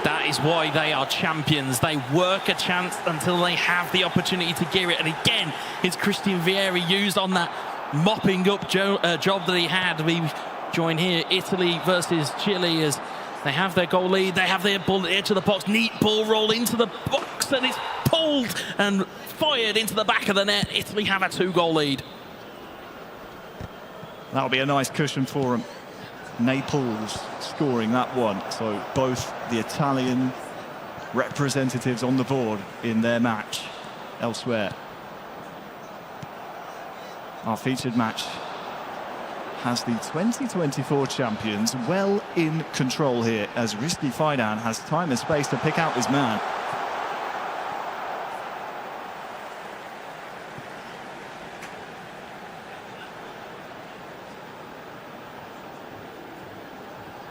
That is why they are champions. They work a chance until they have the opportunity to gear it. And again, it's Christian Vieri used on that mopping up job that he had. We join here, Italy versus Chile, as they have their goal lead. They have their ball at the edge of the box. Neat ball roll into the box, and it's pulled and fired into the back of the net. Italy have a 2-goal lead. That'll be a nice cushion for them. Naples scoring that one, so both the Italian representatives on the board in their match elsewhere. Our featured match has the 2024 champions well in control here, as Rizky Faidan has time and space to pick out his man.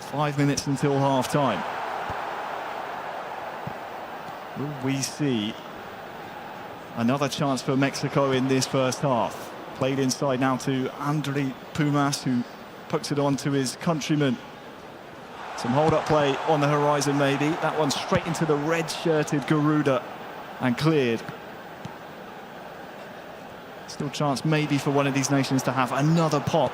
Five minutes until half-time. Will we see another chance for Mexico in this first half? Played inside now to Andrei Pumas, who puts it on to his countryman. Some hold-up play on the horizon, maybe. That one straight into the red-shirted Garuda and cleared. Still chance maybe for one of these nations to have another pop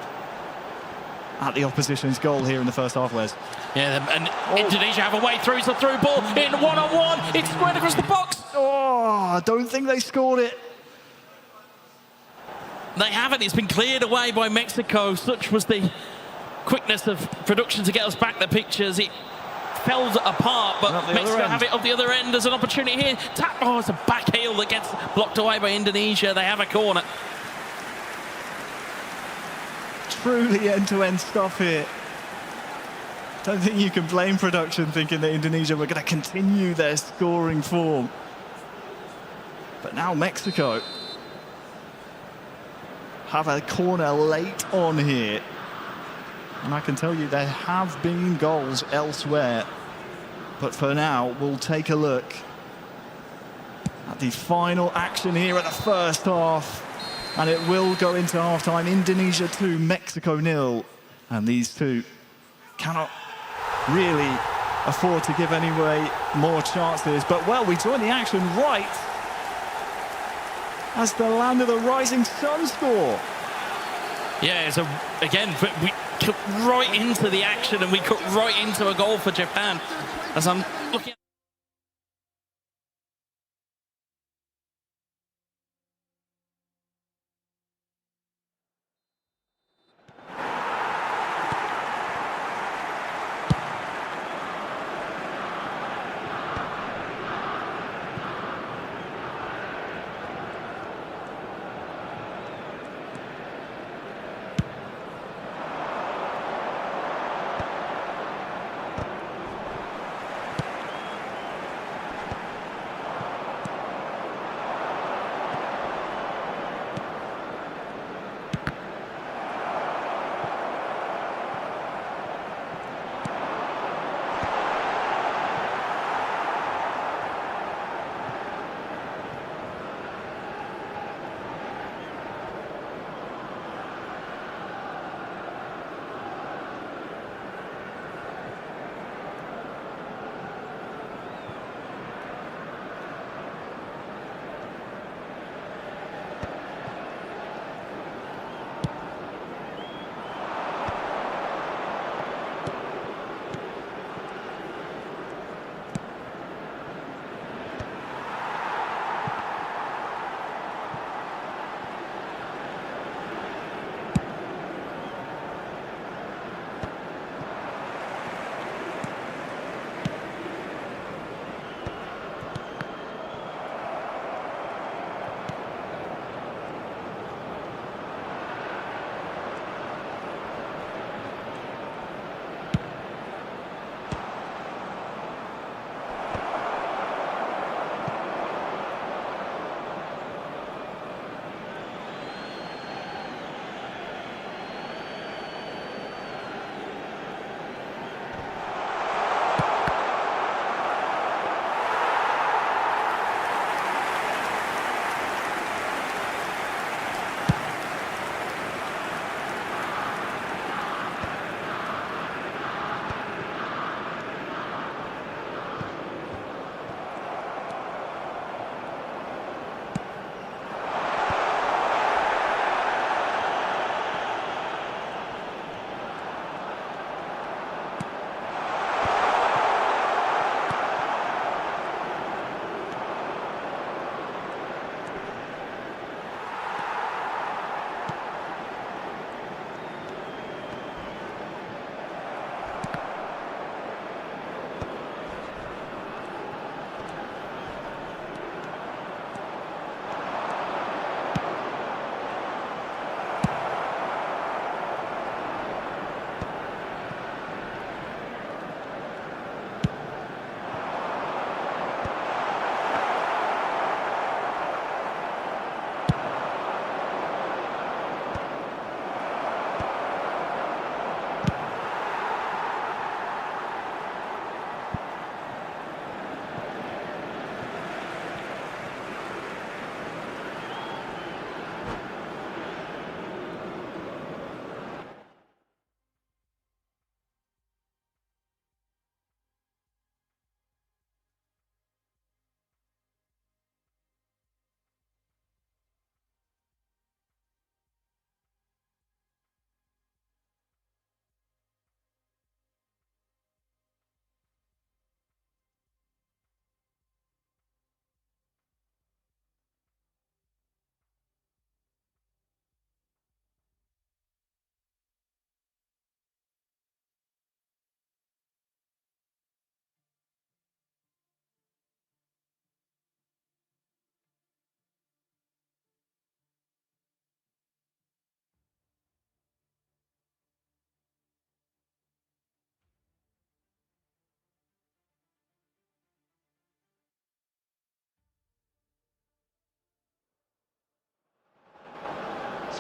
at the opposition's goal here in the first half, Wes. Yeah, and Indonesia have a way through. It's a through ball in one-on-one. It's squared across the box. Oh, I don't think they scored it. They haven't. It's been cleared away by Mexico. Such was the quickness of production to get us back the pictures. It fell apart, but Mexico have it up the other end. There's an opportunity here. Tap. Oh, it's a back heel that gets blocked away by Indonesia. They have a corner. Truly end-to-end stuff here. Don't think you can blame production thinking that Indonesia were going to continue their scoring form. But now Mexico have a corner late on here. And I can tell you there have been goals elsewhere. But for now, we'll take a look at the final action here at the first half. And it will go into half-time. Indonesia 2, Mexico 0. And these two cannot really afford to give anyway more chances. But, well, we join the action right as the land of the rising sun score. Yeah, so again, we cut right into the action and we cut right into a goal for Japan. As I'm looking at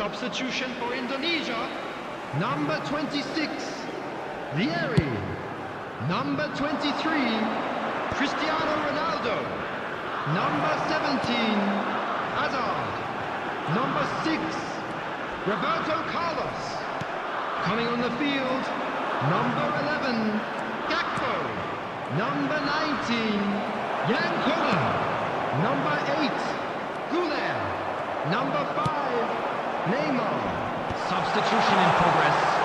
substitution for Indonesia, number 26, Vieri. Number 23, Cristiano Ronaldo. Number 17, Hazard. Number 6, Roberto Carlos. Coming on the field, number 11, Gakpo. Number 19, Jan Koller. Number 8, Goulet. Number 5, Neymar. Substitution in progress.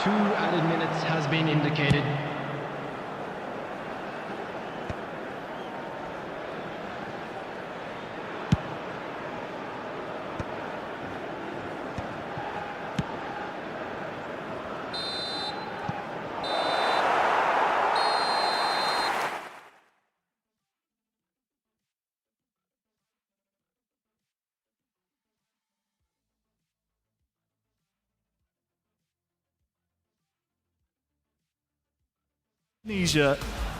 Two added minutes has been indicated. Indonesia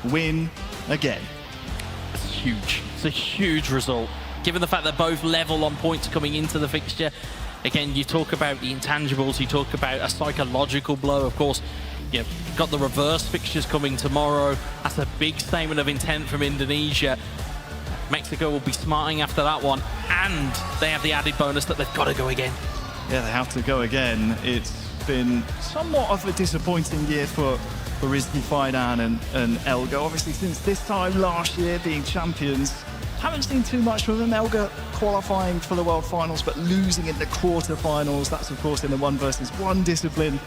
win again. It's huge. It's a huge result. Given the fact they're both level on points coming into the fixture. Again, you talk about the intangibles, you talk about a psychological blow. Of course, you've got the reverse fixtures coming tomorrow. That's a big statement of intent from Indonesia. Mexico will be smarting after that one, and they have the added bonus that they've got to go again. Yeah, they have to go again. It's been somewhat of a disappointing year for Resmi, Faidan and Elga. Obviously, since this time last year, being champions, haven't seen too much from them. Elga qualifying for the World Finals, but losing in the quarterfinals. That's, of course, in the 1 versus 1 discipline.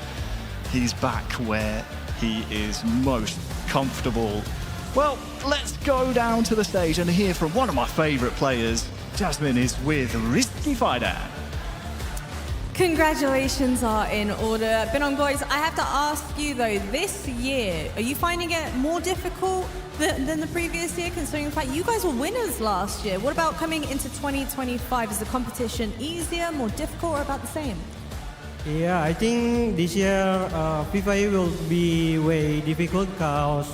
He's back where he is most comfortable. Well, let's go down to the stage and hear from one of my favourite players. Jasmine is with Resmi Faidan. Congratulations are in order. Binong boys, I have to ask you though, this year, are you finding it more difficult than the previous year, considering the fact you guys were winners last year? What about coming into 2025? Is the competition easier, more difficult, or about the same? Yeah, I think this year FIFAe will be way difficult because,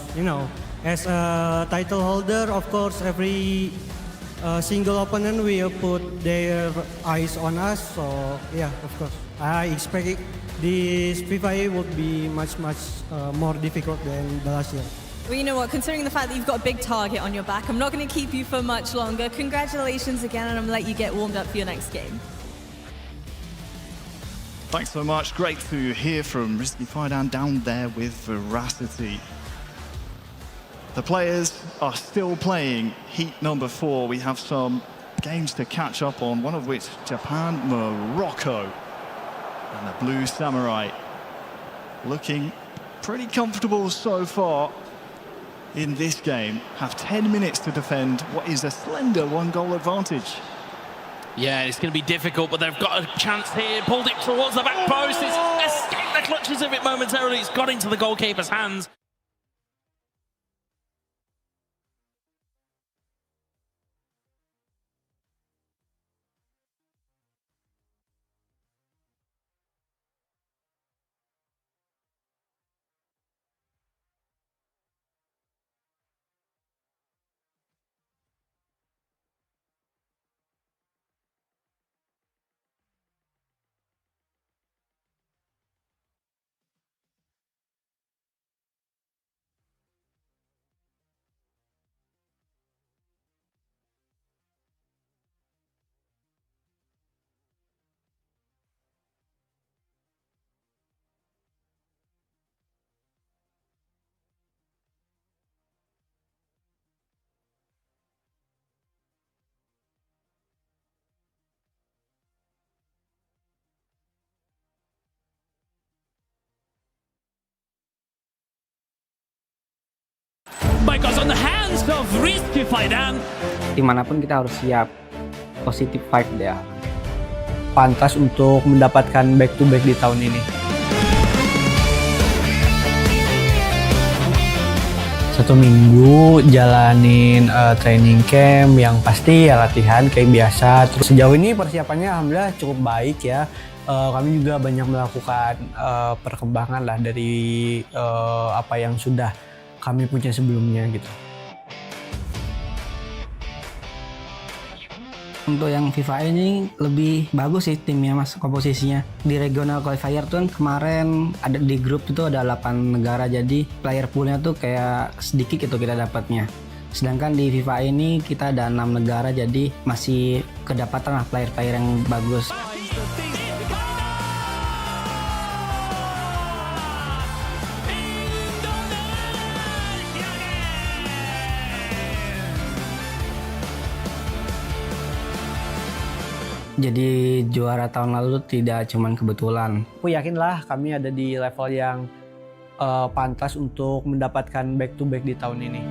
as a title holder, of course, every single opponent will put their eyes on us. So, yeah, of course. I expect this FIFAe would be much more difficult than the last year. Well, you know what, considering the fact that you've got a big target on your back, I'm not going to keep you for much longer. Congratulations again, and I'm going to let you get warmed up for your next game. Thanks so much. Great to hear from Resmi Faidan down there with veracity. The players are still playing heat number 4. We have some games to catch up on, one of which Japan, Morocco, and the Blue Samurai looking pretty comfortable so far in this game. Have 10 minutes to defend what is a slender 1-goal advantage. Yeah, it's going to be difficult, but they've got a chance here. Pulled it towards the back post. It's escaped the clutches of it momentarily. It's got into the goalkeeper's hands. Because on the hands of Resmi Faidan. Dimanapun kita harus siap, positive vibe dia. Pantas untuk mendapatkan back to back di tahun ini. Satu minggu jalanin training camp yang pasti ya latihan kayak biasa. Terus sejauh ini persiapannya alhamdulillah cukup baik ya. Kami juga banyak melakukan perkembangan lah dari apa yang sudah kami punya sebelumnya gitu. Untuk yang FIFAe ini lebih bagus sih timnya mas, komposisinya. Di regional qualifier tuh kan kemarin ada di grup itu ada 8 negara, jadi player poolnya tuh kayak sedikit gitu kita dapatnya. Sedangkan di FIFAe ini kita ada 6 negara, jadi masih kedapatan lah player-player yang bagus. Jadi juara tahun lalu tidak cuman kebetulan. Aku yakinlah kami ada di level yang pantas untuk mendapatkan back to back di tahun ini.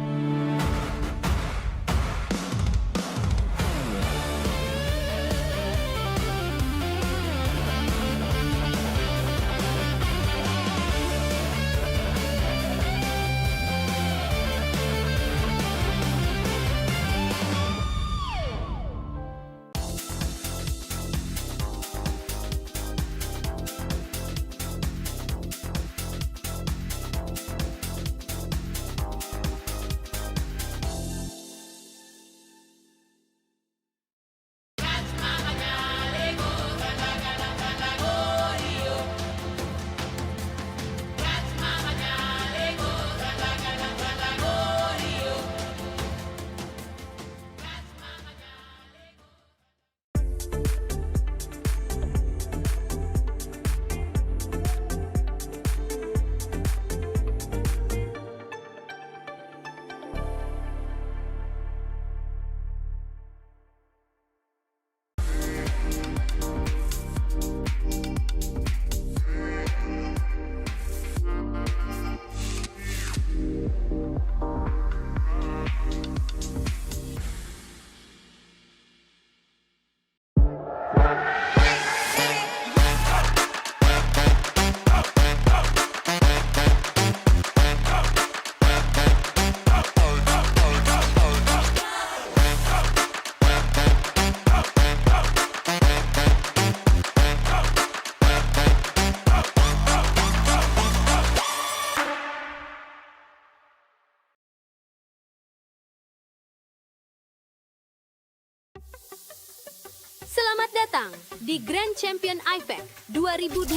di Grand Champion IFAC 2025,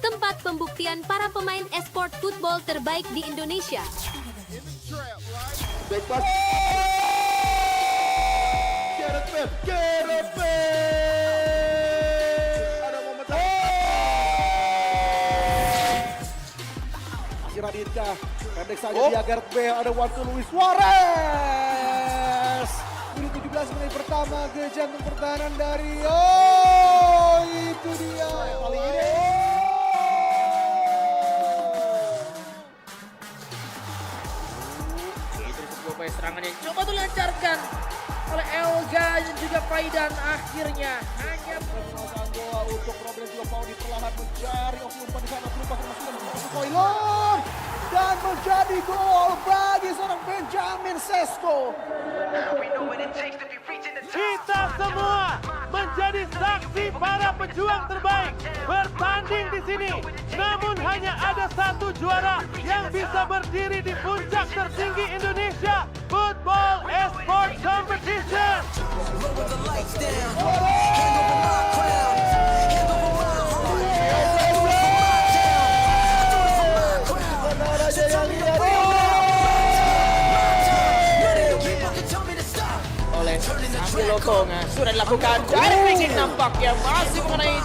tempat pembuktian para pemain esport football terbaik di Indonesia. Radita, pendek saja dia Gareth Bale, ada waktu Luis Suarez. Menit 17 menit pertama ke jantung pertahanan dari itu dia kali ini. Terus sebuah serangan yang coba dilancarkan oleh Elga dan juga Faidan, akhirnya hanya Goa untuk problem juga mau perlahan mencari opsi umpan di sana, berupa termasuk Koilon dan menjadi gol bagi seorang Benjamin Sesko. Kita semua menjadi saksi para pejuang terbaik bertanding di sini. Namun hanya ada satu juara yang bisa berdiri di puncak tertinggi Indonesia Football Esport Competition. Oleh Ambil Lokonga sudah dilakukan direct fixing nampaknya masih mengenai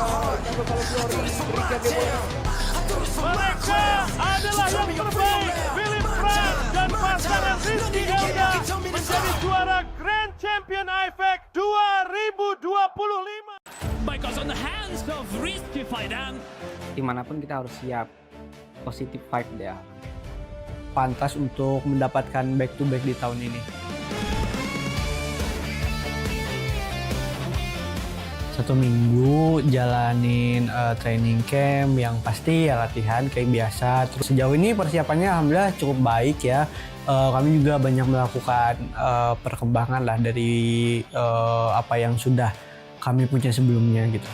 mereka adalah yang terbaik. Philip Frank dan pasangan Resmi menjadi juara Grand Champion IFAC 2025. Because on the hands of Resmi Faidan. Dimanapun kita harus siap, positive vibe dia. Pantas untuk mendapatkan back to back di tahun ini. Satu minggu jalanin training camp yang pasti ya latihan kayak biasa. Terus sejauh ini persiapannya alhamdulillah cukup baik ya. Kami juga banyak melakukan perkembangan lah dari apa yang sudah kami punya sebelumnya gitu.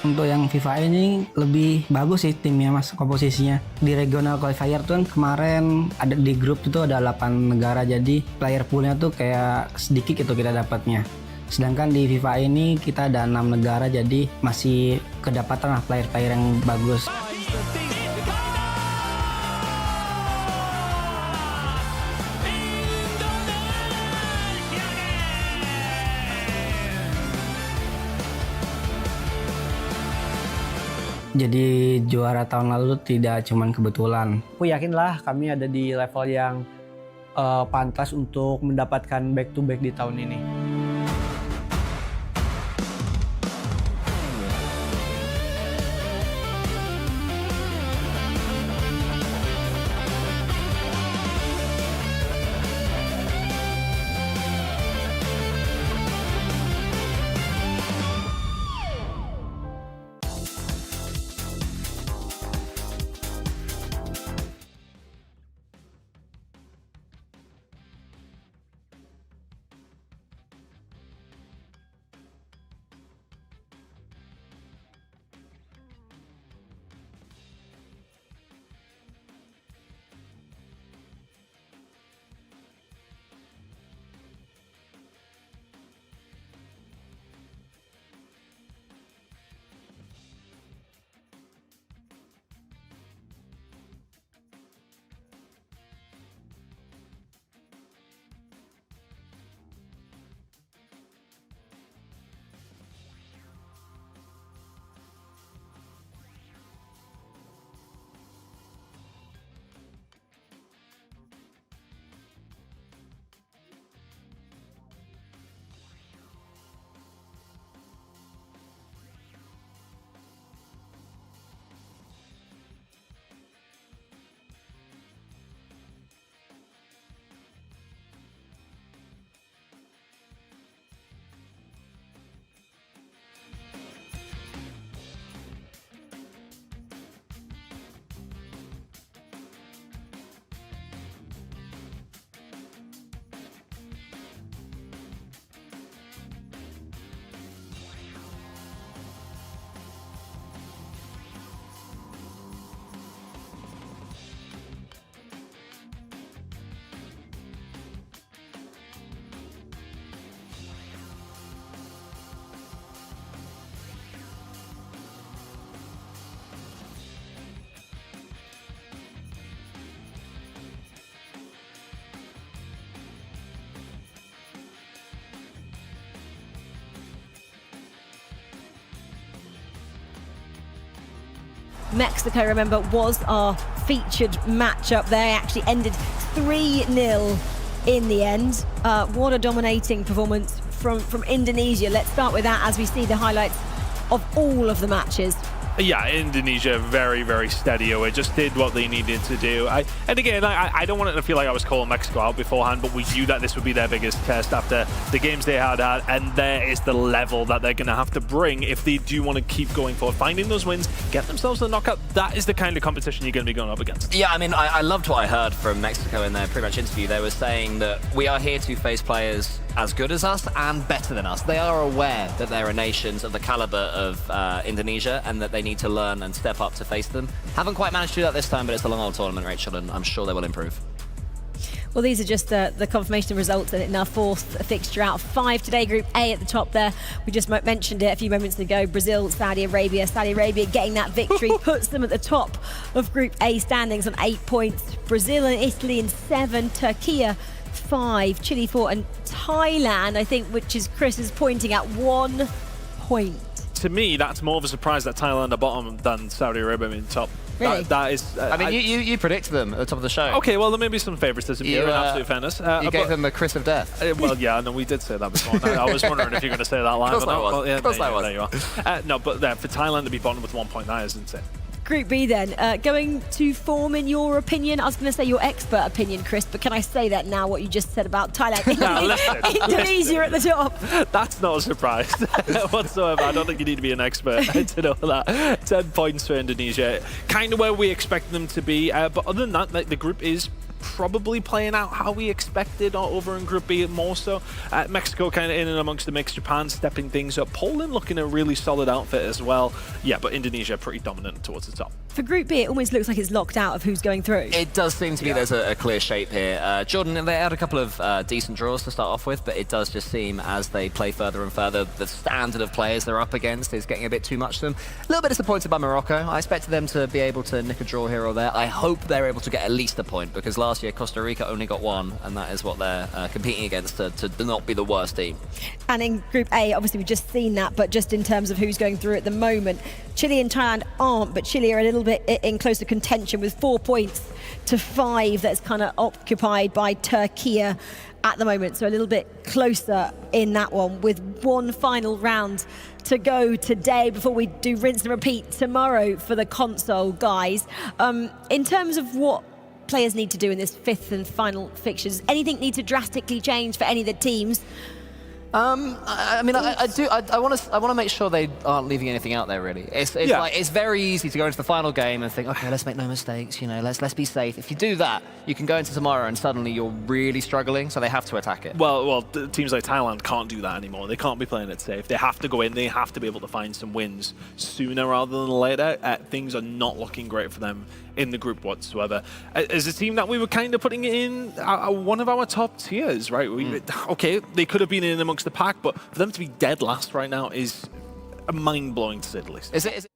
Untuk yang FIFAe ini lebih bagus sih timnya mas, komposisinya. Di regional qualifier tuh kan kemarin ada di grup itu ada 8 negara, jadi player poolnya tuh kayak sedikit itu kita dapatnya. Sedangkan di FIFA ini kita ada 6 negara, jadi masih kedapatan lah player-player yang bagus. Jadi juara tahun lalu tidak cuman kebetulan. Aku yakinlah kami ada di level yang pantas untuk mendapatkan back to back di tahun ini. Mexico, remember, was our featured matchup. They actually ended 3-0 in the end. What a dominating performance from Indonesia. Let's start with that as we see the highlights of all of the matches. Yeah, Indonesia very, very steady away. Just did what they needed to do. And again, I don't want it to feel like I was calling Mexico out beforehand, but we knew that this would be their biggest test after the games they had, and there is the level that they're going to have to bring if they do want to keep going forward. Finding those wins, get themselves to the knockout, that is the kind of competition you're going to be going up against. Yeah, I mean, I loved what I heard from Mexico in their pre-match interview. They were saying that we are here to face players as good as us and better than us. They are aware that there are nations of the caliber of Indonesia and that they need to learn and step up to face them. Haven't quite managed to do that this time, but it's a long old tournament, Rachel, and I'm sure they will improve. Well, these are just the confirmation of results in our fourth fixture out of 5 today. Group A at the top there. We just mentioned it a few moments ago. Brazil, Saudi Arabia. Saudi Arabia getting that victory puts them at the top of Group A standings on 8 points. Brazil and Italy in 7. Turkey 5, Chile 4, and Thailand, I think, which is Chris is pointing at 1 point. To me, that's more of a surprise that Thailand are bottom than Saudi Arabia in top. Really? That is. I mean, you predicted them at the top of the show. Okay, well, there may be some favoritism here, in absolute fairness. You gave them the Chris of death. Well, yeah, no, we did say that before. I was wondering if you're going to say that live or not. Well, yeah, of course I was. There you are. No, but for Thailand to be bottom with 1 point, that is insane. Group B then, going to form in your opinion. I was going to say your expert opinion, Chris, but can I say that now, what you just said about Thailand? Indonesia at the top. That's not a surprise whatsoever. I don't think you need to be an expert to know that. 10 points for Indonesia. Kind of where we expect them to be. But other than that, the group is probably playing out how we expected over in Group B more so. Mexico kind of in and amongst the mix. Japan stepping things up. Poland looking a really solid outfit as well. Yeah, but Indonesia pretty dominant towards the top. For Group B, it almost looks like it's locked out of who's going through. It does seem to be there's a clear shape here. Jordan, they had a couple of decent draws to start off with, but it does just seem as they play further and further, the standard of players they're up against is getting a bit too much to them. A little bit disappointed by Morocco. I expected them to be able to nick a draw here or there. I hope they're able to get at least a point, because last year Costa Rica only got 1, and that is what they're competing against to not be the worst team. And in Group A, obviously we've just seen that, but just in terms of who's going through at the moment, Chile and Thailand aren't, but Chile are a little bit in closer contention with 4 points to 5. That's kind of occupied by Turkey at the moment, so a little bit closer in that one, with one final round to go today before we do rinse and repeat tomorrow for the console, guys. In terms of what players need to do in this 5th and final fixtures, anything need to drastically change for any of the teams? I mean, I want to make sure they aren't leaving anything out there. Really, it's very easy to go into the final game and think, okay, let's make no mistakes. You know, let's be safe. If you do that, you can go into tomorrow and suddenly you're really struggling. So they have to attack it. Well, teams like Thailand can't do that anymore. They can't be playing it safe. They have to go in. They have to be able to find some wins sooner rather than later. Things are not looking great for them in the group whatsoever. As a team that we were kind of putting in one of our top tiers, right? Okay, they could have been in amongst the pack, but for them to be dead last right now is mind-blowing to say the least. Is it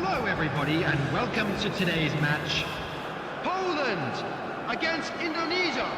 Hello everybody and welcome to today's match. Poland against Indonesia.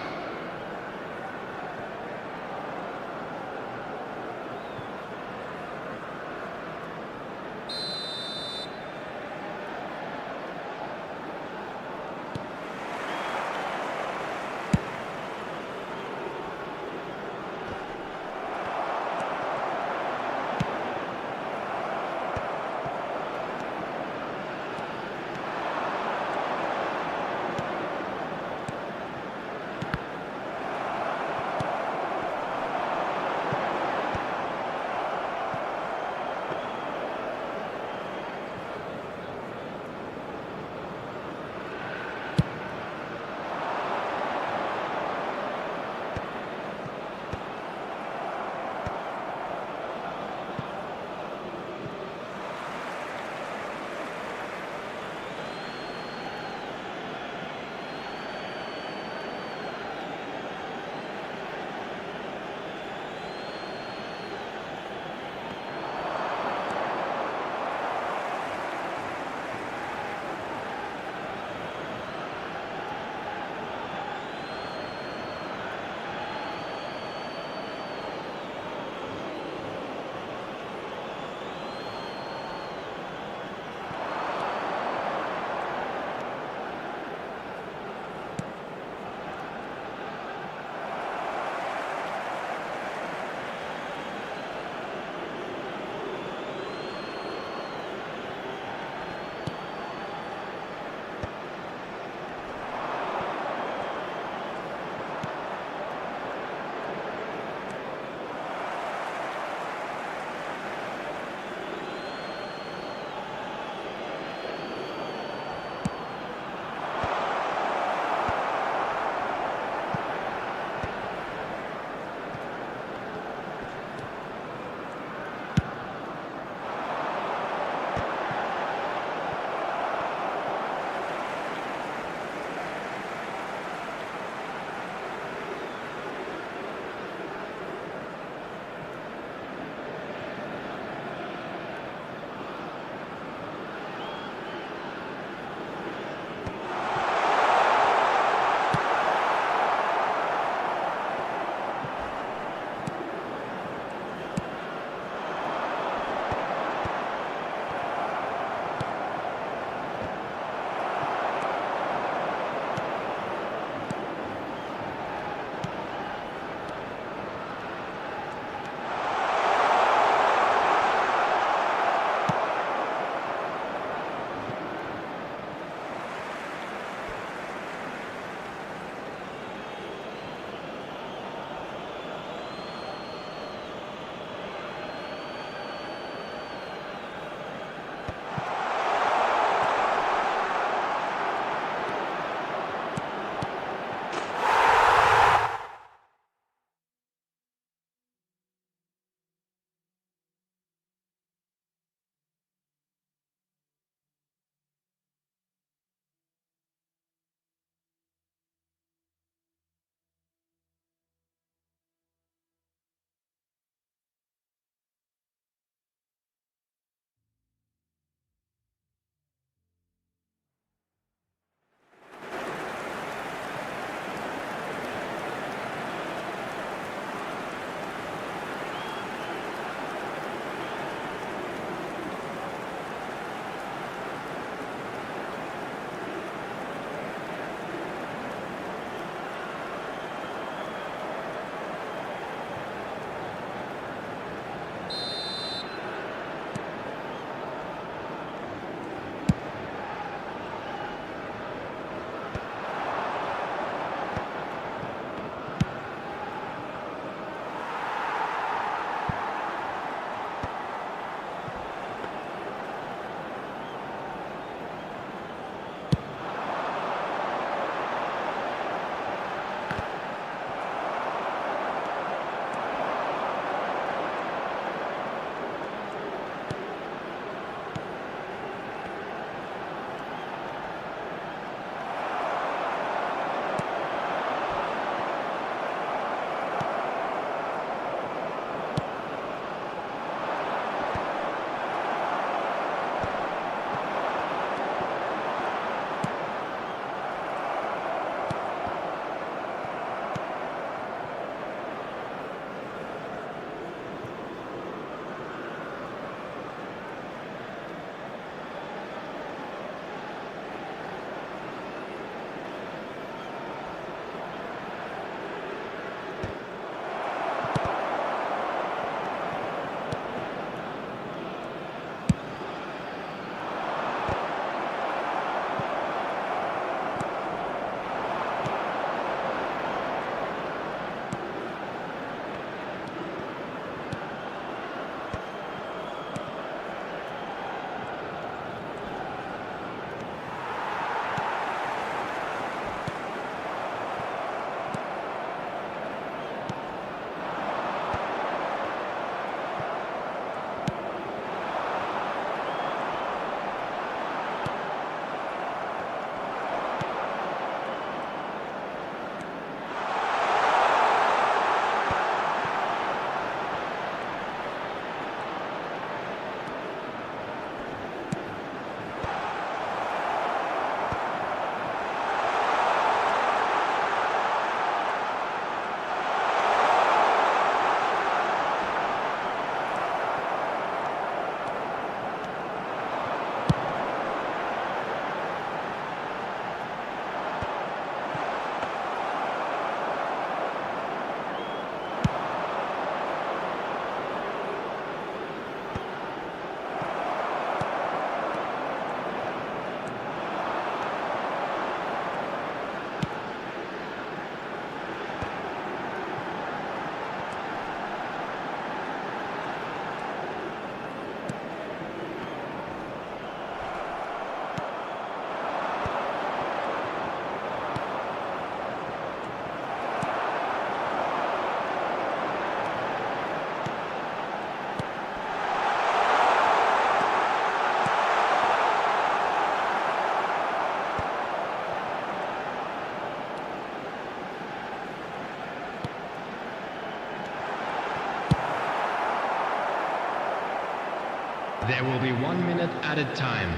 There will be 1 minute added time.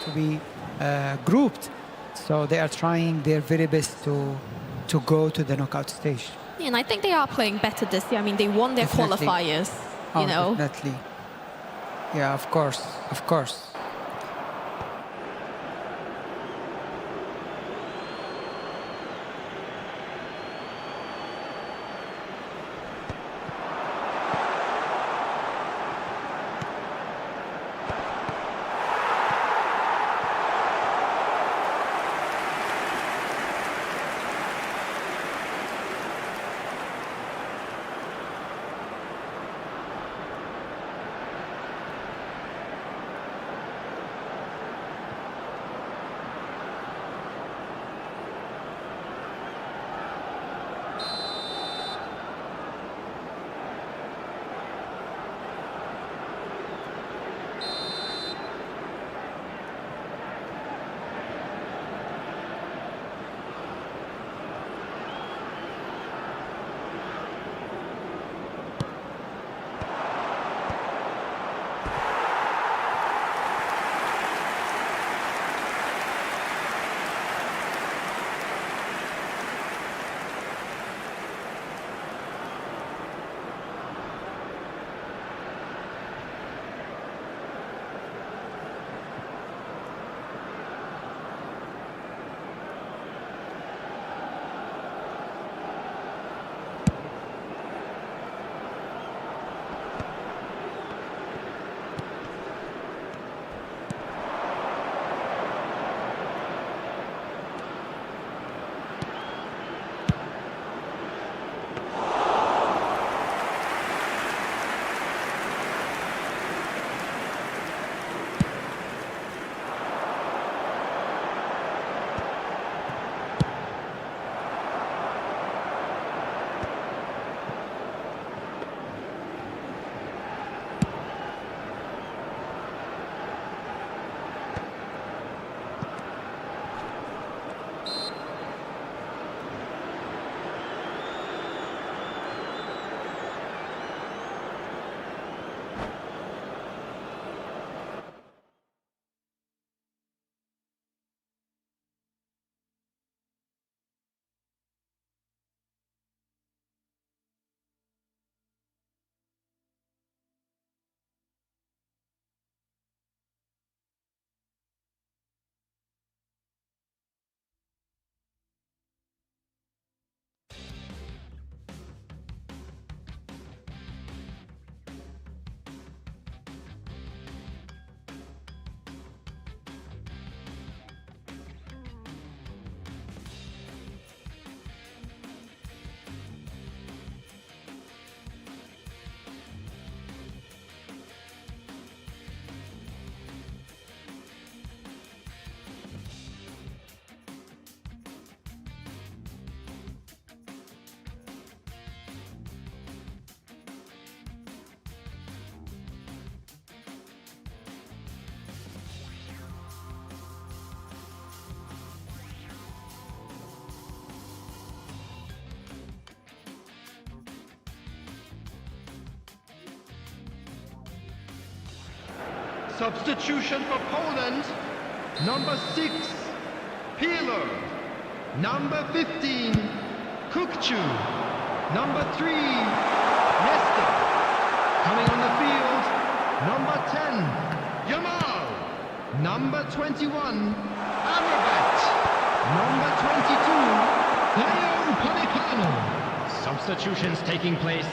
To be grouped, so they are trying their very best to go to the knockout stage. Yeah, and I think they are playing better this year. I mean, they won their Definitely. qualifiers, you know. Definitely. Yeah, of course, of course. Substitution for Poland, number 6, Pirlo. Number 15, Kukcu. Number 3, Nesta. Coming on the field, number 10, Yamal. Number 21, Amrabat. Number 22, Leo Politano. Substitutions taking place.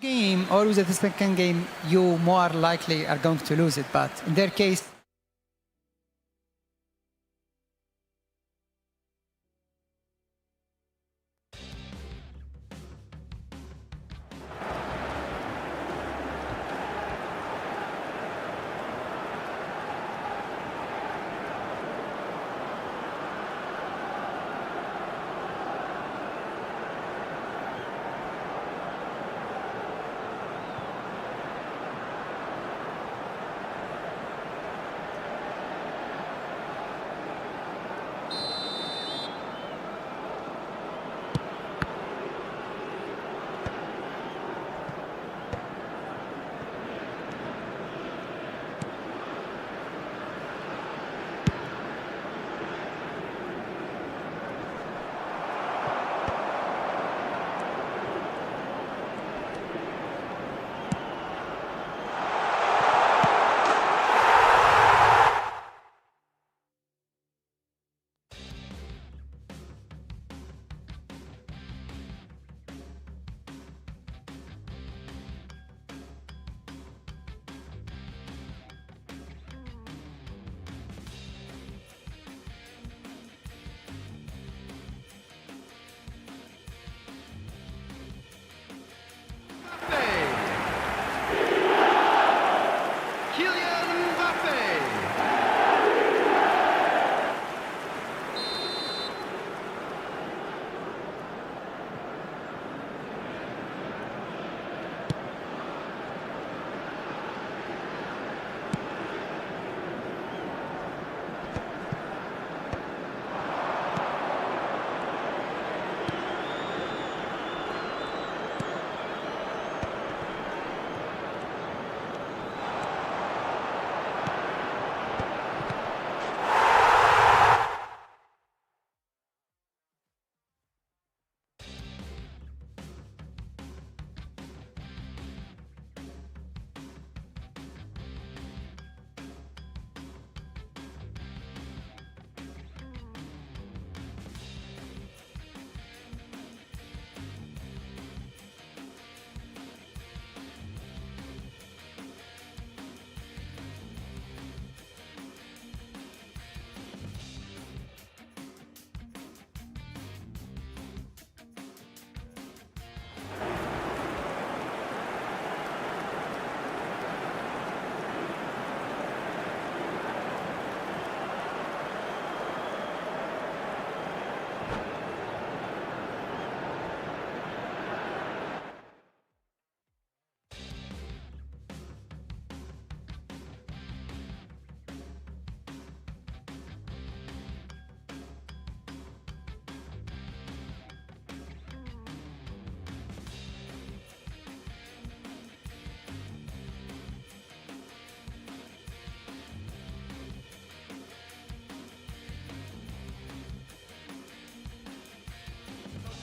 Game, always at the second game, you more likely are going to lose it. But in their case,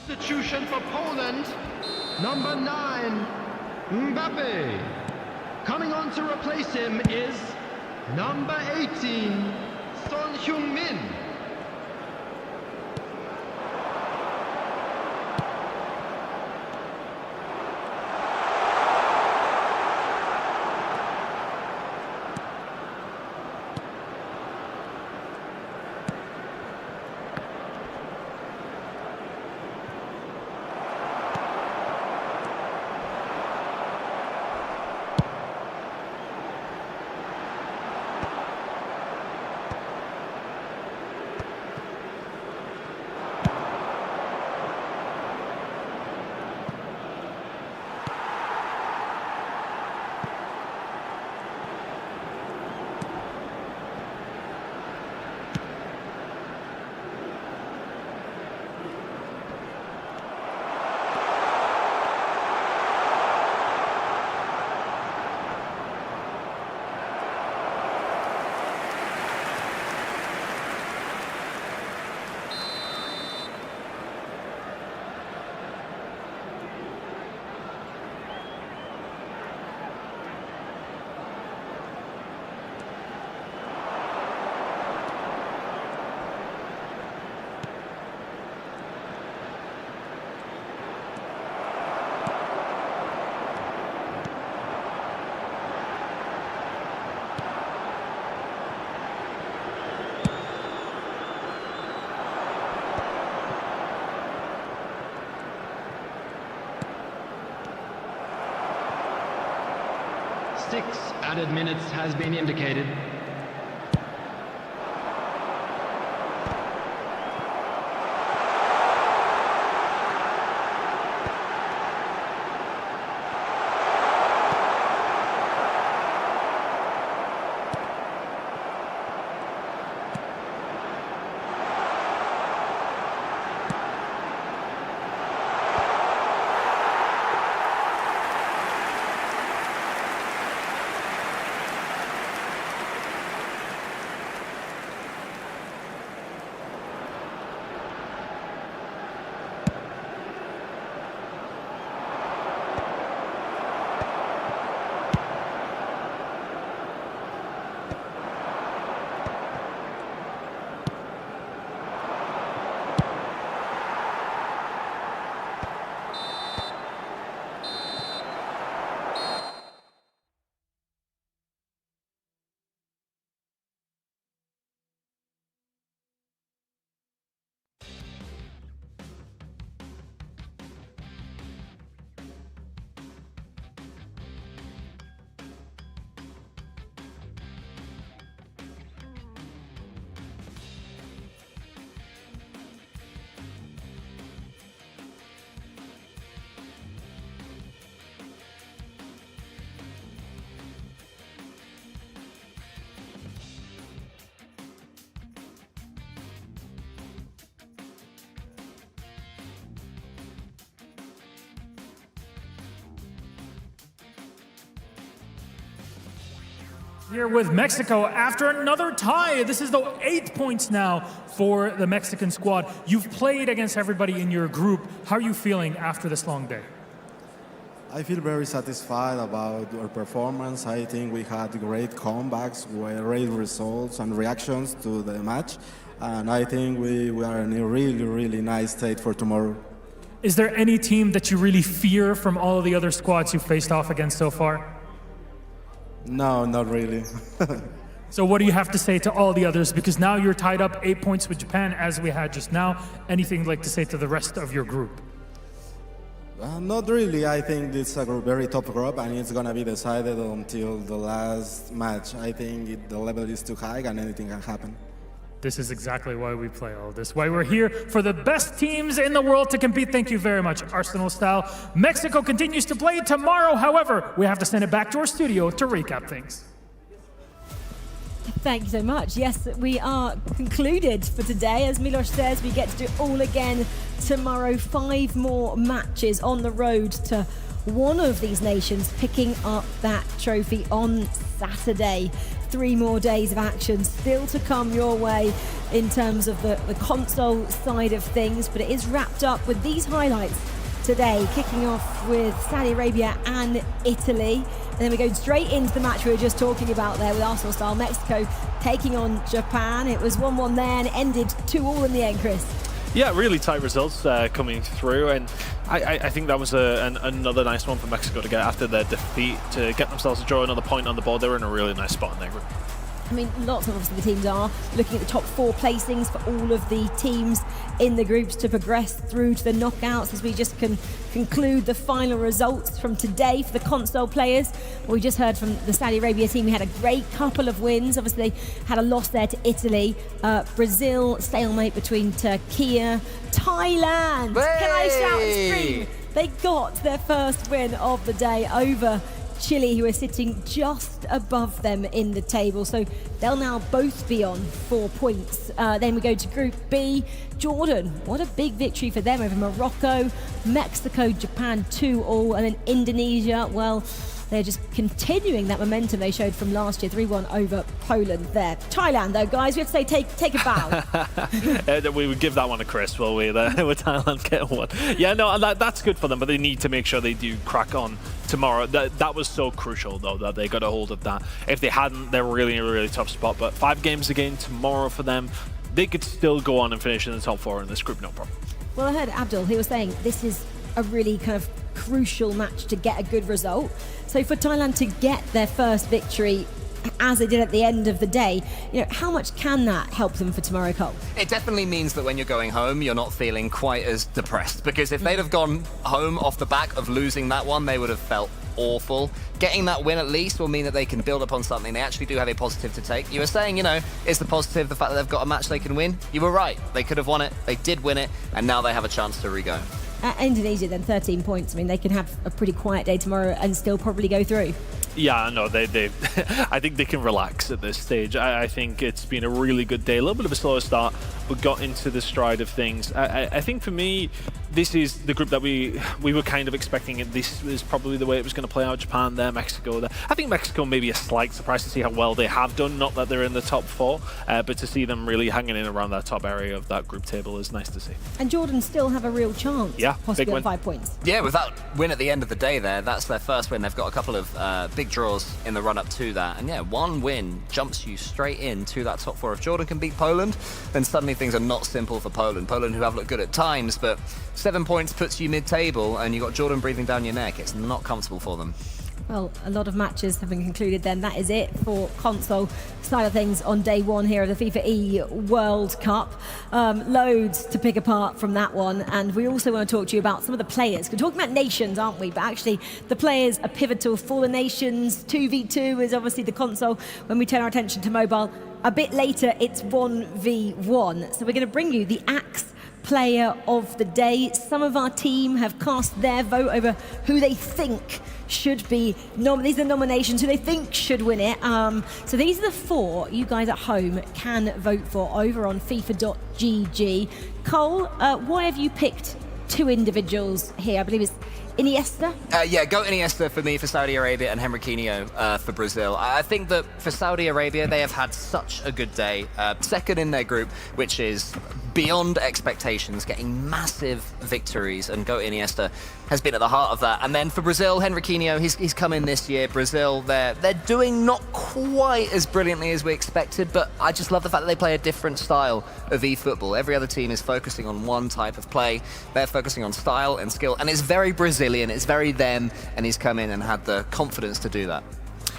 Substitution for Poland, number 9, Mbappe. Coming on to replace him is number 18, Son Heung-min. 6 added minutes has been indicated. Here with Mexico after another tie. This is the 8 points now for the Mexican squad. You've played against everybody in your group. How are you feeling after this long day? I feel very satisfied about our performance. I think we had great comebacks, great results and reactions to the match. And I think we are in a really, really nice state for tomorrow. Is there any team that you really fear from all of the other squads you faced off against so far? No, not really. So what do you have to say to all the others? Because now you're tied up 8 points with Japan, as we had just now. Anything you'd like to say to the rest of your group? Not really. I think it's a very tough group and it's going to be decided until the last match. I think the level is too high and anything can happen. This is exactly why we play all this, why we're here for the best teams in the world to compete. Thank you very much, Arsenal style. Mexico continues to play tomorrow. However, we have to send it back to our studio to recap things. Thank you so much. Yes, we are concluded for today. As Milos says, we get to do it all again tomorrow. 5 more matches on the road to one of these nations picking up that trophy on Saturday. 3 more days of action still to come your way in terms of the console side of things, but it is wrapped up with these highlights today, kicking off with Saudi Arabia and Italy. And then we go straight into the match we were just talking about there with Arsenal style. Mexico taking on Japan. It was 1-1 there and it ended 2-2 in the end, Chris. Yeah, really tight results coming through, and I think that was another nice one for Mexico to get after their defeat, to get themselves to draw another point on the board. They were in a really nice spot in their group. I mean, lots of obviously the teams are looking at the top 4 placings for all of the teams in the groups to progress through to the knockouts as we just can conclude the final results from today for the console players. We just heard from the Saudi Arabia team. We had a great couple of wins. Obviously, they had a loss there to Italy. Brazil, stalemate between Turkey, Thailand. Hey! Can I shout and scream? They got their first win of the day over Chile, who are sitting just above them in the table. So they'll now both be on 4 points. Then we go to Group B. Jordan, what a big victory for them over Morocco. Mexico, Japan 2-2. And then Indonesia, well, they're just continuing that momentum they showed from last year, 3-1 over Poland there. Thailand, though, guys, we have to say take a bow. We would give that one to Chris, will we? With Thailand getting one. Yeah, no, that's good for them, but they need to make sure they do crack on tomorrow. That was so crucial, though, that they got a hold of that. If they hadn't, they're really in a really tough spot. But 5 games again tomorrow for them. They could still go on and finish in the top 4 in this group, no problem. Well, I heard Abdul, he was saying this is a really kind of crucial match to get a good result. So for Thailand to get their first victory, as they did at the end of the day, you know, how much can that help them for tomorrow, Cole? It definitely means that when you're going home, you're not feeling quite as depressed, because if they'd have gone home off the back of losing that one, they would have felt awful. Getting that win at least will mean that they can build upon something. They actually do have a positive to take. You were saying, you know, is the positive the fact that they've got a match they can win? You were right. They could have won it. They did win it, and now they have a chance to re-go. Indonesia then 13 points. I mean, they can have a pretty quiet day tomorrow and still probably go through. Yeah, no, they I think they can relax at this stage. I think it's been a really good day. A little bit of a slower start, but got into the stride of things. I think for me, this is the group that we were kind of expecting. This is probably the way it was going to play out. Japan there, Mexico there. I think Mexico may be a slight surprise to see how well they have done. Not that they're in the top 4, but to see them really hanging in around that top area of that group table is nice to see. And Jordan still have a real chance. Yeah, possibly at 5 points. Yeah, with that win at the end of the day there, that's their first win. They've got a couple of big draws in the run-up to that. And yeah, one win jumps you straight into that top 4. If Jordan can beat Poland, then suddenly things are not simple for Poland. Poland, who have looked good at times, but 7 points puts you mid-table, and you've got Jordan breathing down your neck. It's not comfortable for them. Well, a lot of matches have been concluded then. That is it for console side of things on day 1 here of the FIFA E World Cup. Loads to pick apart from that one. And we also want to talk to you about some of the players. We're talking about nations, aren't we? But actually, the players are pivotal for the nations. 2v2 is obviously the console. When we turn our attention to mobile, a bit later, it's 1v1. So we're going to bring you the Axe Player of the Day. Some of our team have cast their vote over who they think should be these are the nominations who they think should win it. So these are the 4 you guys at home can vote for over on FIFA.gg. Cole, why have you picked 2 individuals here? I believe it's Iniesta? Yeah, go Iniesta for me for Saudi Arabia and Henriquinho for Brazil. I think that for Saudi Arabia, they have had such a good day. Second in their group, which is beyond expectations, getting massive victories, and go Iniesta has been at the heart of that. And then for Brazil, Henriquinho, he's come in this year. Brazil, they're doing not quite as brilliantly as we expected, but I just love the fact that they play a different style of eFootball. Every other team is focusing on one type of play. They're focusing on style and skill, and it's very Brazilian, it's very them, and he's come in and had the confidence to do that.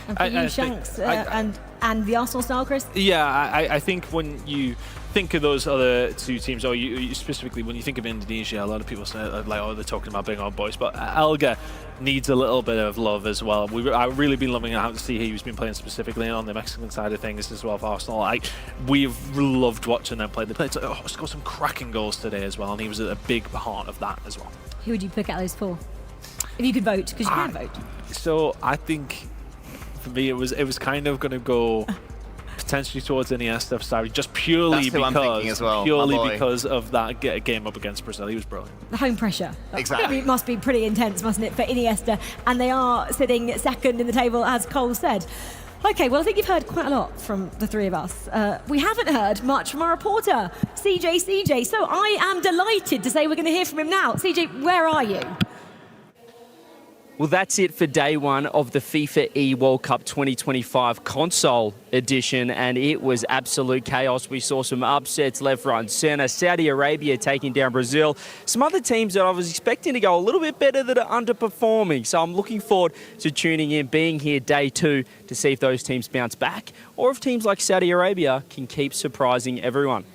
And for you, Shanks, and the Arsenal style, Chris? Yeah, I think when you think of those other 2 teams, or you specifically when you think of Indonesia, a lot of people say like, oh, they're talking about big old boys, but Elga needs a little bit of love as well. I've really been loving how to see he's been playing specifically on the Mexican side of things as well for Arsenal. We've loved watching them play. They played scored some cracking goals today as well, and he was a big part of that as well. Who would you pick out of those 4? If you could vote, because you can vote. So I think for me it was kind of going to go potentially towards Iniesta, sorry, just purely because of that game up against Brazil. He was brilliant. The home pressure. Exactly. It must be pretty intense, mustn't it, for Iniesta? And they are sitting second in the table, as Cole said. Okay, well, I think you've heard quite a lot from the 3 of us. We haven't heard much from our reporter, CJ. So I am delighted to say we're going to hear from him now. CJ, where are you? Well, that's it for day 1 of the FIFA E World Cup 2025 console edition, and it was absolute chaos. We saw some upsets left, right and centre. Saudi Arabia taking down Brazil. Some other teams that I was expecting to go a little bit better that are underperforming. So I'm looking forward to tuning in, being here day 2 to see if those teams bounce back or if teams like Saudi Arabia can keep surprising everyone.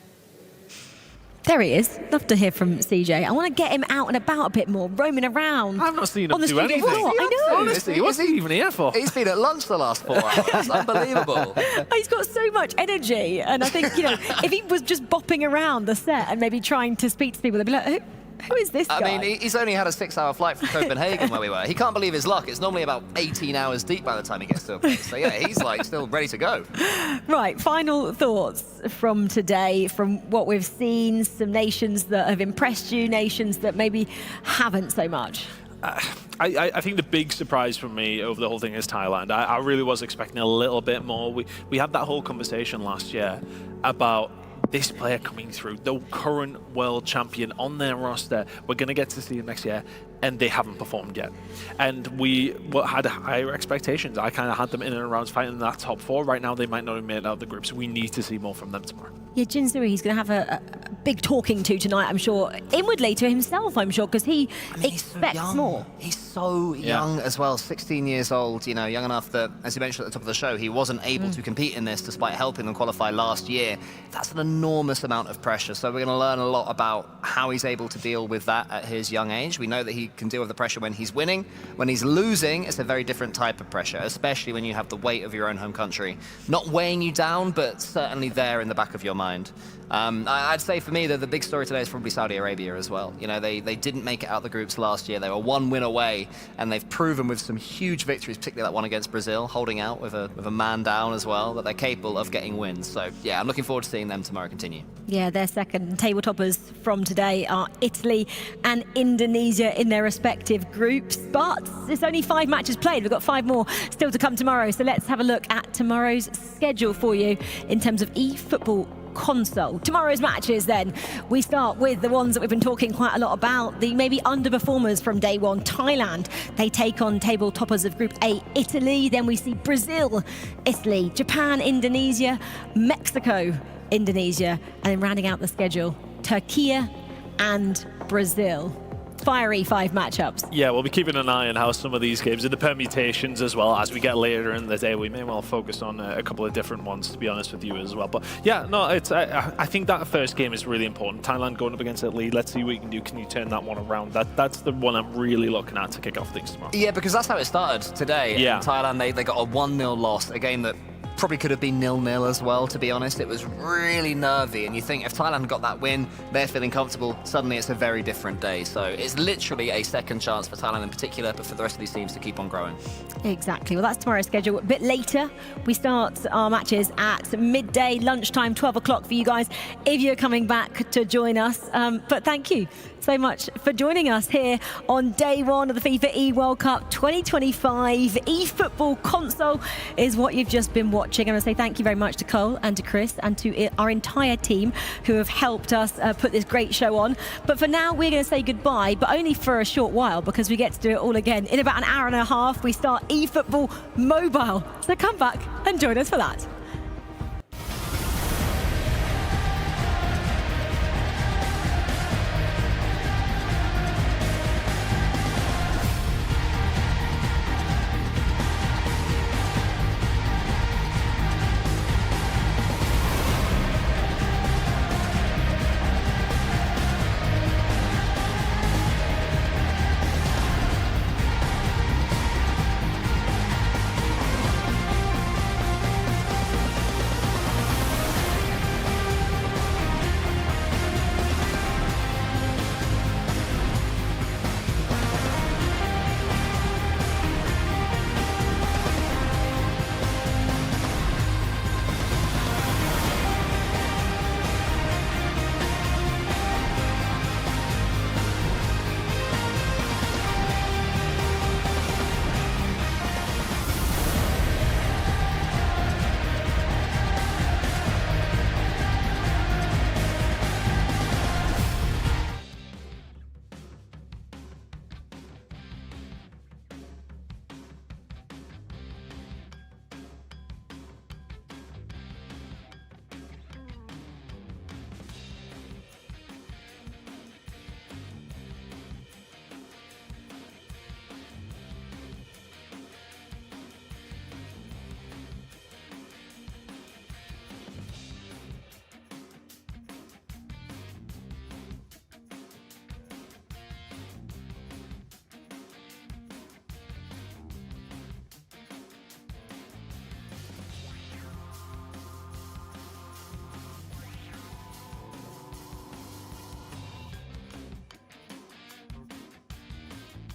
There he is. Love to hear from CJ. I want to get him out and about a bit more, roaming around. I've not seen him do anything. I know. Honestly, what's he even here for? He's been at lunch the last 4 hours. It's unbelievable. He's got so much energy. And I think, if he was just bopping around the set and maybe trying to speak to people, they'd be like, who is this guy? I mean, he's only had a 6-hour flight from Copenhagen where we were. He can't believe his luck. It's normally about 18 hours deep by the time he gets to a place. So yeah, he's still ready to go. Right, final thoughts from today, from what we've seen, some nations that have impressed you, nations that maybe haven't so much. I think the big surprise for me over the whole thing is Thailand. I really was expecting a little bit more. We had that whole conversation last year about this player coming through, the current world champion on their roster. We're going to get to see him next year, and they haven't performed yet. And we had higher expectations. I kind of had them in and around fighting that top 4. Right now, they might not have made it out of the group, so we need to see more from them tomorrow. Yeah, Jinsui, he's going to have a big talking to tonight, I'm sure. Inwardly to himself, I'm sure, because he expects so more. He's so young as well, 16 years old, young enough that, as you mentioned at the top of the show, he wasn't able to compete in this despite helping them qualify last year. That's an enormous amount of pressure. So we're going to learn a lot about how he's able to deal with that at his young age. We know that he can deal with the pressure when he's winning. When he's losing, it's a very different type of pressure, especially when you have the weight of your own home country. Not weighing you down, but certainly there in the back of your mind. I'd say for me that the big story today is probably Saudi Arabia as well. They didn't make it out the groups last year. They were one win away, and they've proven with some huge victories, particularly that one against Brazil, holding out with a man down as well, that they're capable of getting wins. So yeah, I'm looking forward to seeing them tomorrow continue. Yeah, their second table toppers from today are Italy and Indonesia in their respective groups. But it's only 5 matches played. We've got 5 more still to come tomorrow. So let's have a look at tomorrow's schedule for you in terms of eFootball console. Tomorrow's matches then, we start with the ones that we've been talking quite a lot about, the maybe underperformers from day one. Thailand, they take on table toppers of Group A, Italy. Then we see Brazil, Italy, Japan, Indonesia, Mexico, Indonesia, and then rounding out the schedule, Turkey and Brazil. Fiery 5 matchups. Yeah, we'll be keeping an eye on how some of these games and the permutations as well. As we get later in the day, we may well focus on a couple of different ones, to be honest with you as well. But yeah, no, it's I think that first game is really important. Thailand going up against Italy. Let's see what you can do. Can you turn that one around? That's the one I'm really looking at to kick off things tomorrow. Yeah, because that's how it started today. Yeah. In Thailand, they got a 1-0 loss, a game that probably could have been 0-0 as well, to be honest. It was really nervy, and you think if Thailand got that win, they're feeling comfortable, suddenly it's a very different day. So it's literally a second chance for Thailand in particular, but for the rest of these teams to keep on growing. Exactly. Well, that's tomorrow's schedule. A bit later, we start our matches at midday, lunchtime, 12 o'clock for you guys, if you're coming back to join us. But thank you so much for joining us here on day one of the FIFA World Cup 2025. eFootball console is what you've just been watching. I want to say thank you very much to Cole and to Chris and to our entire team who have helped us put this great show on. But for now, we're going to say goodbye, but only for a short while, because we get to do it all again in about an hour and a half. We start eFootball Mobile. So come back and join us for that.